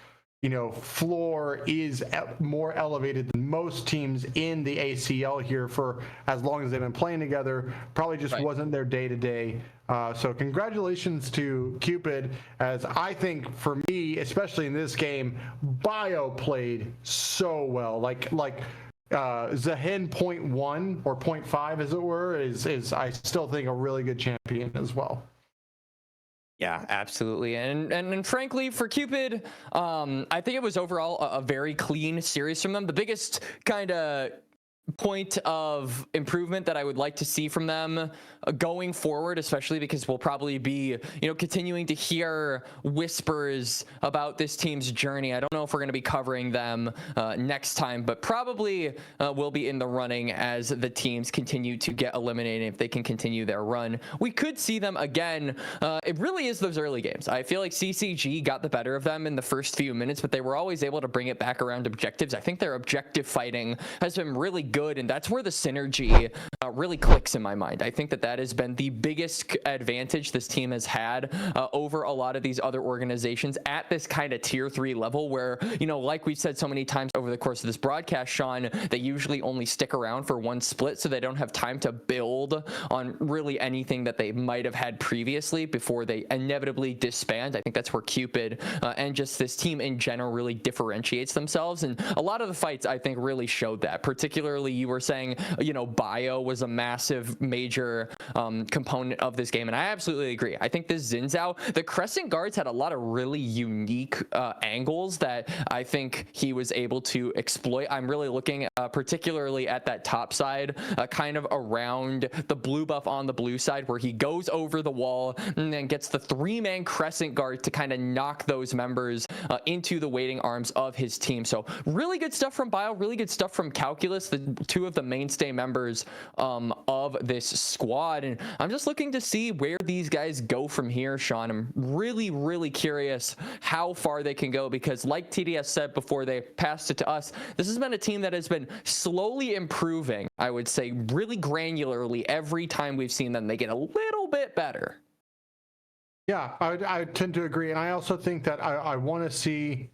Speaker 2: floor is more elevated than most teams in the ACL here for as long as they've been playing together, probably just wasn't their day to day. So congratulations to Cupid, as I think for me, especially in this game, Bio played so well. Like Zahen 0.1 or 0.5 as it were is I still think a really good champion as well.
Speaker 1: Yeah, absolutely. And frankly, for Cupid, I think it was overall a very clean series from them. The biggest kind of point of improvement that I would like to see from them going forward, especially because we'll probably be, continuing to hear whispers about this team's journey. I don't know if we're going to be covering them next time, but probably will be in the running as the teams continue to get eliminated. If they can continue their run, we could see them again. It really is those early games. I feel like CCG got the better of them in the first few minutes, but they were always able to bring it back around objectives. I think their objective fighting has been really good, and that's where the synergy really clicks in my mind. I think that has been the biggest advantage this team has had over a lot of these other organizations at this kind of tier 3 level where, like we've said so many times over the course of this broadcast, Sean, they usually only stick around for one split, so they don't have time to build on really anything that they might have had previously before they inevitably disband. I think that's where Cupid and just this team in general really differentiates themselves, and a lot of the fights I think really showed that. Particularly, you were saying, Bio was a massive major component of this game, and I absolutely agree. I think this Xin Zhao, the Crescent Guards had a lot of really unique angles that I think he was able to exploit. I'm really looking particularly at that top side, kind of around the blue buff on the blue side, where he goes over the wall and then gets the 3-man Crescent Guard to kind of knock those members into the waiting arms of his team. So really good stuff from Bio, really good stuff from Calculus, the two of the mainstay members of this squad. And I'm just looking to see where these guys go from here, Sean. I'm really curious how far they can go, because like TDS said before they passed it to us, this has been a team that has been slowly improving, I would say, really granularly. Every time we've seen them, they get a little bit better.
Speaker 2: Yeah, I tend to agree. And I also think that I want to see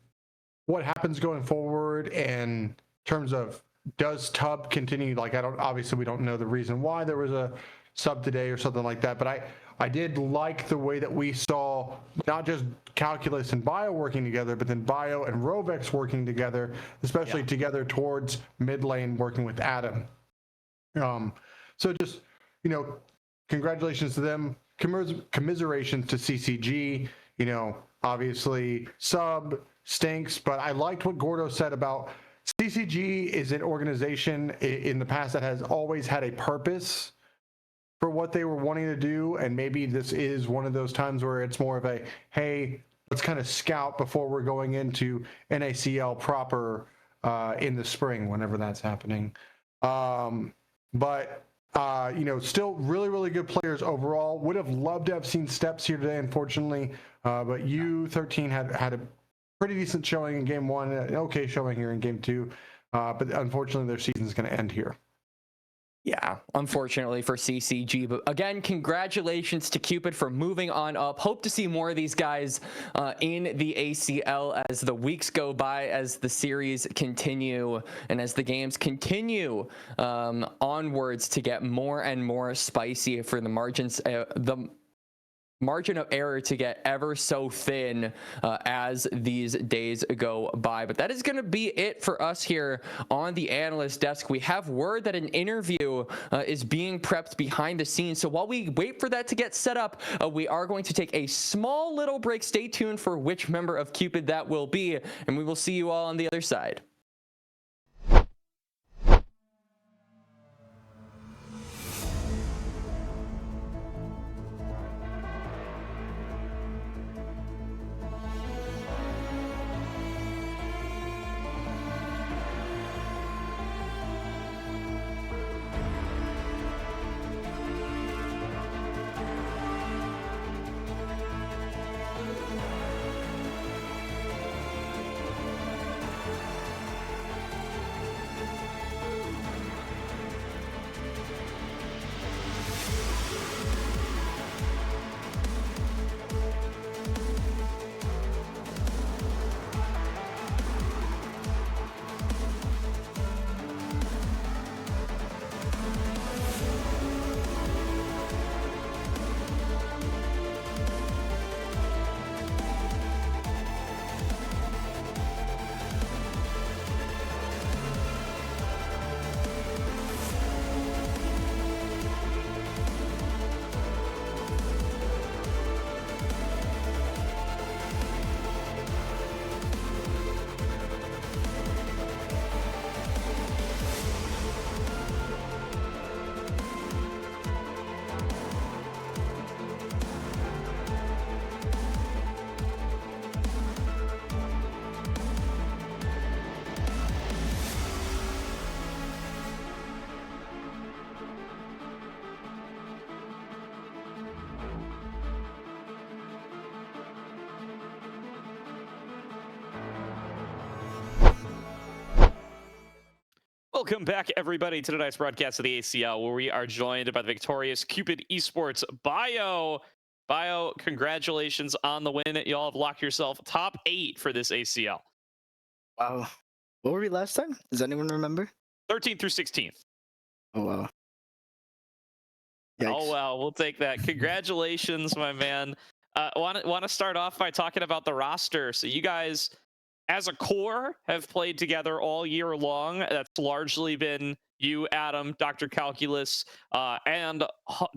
Speaker 2: what happens going forward in terms of, does Tub continue? Like, obviously we don't know the reason why there was a sub today or something like that, but I did like the way that we saw not just Calculus and Bio working together, but then Bio and Rovex working together, especially together towards mid lane, working with Adam. So just, congratulations to them. Commiserations to CCG. Obviously sub stinks, but I liked what Gordo said about CCG is an organization in the past that has always had a purpose for what they were wanting to do, and maybe this is one of those times where it's more of a, hey, let's kind of scout before we're going into an ACL proper in the spring, whenever that's happening. But still really good players overall. Would have loved to have seen Steps here today, unfortunately, but U13 had a pretty decent showing in game 1, an okay showing here in game 2, but unfortunately their season is going to end here.
Speaker 1: Yeah, unfortunately for CCG. But again, congratulations to Cupid for moving on up. Hope to see more of these guys in the ACL as the weeks go by, as the series continue, and as the games continue onwards to get more and more spicy for the margins. The margin of error to get ever so thin as these days go by. But that is going to be it for us here on the analyst desk. We have word that an interview is being prepped behind the scenes. So while we wait for that to get set up, we are going to take a small little break. Stay tuned for which member of Cupid that will be, and we will see you all on the other side.
Speaker 3: Welcome back, everybody, to tonight's broadcast of the ACL, where we are joined by the victorious Cupid Esports Bio. Bio, congratulations on the win. Y'all have locked yourself top 8 for this ACL.
Speaker 8: Wow. What were we last time? Does anyone remember?
Speaker 3: 13th through 16th.
Speaker 8: Oh, wow.
Speaker 3: Oh,
Speaker 8: Yikes.
Speaker 3: well, we'll take that. Congratulations, my man. Want to start off by talking about the roster. So you guys, as a core, have played together all year long. That's largely been you, Adam, Dr. Calculus, and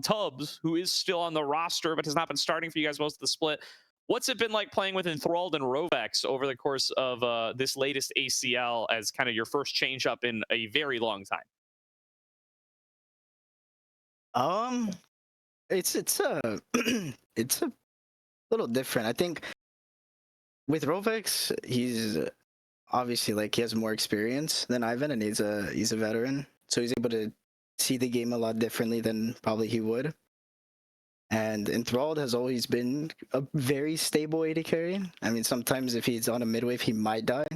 Speaker 3: Tubbs, who is still on the roster but has not been starting for you guys most of the split. What's it been like playing with Enthralled and Rovex over the course of this latest ACL as kind of your first change up in a very long time?
Speaker 8: It's a it's a little different. I think with Rovex, he's obviously like he has more experience than Ivan, and he's a veteran, so he's able to see the game a lot differently than probably he would. And Enthralled has always been a very stable AD carry. I mean, sometimes if he's on a mid wave, he might die.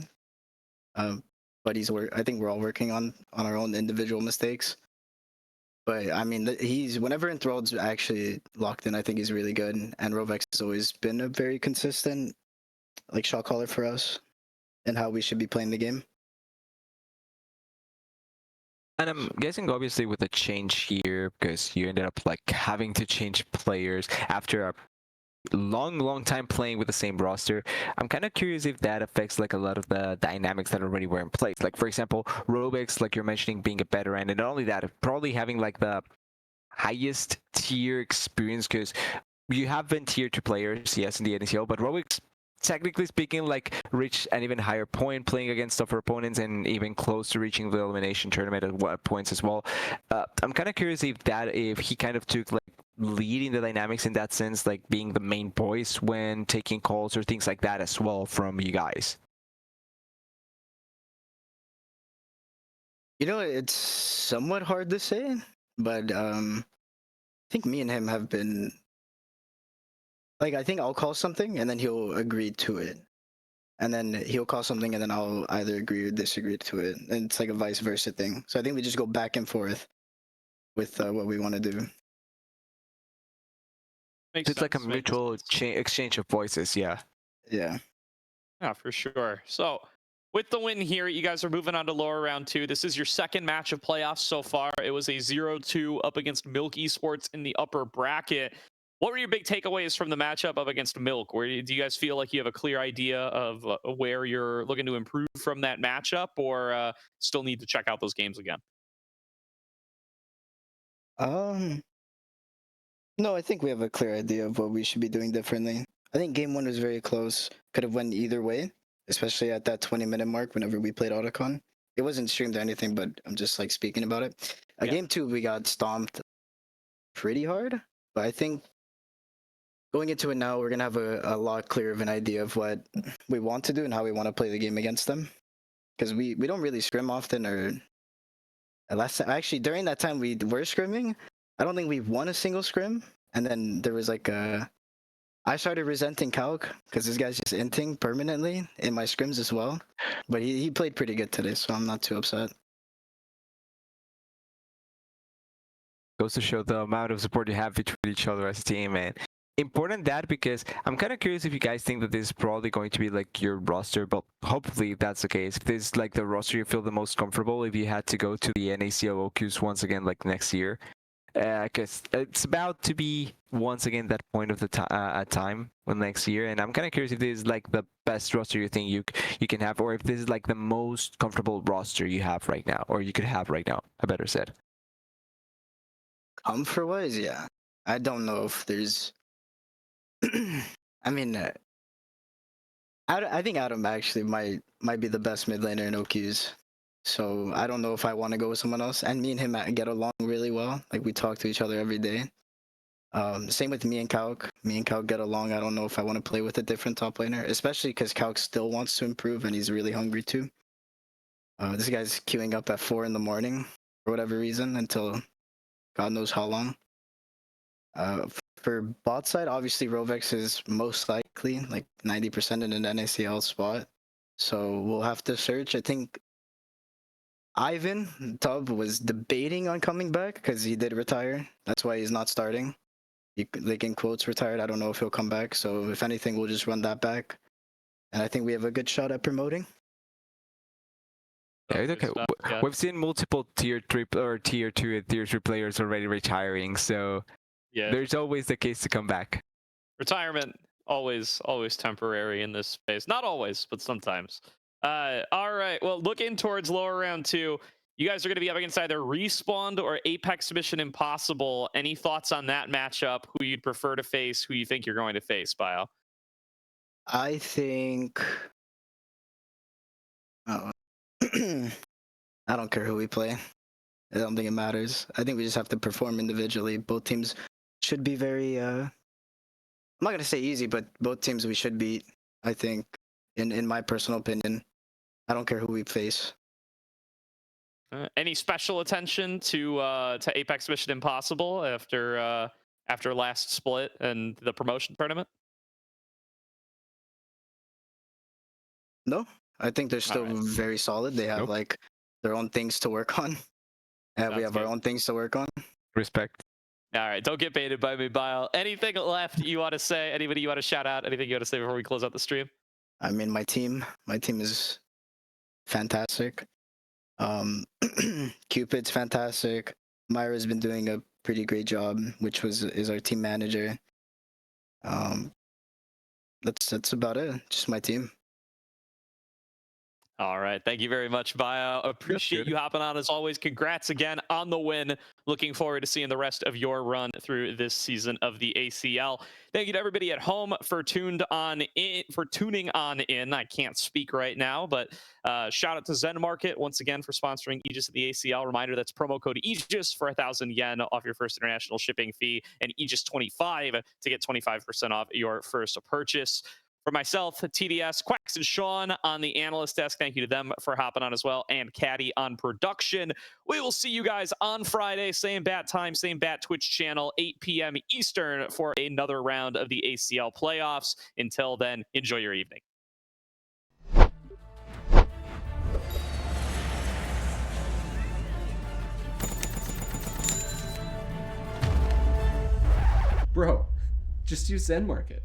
Speaker 8: But I think we're all working on our own individual mistakes. But I mean, whenever Enthralled's actually locked in, I think he's really good. And Rovex has always been a very consistent like shot caller for us and how we should be playing the game.
Speaker 4: And I'm guessing obviously with the change here, because you ended up like having to change players after a long time playing with the same roster. I'm kind of curious if that affects like a lot of the dynamics that already were in place. Like for example, Robex, like you're mentioning, being a veteran, and not only that, probably having like the highest tier experience, because you have been tier 2 players, yes, in the NCL, but Robex, technically speaking, like reached an even higher point playing against tougher opponents and even close to reaching the elimination tournament at points as well. I'm kind of curious if he kind of took like leading the dynamics in that sense, like being the main voice when taking calls or things like that as well from you guys.
Speaker 8: You know, it's somewhat hard to say, but I think me and him have been like, I think I'll call something and then he'll agree to it. And then he'll call something and then I'll either agree or disagree to it. And it's like a vice versa thing. So I think we just go back and forth with what we want to do.
Speaker 4: It's like a mutual exchange of voices, yeah.
Speaker 8: Yeah.
Speaker 3: Yeah, for sure. So with the win here, you guys are moving on to lower round 2. This is your second match of playoffs so far. It was a 0-2 up against Milk Esports in the upper bracket. What were your big takeaways from the matchup up against Milk? Do you guys feel like you have a clear idea of where you're looking to improve from that matchup, or still need to check out those games again?
Speaker 8: No, I think we have a clear idea of what we should be doing differently. I think game 1 was very close. Could have went either way, especially at that 20-minute mark whenever we played Autocon. It wasn't streamed or anything, but I'm just like speaking about it. Game 2, we got stomped pretty hard, but I think going into it now, we're gonna have a lot clearer of an idea of what we want to do and how we want to play the game against them. Because we don't really scrim often, or actually during that time we were scrimming. I don't think we won a single scrim, and then there was like I started resenting Calc because this guy's just inting permanently in my scrims as well. But he played pretty good today, so I'm not too upset.
Speaker 4: Goes to show the amount of support you have between each other as a team, and important that, because I'm kind of curious if you guys think that this is probably going to be like your roster, but hopefully that's the case. If this is like the roster you feel the most comfortable if you had to go to the NACL OQs once again like next year, because it's about to be once again that point of the time when next year, and I'm kind of curious if this is like the best roster you think you can have, or if this is like the most comfortable roster you have right now, or you could have right now, I better said.
Speaker 8: Comfort wise, yeah. I don't know if there's I mean, I think Adam actually might be the best mid laner in OQs. So I don't know if I want to go with someone else. And me and him get along really well. Like we talk to each other every day. Same with me and Calc. Me and Calc get along. I don't know if I want to play with a different top laner, especially because Calc still wants to improve and he's really hungry too. This guy's queuing up at 4 in the morning for whatever reason until God knows how long. For bot side, obviously Rovex is most likely like 90% in an NACL spot. So we'll have to search. I think Ivan Tubb was debating on coming back because he did retire. That's why he's not starting. He, like in quotes, retired. I don't know if he'll come back. So if anything, we'll just run that back. And I think we have a good shot at promoting.
Speaker 4: Yeah, okay.
Speaker 3: Yeah.
Speaker 4: We've seen multiple tier 3 or tier 2 and tier 3 players already retiring, so
Speaker 3: Yeah.
Speaker 4: there's always the case to come back.
Speaker 3: Retirement always temporary in this space. Not always, but sometimes. All right. Well, looking towards lower round 2, you guys are going to be up against either Respawned or Apex Mission Impossible. Any thoughts on that matchup? Who you'd prefer to face? Who you think you're going to face, Bio?
Speaker 8: I think. I don't care who we play. I don't think it matters. I think we just have to perform individually. Both teams should be very. I'm not gonna say easy, but both teams we should beat. I think, in my personal opinion, I don't care who we face.
Speaker 3: Any special attention to Apex Mission Impossible after last split and the promotion tournament?
Speaker 8: No, I think they're still
Speaker 3: Alright.
Speaker 8: very solid. They have like their own things to work on. And we have our own things to work on.
Speaker 4: Respect.
Speaker 3: All right, don't get baited by me, Bio. Anything left you want to say? Anybody you want to shout out? Anything you want to say before we close out the stream?
Speaker 8: I mean, my team is fantastic. Cupid's fantastic. Myra's been doing a pretty great job, which is our team manager. That's about it. Just my team.
Speaker 3: All right. Thank you very much, Bio. Appreciate you hopping on as always. Congrats again on the win. Looking forward to seeing the rest of your run through this season of the ACL. Thank you to everybody at home for tuning on in. I can't speak right now, but shout out to Zen Market once again for sponsoring Aegis of the ACL. Reminder, that's promo code Aegis for 1,000 yen off your first international shipping fee, and Aegis 25 to get 25% off your first purchase. For myself, TDS, Quacks, and Sean on the analyst desk, thank you to them for hopping on as well, and Caddy on production. We will see you guys on Friday, same bat time, same bat Twitch channel, 8 p.m. Eastern for another round of the ACL playoffs. Until then, enjoy your evening.
Speaker 9: Bro, just use Zen Market.